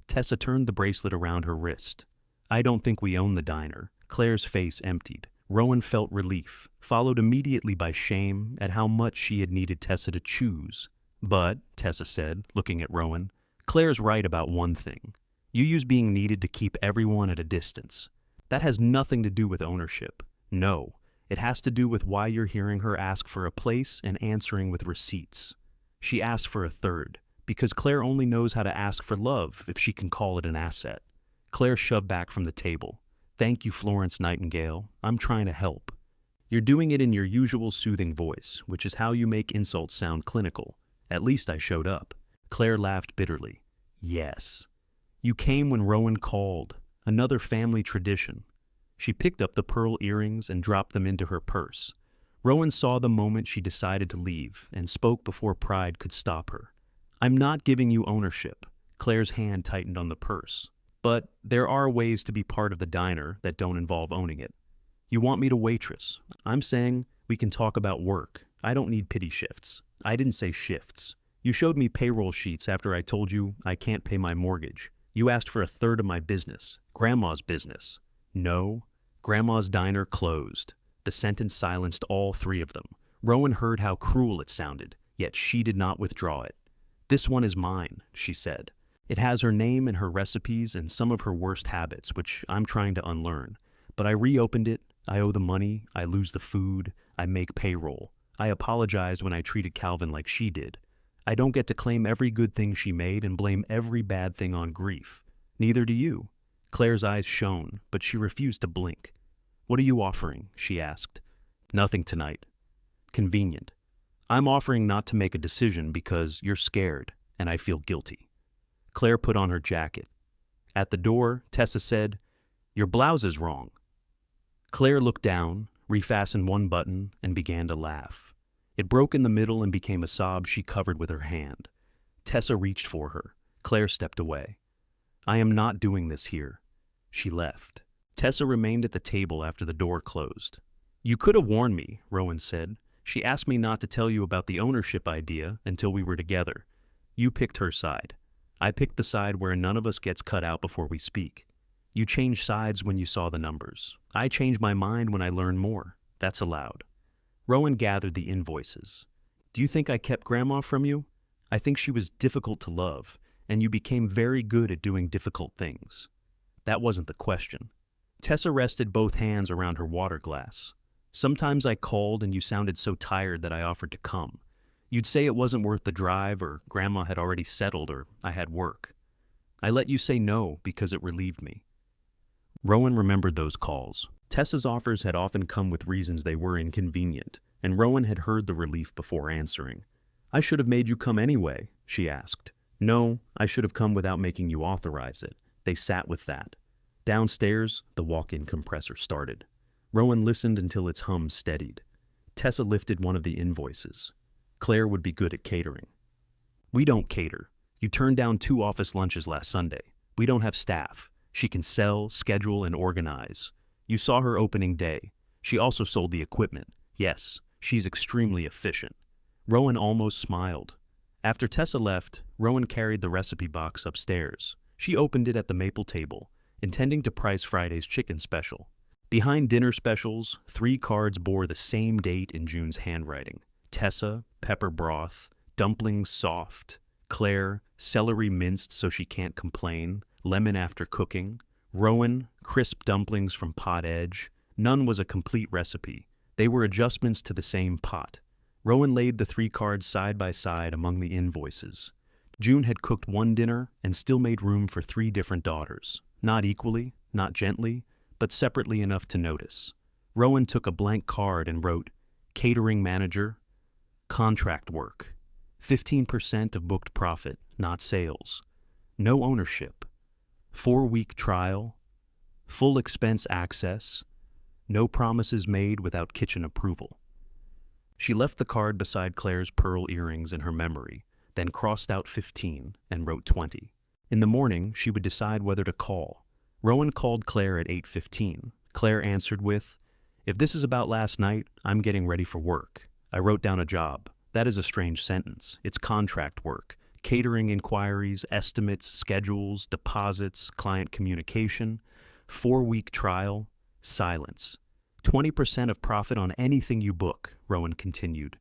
Tessa turned the bracelet around her wrist. I don't think we own the diner. Claire's face emptied. Rowan felt relief, followed immediately by shame at how much she had needed Tessa to choose. But, Tessa said, looking at Rowan, Claire's right about one thing. You use being needed to keep everyone at a distance. That has nothing to do with ownership. No, it has to do with why you're hearing her ask for a place and answering with receipts. She asked for a third, because Claire only knows how to ask for love if she can call it an asset. Claire shoved back from the table. Thank you, Florence Nightingale. I'm trying to help. You're doing it in your usual soothing voice, which is how you make insults sound clinical. At least I showed up. Claire laughed bitterly. Yes. You came when Rowan called. Another family tradition. She picked up the pearl earrings and dropped them into her purse. Rowan saw the moment she decided to leave and spoke before pride could stop her. I'm not giving you ownership. Claire's hand tightened on the purse. But there are ways to be part of the diner that don't involve owning it. You want me to waitress. I'm saying we can talk about work. I don't need pity shifts. I didn't say shifts. You showed me payroll sheets after I told you I can't pay my mortgage. You asked for a third of my business, Grandma's business. No, Grandma's diner closed. The sentence silenced all three of them. Rowan heard how cruel it sounded, yet she did not withdraw it. This one is mine, she said. It has her name and her recipes and some of her worst habits, which I'm trying to unlearn. But I reopened it. I owe the money. I lose the food. I make payroll. I apologized when I treated Calvin like she did. I don't get to claim every good thing she made and blame every bad thing on grief. Neither do you. Claire's eyes shone, but she refused to blink. What are you offering? She asked. Nothing tonight. Convenient. I'm offering not to make a decision because you're scared and I feel guilty. Claire put on her jacket. At the door, Tessa said, Your blouse is wrong. Claire looked down, refastened one button, and began to laugh. It broke in the middle and became a sob she covered with her hand. Tessa reached for her. Claire stepped away. I am not doing this here. She left. Tessa remained at the table after the door closed. You could have warned me, Rowan said. She asked me not to tell you about the ownership idea until we were together. You picked her side. I picked the side where none of us gets cut out before we speak. You changed sides when you saw the numbers. I changed my mind when I learned more. That's allowed. Rowan gathered the invoices. Do you think I kept Grandma from you? I think she was difficult to love, and you became very good at doing difficult things. That wasn't the question. Tessa rested both hands around her water glass. Sometimes I called and you sounded so tired that I offered to come. You'd say it wasn't worth the drive, or Grandma had already settled, or I had work. I let you say no because it relieved me. Rowan remembered those calls. Tessa's offers had often come with reasons they were inconvenient, and Rowan had heard the relief before answering. I should have made you come anyway, she asked. No, I should have come without making you authorize it. They sat with that. Downstairs, the walk-in compressor started. Rowan listened until its hum steadied. Tessa lifted one of the invoices. Claire would be good at catering. We don't cater. You turned down 2 office lunches last Sunday. We don't have staff. She can sell, schedule, and organize. You saw her opening day. She also sold the equipment. Yes, she's extremely efficient. Rowan almost smiled. After Tessa left, Rowan carried the recipe box upstairs. She opened it at the maple table, intending to price Friday's chicken special. Behind dinner specials, 3 cards bore the same date in June's handwriting. Tessa, pepper broth, dumplings soft. Claire, celery minced so she can't complain, lemon after cooking. Rowan, crisp dumplings from pot edge. None was a complete recipe. They were adjustments to the same pot. Rowan laid the 3 cards side by side among the invoices. June had cooked 1 dinner and still made room for 3 different daughters. Not equally, not gently, but separately enough to notice. Rowan took a blank card and wrote, Catering Manager, Contract Work, 15% of booked profit, not sales. No ownership. 4-week trial. Full expense access. No promises made without kitchen approval. She left the card beside Claire's pearl earrings in her memory, then crossed out 15 and wrote 20. In the morning, she would decide whether to call. Rowan called Claire at 8:15. Claire answered with, If this is about last night, I'm getting ready for work. I wrote down a job. That is a strange sentence. It's contract work. Catering inquiries, estimates, schedules, deposits, client communication. 4-week trial. Silence. 20% of profit on anything you book, Rowan continued.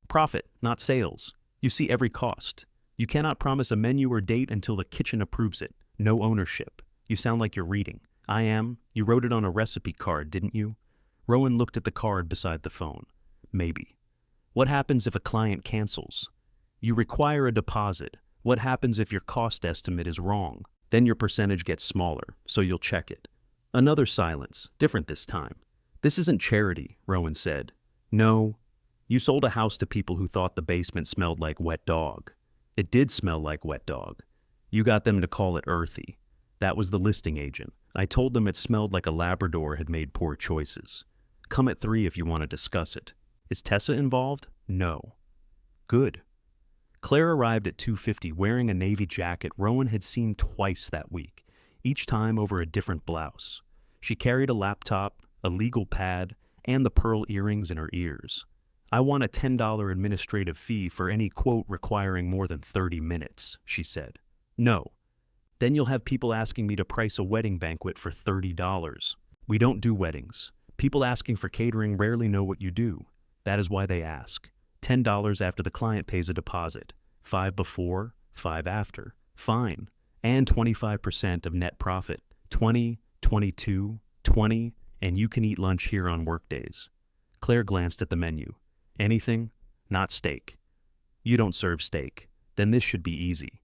Profit, not sales. You see every cost. You cannot promise a menu or date until the kitchen approves it. No ownership. You sound like you're reading. I am. You wrote it on a recipe card, didn't you? Rowan looked at the card beside the phone. Maybe. What happens if a client cancels? You require a deposit. What happens if your cost estimate is wrong? Then your percentage gets smaller, so you'll check it. Another silence, different this time. This isn't charity, Rowan said. No. You sold a house to people who thought the basement smelled like wet dog. It did smell like wet dog. You got them to call it earthy. That was the listing agent. I told them it smelled like a Labrador had made poor choices. Come at 3 if you want to discuss it. Is Tessa involved? No. Good. Claire arrived at 2:50 wearing a navy jacket Rowan had seen twice that week, each time over a different blouse. She carried a laptop, a legal pad, and the pearl earrings in her ears. I want a $10 administrative fee for any quote requiring more than 30 minutes, she said. No. Then you'll have people asking me to price a wedding banquet for $30. We don't do weddings. People asking for catering rarely know what you do. That is why they ask. $10 after the client pays a deposit. 5 before, 5 after. Fine. And 25% of net profit. 20, 22, 20, and you can eat lunch here on workdays. Claire glanced at the menu. Anything? Not steak. You don't serve steak. Then this should be easy.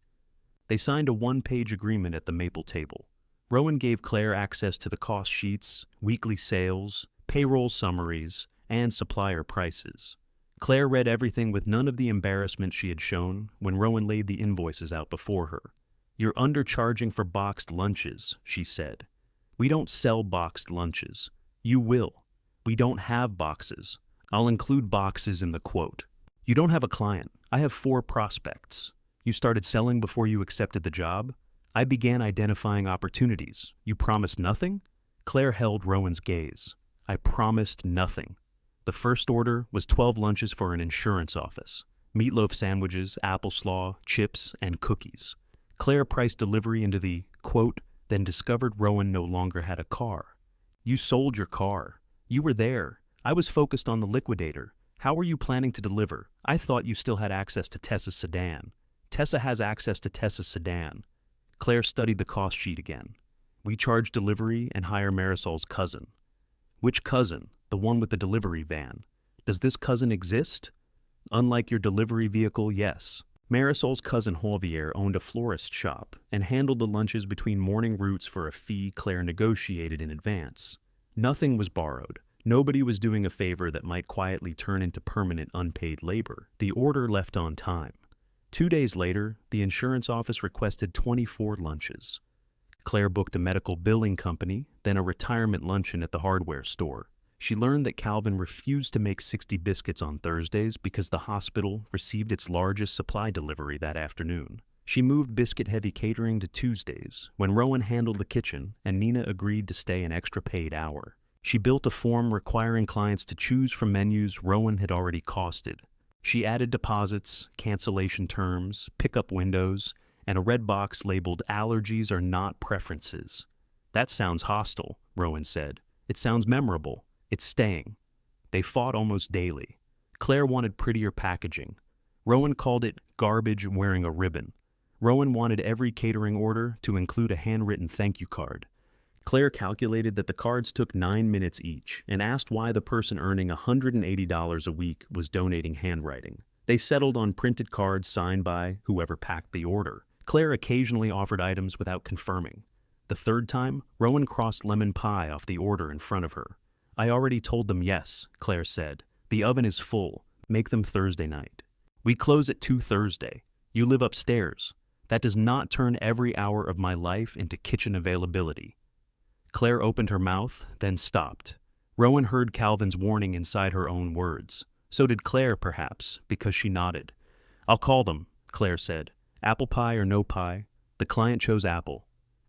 They signed a 1-page agreement at the maple table. Rowan gave Claire access to the cost sheets, weekly sales, payroll summaries, and supplier prices. Claire read everything with none of the embarrassment she had shown when Rowan laid the invoices out before her. You're undercharging for boxed lunches, she said. We don't sell boxed lunches. You will. We don't have boxes. I'll include boxes in the quote. You don't have a client. I have 4 prospects. You started selling before you accepted the job? I began identifying opportunities. You promised nothing? Claire held Rowan's gaze. I promised nothing. The first order was 12 lunches for an insurance office. Meatloaf sandwiches, apple slaw, chips, and cookies. Claire priced delivery into the, quote, then discovered Rowan no longer had a car. You sold your car. You were there. I was focused on the liquidator. How were you planning to deliver? I thought you still had access to Tessa's sedan. Tessa has access to Tessa's sedan. Claire studied the cost sheet again. We charge delivery and hire Marisol's cousin. Which cousin? The one with the delivery van. Does this cousin exist? Unlike your delivery vehicle, yes. Marisol's cousin Javier owned a florist shop and handled the lunches between morning routes for a fee Claire negotiated in advance. Nothing was borrowed. Nobody was doing a favor that might quietly turn into permanent unpaid labor. The order left on time. 2 days later, the insurance office requested 24 lunches. Claire booked a medical billing company, then a retirement luncheon at the hardware store. She learned that Calvin refused to make 60 biscuits on Thursdays because the hospital received its largest supply delivery that afternoon. She moved biscuit-heavy catering to Tuesdays, when Rowan handled the kitchen and Nina agreed to stay an extra paid hour. She built a form requiring clients to choose from menus Rowan had already costed. She added deposits, cancellation terms, pickup windows, and a red box labeled "Allergies are not preferences." That sounds hostile, Rowan said. It sounds memorable. It's staying. They fought almost daily. Claire wanted prettier packaging. Rowan called it garbage wearing a ribbon. Rowan wanted every catering order to include a handwritten thank you card. Claire calculated that the cards took 9 minutes each and asked why the person earning $180 a week was donating handwriting. They settled on printed cards signed by whoever packed the order. Claire occasionally offered items without confirming. The third time, Rowan crossed lemon pie off the order in front of her. I already told them yes, Claire said. The oven is full. Make them Thursday night. We close at 2 Thursday. You live upstairs. That does not turn every hour of my life into kitchen availability. Claire opened her mouth, then stopped. Rowan heard Calvin's warning inside her own words. So did Claire, perhaps, because she nodded. I'll call them, Claire said. Apple pie or no pie? The client chose apple.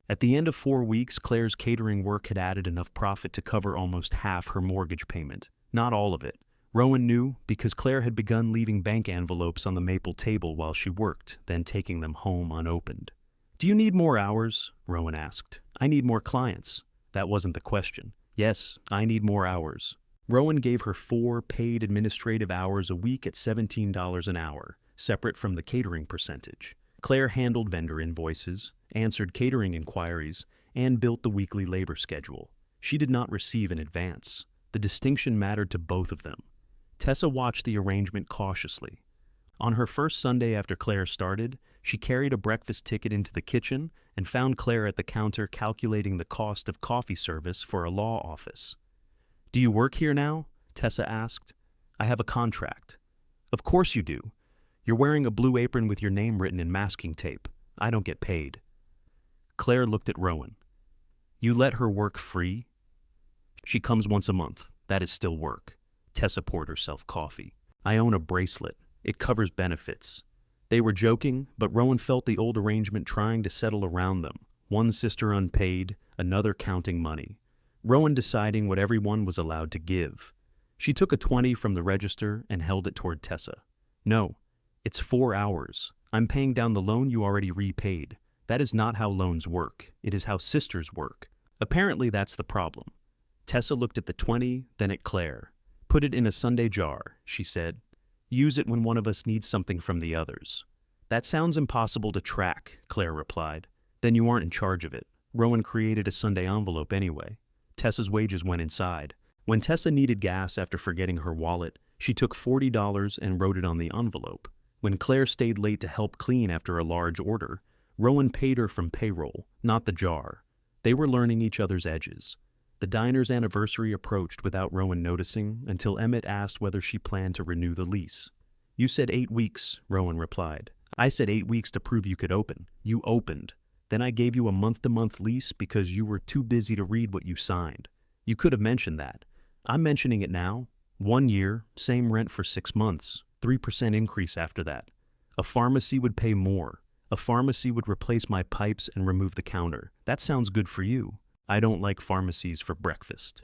At the end of 4 weeks, Claire's catering work had added enough profit to cover almost half her mortgage payment. Not all of it. Rowan knew because Claire had begun leaving bank envelopes on the maple table while she worked, then taking them home unopened. Do you need more hours? Rowan asked. I need more clients. That wasn't the question. Yes, I need more hours. Rowan gave her 4 paid administrative hours a week at $17 an hour, separate from the catering percentage. Claire handled vendor invoices, answered catering inquiries, and built the weekly labor schedule. She did not receive an advance. The distinction mattered to both of them. Tessa watched the arrangement cautiously. On her first Sunday after Claire started, she carried a breakfast ticket into the kitchen and found Claire at the counter calculating the cost of coffee service for a law office. Do you work here now? Tessa asked. I have a contract. Of course you do. You're wearing a blue apron with your name written in masking tape. I don't get paid. Claire looked at Rowan. You let her work free? She comes once a month. That is still work. Tessa poured herself coffee. I own a bracelet. It covers benefits. They were joking, but Rowan felt the old arrangement trying to settle around them. One sister unpaid, another counting money. Rowan deciding what everyone was allowed to give. She took a 20 from the register and held it toward Tessa. No, it's 4 hours. I'm paying down the loan you already repaid. That is not how loans work. It is how sisters work. Apparently that's the problem. Tessa looked at the 20, then at Claire. Put it in a Sunday jar, she said. Use it when one of us needs something from the others. That sounds impossible to track, Claire replied. Then you aren't in charge of it. Rowan created a Sunday envelope anyway. Tessa's wages went inside. When Tessa needed gas after forgetting her wallet, she took $40 and wrote it on the envelope. When Claire stayed late to help clean after a large order, Rowan paid her from payroll, not the jar. They were learning each other's edges. The diner's anniversary approached without Rowan noticing until Emmett asked whether she planned to renew the lease. You said 8 weeks, Rowan replied. I said 8 weeks to prove you could open. You opened. Then I gave you a month-to-month lease because you were too busy to read what you signed. You could have mentioned that. I'm mentioning it now. 1 year, same rent for 6 months, 3% increase after that. A pharmacy would pay more. A pharmacy would replace my pipes and remove the counter. That sounds good for you. I don't like pharmacies for breakfast.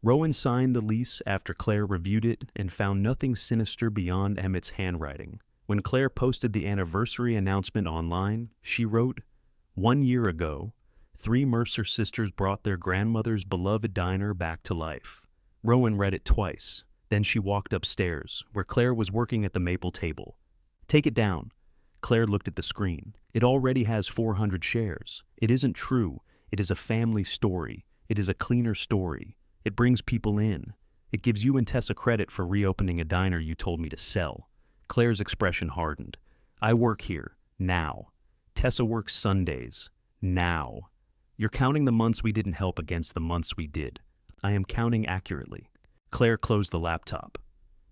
Rowan signed the lease after Claire reviewed it and found nothing sinister beyond Emmett's handwriting. When Claire posted the anniversary announcement online, she wrote, "1 year ago, 3 Mercer sisters brought their grandmother's beloved diner back to life." Rowan read it twice. Then she walked upstairs, where Claire was working at the maple table. "Take it down." Claire looked at the screen. "It already has 400 shares. It isn't true. It is a family story. It is a cleaner story. It brings people in. It gives you and Tessa credit for reopening a diner you told me to sell." Claire's expression hardened. "I work here. Now. Tessa works Sundays. Now. You're counting the months we didn't help against the months we did. I am counting accurately." Claire closed the laptop.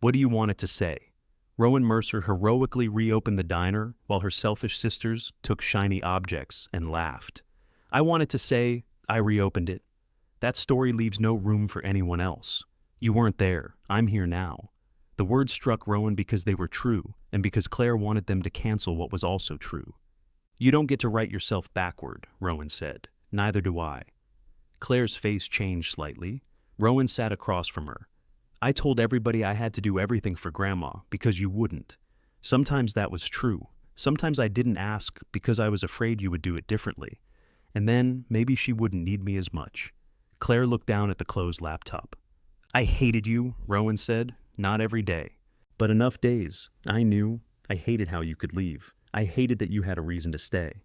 "What do you want it to say?" Rowan Mercer heroically reopened the diner while her selfish sisters took shiny objects and laughed. "I want it to say, I reopened it. That story leaves no room for anyone else. You weren't there. I'm here now." The words struck Rowan because they were true, and because Claire wanted them to cancel what was also true. "You don't get to write yourself backward," Rowan said. "Neither do I." Claire's face changed slightly. Rowan sat across from her. "I told everybody I had to do everything for Grandma because you wouldn't. Sometimes that was true. Sometimes I didn't ask because I was afraid you would do it differently. And then maybe she wouldn't need me as much." Claire looked down at the closed laptop. "I hated you," Rowan said. "Not every day. But enough days. I knew. I hated how you could leave. I hated that you had a reason to stay."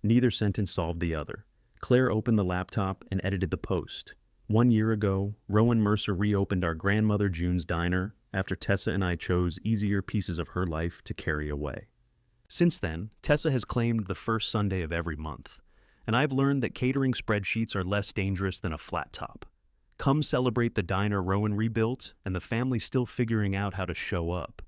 Neither sentence solved the other. Claire opened the laptop and edited the post. "1 year ago, Rowan Mercer reopened our grandmother June's diner after Tessa and I chose easier pieces of her life to carry away. Since then, Tessa has claimed the first Sunday of every month, and I've learned that catering spreadsheets are less dangerous than a flat top. Come celebrate the diner Rowan rebuilt, and the family's still figuring out how to show up."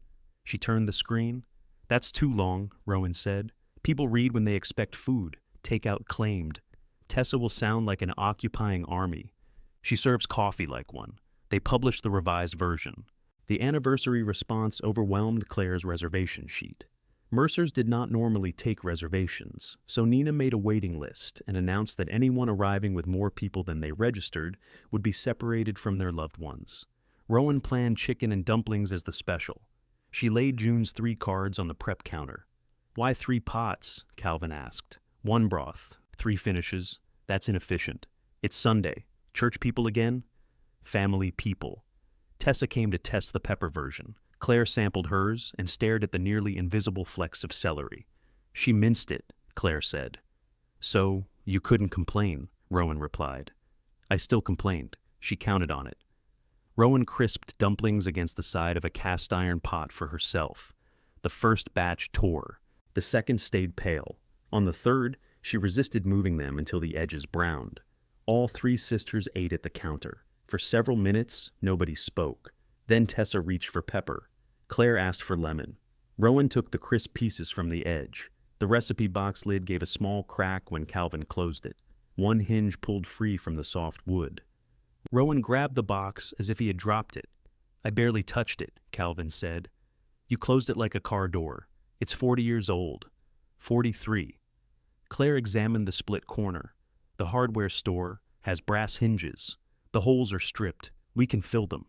She turned the screen. "That's too long," Rowan said. "People read when they expect food. Takeout claimed. Tessa will sound like an occupying army. She serves coffee like one." They published the revised version. The anniversary response overwhelmed Claire's reservation sheet. Mercer's did not normally take reservations, so Nina made a waiting list and announced that anyone arriving with more people than they registered would be separated from their loved ones. Rowan planned chicken and dumplings as the special. She laid June's 3 cards on the prep counter. "Why 3 pots?" Calvin asked. "1 broth, 3 finishes. That's inefficient. It's Sunday. Church people again?" "Family people." Tessa came to test the pepper version. Claire sampled hers and stared at the nearly invisible flecks of celery. "She minced it," Claire said. "So, you couldn't complain," Rowan replied. "I still complained." She counted on it. Rowan crisped dumplings against the side of a cast-iron pot for herself. The first batch tore. The second stayed pale. On the third, she resisted moving them until the edges browned. All 3 sisters ate at the counter. For several minutes, nobody spoke. Then Tessa reached for pepper. Claire asked for lemon. Rowan took the crisp pieces from the edge. The recipe box lid gave a small crack when Calvin closed it. One hinge pulled free from the soft wood. Rowan grabbed the box as if he had dropped it. "I barely touched it," Calvin said. "You closed it like a car door. It's 40 years old. 43. Claire examined the split corner. "The hardware store has brass hinges. The holes are stripped. We can fill them."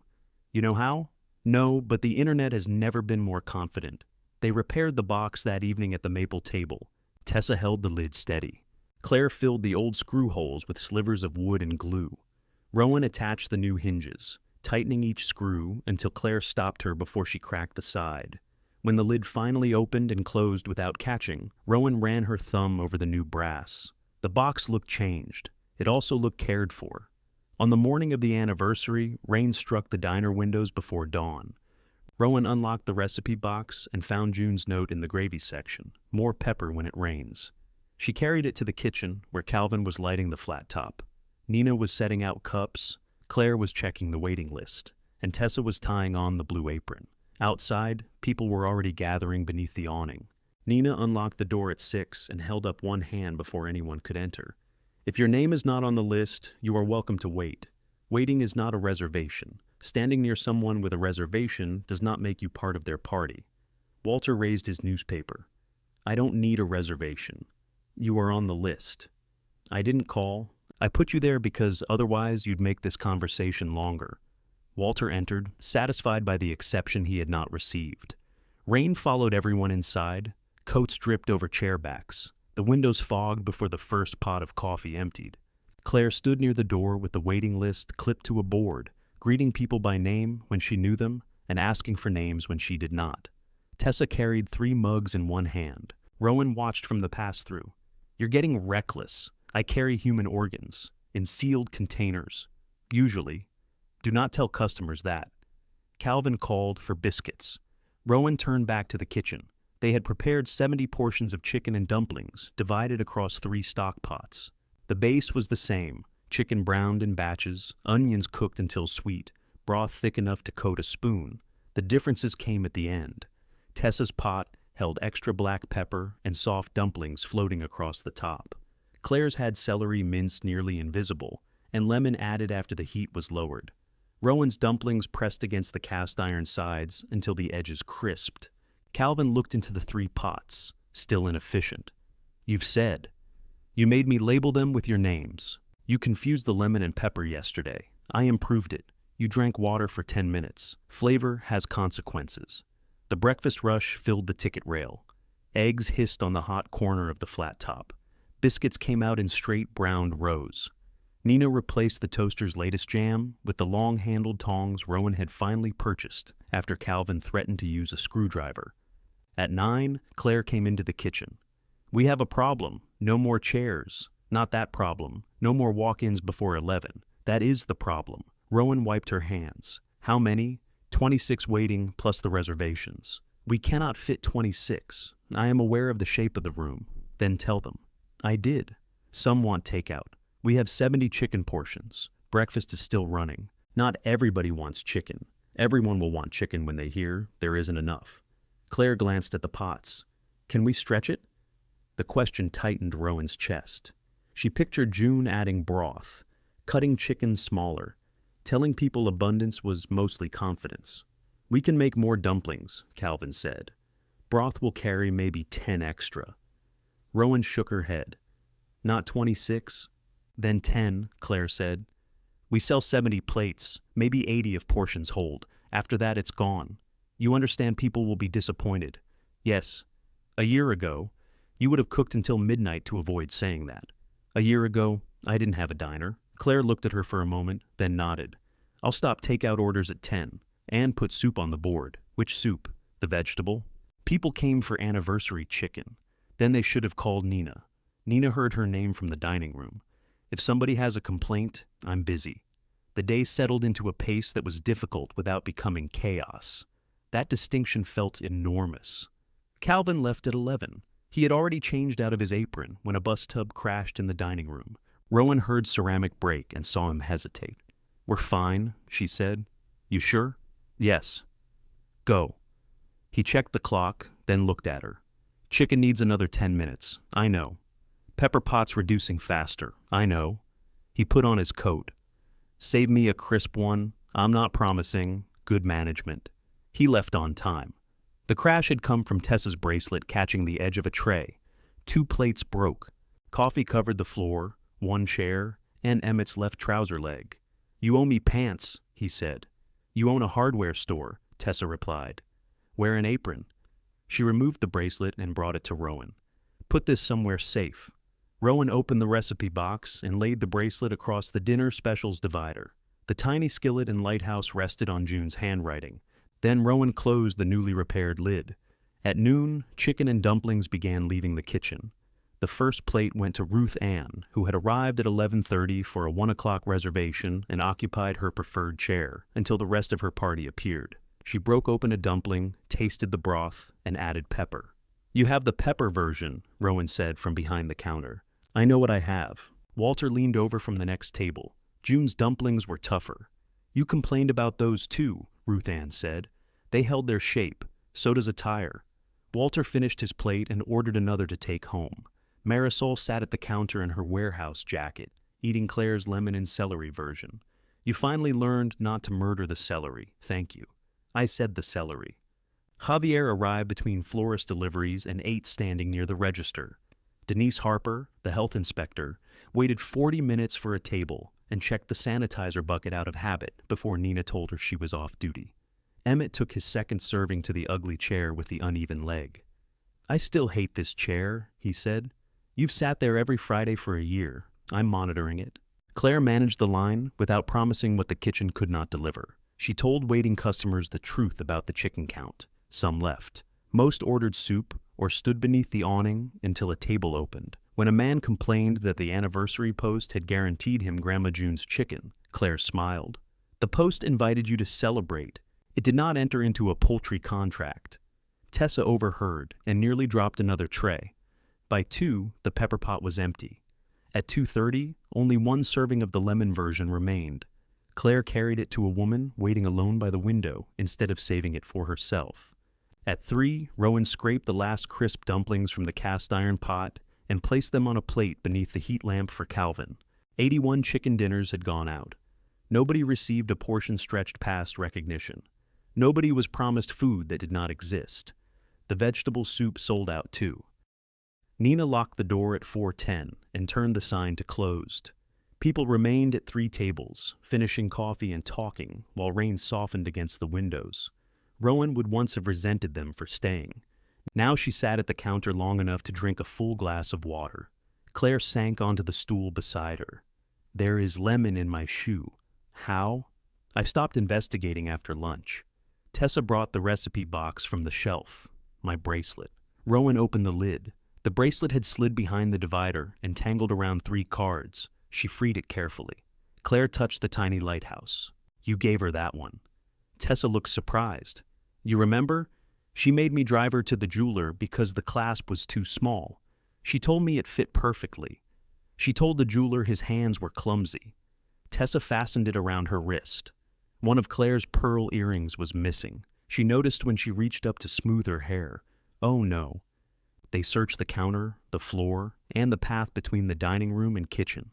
"You know how?" "No, but the internet has never been more confident." They repaired the box that evening at the maple table. Tessa held the lid steady. Claire filled the old screw holes with slivers of wood and glue. Rowan attached the new hinges, tightening each screw until Claire stopped her before she cracked the side. When the lid finally opened and closed without catching, Rowan ran her thumb over the new brass. The box looked changed. It also looked cared for. On the morning of the anniversary, rain struck the diner windows before dawn. Rowan unlocked the recipe box and found June's note in the gravy section. "More pepper when it rains." She carried it to the kitchen, where Calvin was lighting the flat top. Nina was setting out cups, Claire was checking the waiting list, and Tessa was tying on the blue apron. Outside, people were already gathering beneath the awning. Nina unlocked the door at 6 and held up one hand before anyone could enter. "If your name is not on the list, you are welcome to wait. Waiting is not a reservation. Standing near someone with a reservation does not make you part of their party." Walter raised his newspaper. "I don't need a reservation. You are on the list. I didn't call. I put you there because otherwise you'd make this conversation longer." Walter entered, satisfied by the exception he had not received. Rain followed everyone inside. Coats dripped over chair backs. The windows fogged before the first pot of coffee emptied. Claire stood near the door with the waiting list clipped to a board, greeting people by name when she knew them and asking for names when she did not. Tessa carried 3 mugs in one hand. Rowan watched from the pass-through. "You're getting reckless. I carry human organs in sealed containers. Usually. Do not tell customers that." Calvin called for biscuits. Rowan turned back to the kitchen. They had prepared 70 portions of chicken and dumplings, divided across 3 stock pots. The base was the same: chicken browned in batches, onions cooked until sweet, broth thick enough to coat a spoon. The differences came at the end. Tessa's pot held extra black pepper and soft dumplings floating across the top. Claire's had celery minced nearly invisible, and lemon added after the heat was lowered. Rowan's dumplings pressed against the cast iron sides until the edges crisped. Calvin looked into the 3 pots, still inefficient. "You've said. You made me label them with your names. You confused the lemon and pepper yesterday. I improved it. You drank water for 10 minutes. Flavor has consequences." The breakfast rush filled the ticket rail. Eggs hissed on the hot corner of the flat top. Biscuits came out in straight browned rows. Nina replaced the toaster's latest jam with the long-handled tongs Rowan had finally purchased after Calvin threatened to use a screwdriver. At 9, Claire came into the kitchen. "We have a problem. No more chairs. Not that problem. No more walk-ins before 11. That is the problem." Rowan wiped her hands. "How many?" 26 waiting, plus the reservations." "We cannot fit 26. I am aware of the shape of the room." "Then tell them." "I did. Some want takeout. We have 70 chicken portions. Breakfast is still running. Not everybody wants chicken. Everyone will want chicken when they hear there isn't enough." Claire glanced at the pots. "Can we stretch it?" The question tightened Rowan's chest. She pictured June adding broth, cutting chicken smaller, telling people abundance was mostly confidence. "We can make more dumplings," Calvin said. "Broth will carry maybe 10 extra." Rowan shook her head. "Not 26? Then 10, Claire said. "We sell 70 plates, maybe 80 if portions hold. After that, it's gone. You understand people will be disappointed." "Yes. A year ago, you would have cooked until midnight to avoid saying that." "A year ago, I didn't have a diner." Claire looked at her for a moment, then nodded. "I'll stop takeout orders at 10, and put soup on the board." "Which soup? The vegetable?" People came for anniversary chicken. Then they should have called Nina. Nina heard her name from the dining room. "If somebody has a complaint, I'm busy." The day settled into a pace that was difficult without becoming chaos. That distinction felt enormous. Calvin left at 11. He had already changed out of his apron when a bus tub crashed in the dining room. Rowan heard ceramic break and saw him hesitate. "We're fine," she said. "You sure?" "Yes." "Go." He checked the clock, then looked at her. "Chicken needs another 10 minutes. I know. Pepper pot's reducing faster. I know." He put on his coat. "Save me a crisp one. I'm not promising. Good management." He left on time. The crash had come from Tessa's bracelet catching the edge of a tray. 2 plates broke. Coffee covered the floor, 1 chair, and Emmett's left trouser leg. "You owe me pants," he said. "You own a hardware store," Tessa replied. "Wear an apron." She removed the bracelet and brought it to Rowan. "Put this somewhere safe." Rowan opened the recipe box and laid the bracelet across the dinner specials divider. The tiny skillet and lighthouse rested on June's handwriting. Then Rowan closed the newly repaired lid. At noon, chicken and dumplings began leaving the kitchen. The first plate went to Ruth Ann, who had arrived at 11:30 for a 1 o'clock reservation and occupied her preferred chair until the rest of her party appeared. She broke open a dumpling, tasted the broth, and added pepper. "You have the pepper version," Rowan said from behind the counter. "I know what I have." Walter leaned over from the next table. "June's dumplings were tougher." "You complained about those too," Ruth Ann said. "They held their shape. So does a tire." Walter finished his plate and ordered another to take home. Marisol sat at the counter in her warehouse jacket, eating Claire's lemon and celery version. "You finally learned not to murder the celery, thank you." "I said the celery." Javier arrived between florist deliveries and ate standing near the register. Denise Harper, the health inspector, waited 40 minutes for a table and checked the sanitizer bucket out of habit before Nina told her she was off duty. Emmett took his second serving to the ugly chair with the uneven leg. "I still hate this chair," he said. "You've sat there every Friday for a year. I'm monitoring it." Claire managed the line without promising what the kitchen could not deliver. She told waiting customers the truth about the chicken count. Some left. Most ordered soup or stood beneath the awning until a table opened. When a man complained that the anniversary post had guaranteed him Grandma June's chicken, Claire smiled. The post invited you to celebrate. It did not enter into a poultry contract. Tessa overheard and nearly dropped another tray. By 2, the pepper pot was empty. At 2:30, only one serving of the lemon version remained. Claire carried it to a woman waiting alone by the window instead of saving it for herself. At 3, Rowan scraped the last crisp dumplings from the cast iron pot and placed them on a plate beneath the heat lamp for Calvin. 81 chicken dinners had gone out. Nobody received a portion stretched past recognition. Nobody was promised food that did not exist. The vegetable soup sold out too. Nina locked the door at 4:10 and turned the sign to closed. People remained at 3 tables, finishing coffee and talking, while rain softened against the windows. Rowan would once have resented them for staying. Now she sat at the counter long enough to drink a full glass of water. Claire sank onto the stool beside her. "There is lemon in my shoe. How?" "I stopped investigating after lunch." Tessa brought the recipe box from the shelf. "My bracelet." Rowan opened the lid. The bracelet had slid behind the divider and tangled around 3 cards. She freed it carefully. Claire touched the tiny lighthouse. "You gave her that one." Tessa looked surprised. "You remember? She made me drive her to the jeweler because the clasp was too small. She told me it fit perfectly. She told the jeweler his hands were clumsy." Tessa fastened it around her wrist. One of Claire's pearl earrings was missing. She noticed when she reached up to smooth her hair. Oh no. They searched the counter, the floor, and the path between the dining room and kitchen.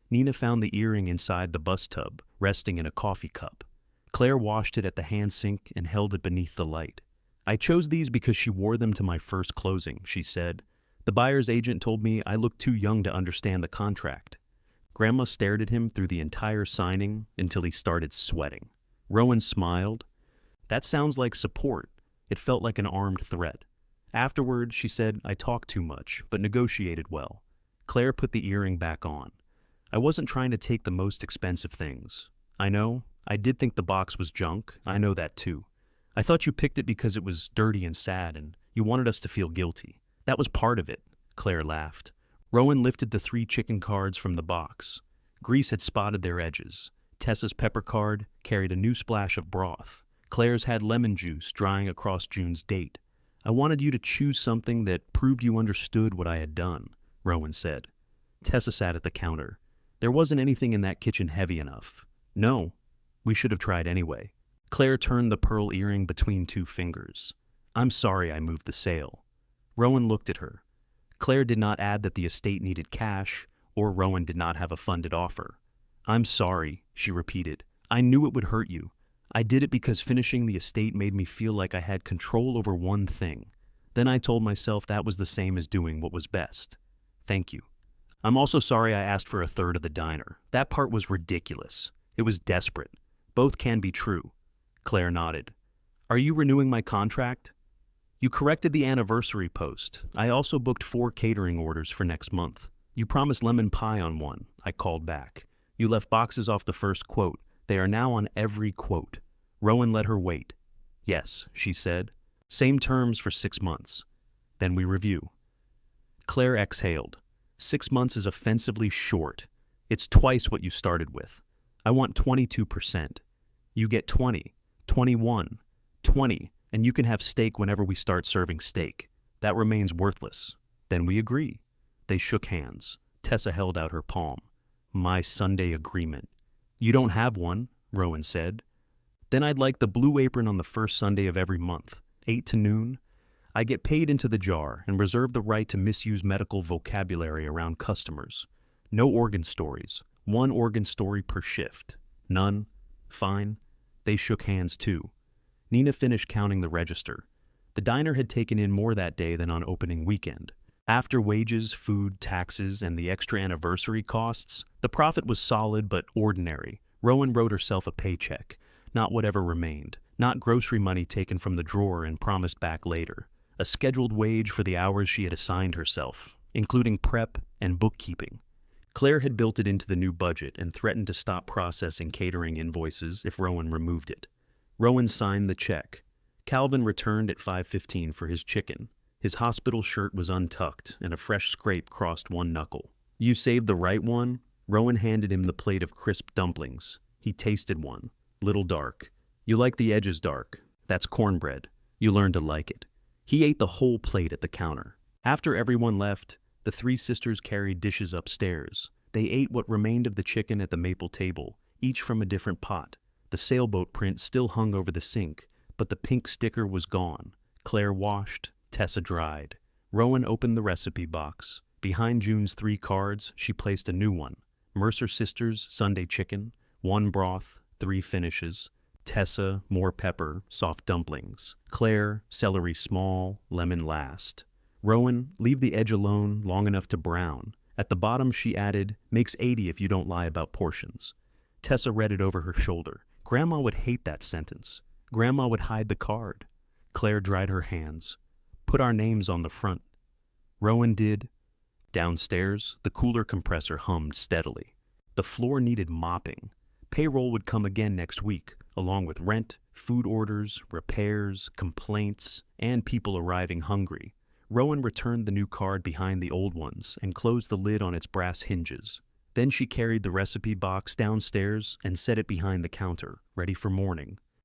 Nina found the earring inside the bus tub, resting in a coffee cup. Claire washed it at the hand sink and held it beneath the light. "I chose these because she wore them to my first closing," she said. "The buyer's agent told me I looked too young to understand the contract." Grandma stared at him through the entire signing until he started sweating. Rowan smiled. "That sounds like support." It felt like an armed threat. Afterward, she said, "I talked too much, but negotiated well." Claire put the earring back on. "I wasn't trying to take the most expensive things. I know, I did think the box was junk. I know that too. I thought you picked it because it was dirty and sad and you wanted us to feel guilty. That was part of it." Claire laughed. Rowan lifted the 3 chicken cards from the box. Grease had spotted their edges. Tessa's pepper card carried a new splash of broth. Claire's had lemon juice drying across June's date. "I wanted you to choose something that proved you understood what I had done," Rowan said. Tessa sat at the counter. "There wasn't anything in that kitchen heavy enough." "No, we should have tried anyway." Claire turned the pearl earring between 2 fingers. "I'm sorry I moved the sale." Rowan looked at her. Claire did not add that the estate needed cash, or Rowan did not have a funded offer. "I'm sorry," she repeated. "I knew it would hurt you. I did it because finishing the estate made me feel like I had control over one thing. Then I told myself that was the same as doing what was best. Thank you. I'm also sorry I asked for a third of the diner. That part was ridiculous. It was desperate. Both can be true." Claire nodded. "Are you renewing my contract?" "You corrected the anniversary post. I also booked 4 catering orders for next month. You promised lemon pie on one," I called back. "You left boxes off the first quote. They are now on every quote." Rowan let her wait. "Yes," she said. "Same terms for 6 months. Then we review." Claire exhaled. 6 months is offensively short. It's twice what you started with. I want 22%. You get 20, 21, 20, and you can have steak whenever we start serving steak. That remains worthless. Then we agree. They shook hands. Tessa held out her palm. "My Sunday agreement." "You don't have one," Rowan said. "Then I'd like the blue apron on the first Sunday of every month, 8 to noon. I get paid into the jar and reserve the right to misuse medical vocabulary around customers. No organ stories. 1 organ story per shift. None? Fine." They shook hands too. Nina finished counting the register. The diner had taken in more that day than on opening weekend. After wages, food, taxes, and the extra anniversary costs, the profit was solid but ordinary. Rowan wrote herself a paycheck, not whatever remained, Not grocery money taken from the drawer and promised back later. A scheduled wage for the hours she had assigned herself, including prep and bookkeeping. Claire had built it into the new budget and threatened to stop processing catering invoices if Rowan removed it. Rowan signed the check. Calvin returned at 5:15 for his chicken. His hospital shirt was untucked and a fresh scrape crossed one knuckle. "You saved the right one?" Rowan handed him the plate of crisp dumplings. He tasted one. Little dark. "You like the edges dark. That's cornbread. You learn to like it." He ate the whole plate at the counter. After everyone left, the three sisters carried dishes upstairs. They ate what remained of the chicken at the maple table, each from a different pot. The sailboat print still hung over the sink, but the pink sticker was gone. Claire washed, Tessa dried. Rowan opened the recipe box. Behind June's 3 cards, she placed a new one. Mercer Sisters, Sunday chicken, 1 broth, 3 finishes. Tessa, more pepper, soft dumplings. Claire, celery small, lemon last. Rowan, leave the edge alone long enough to brown. At the bottom she added, makes 80 if you don't lie about portions. Tessa read it over her shoulder. Grandma would hate that sentence. Grandma would hide the card. Claire dried her hands. Put our names on the front. Rowan did. Downstairs, the cooler compressor hummed steadily. The floor needed mopping. Payroll would come again next week, along with rent, food orders, repairs, complaints, and people arriving hungry. Rowan returned the new card behind the old ones and closed the lid on its brass hinges. Then she carried the recipe box downstairs and set it behind the counter, ready for morning.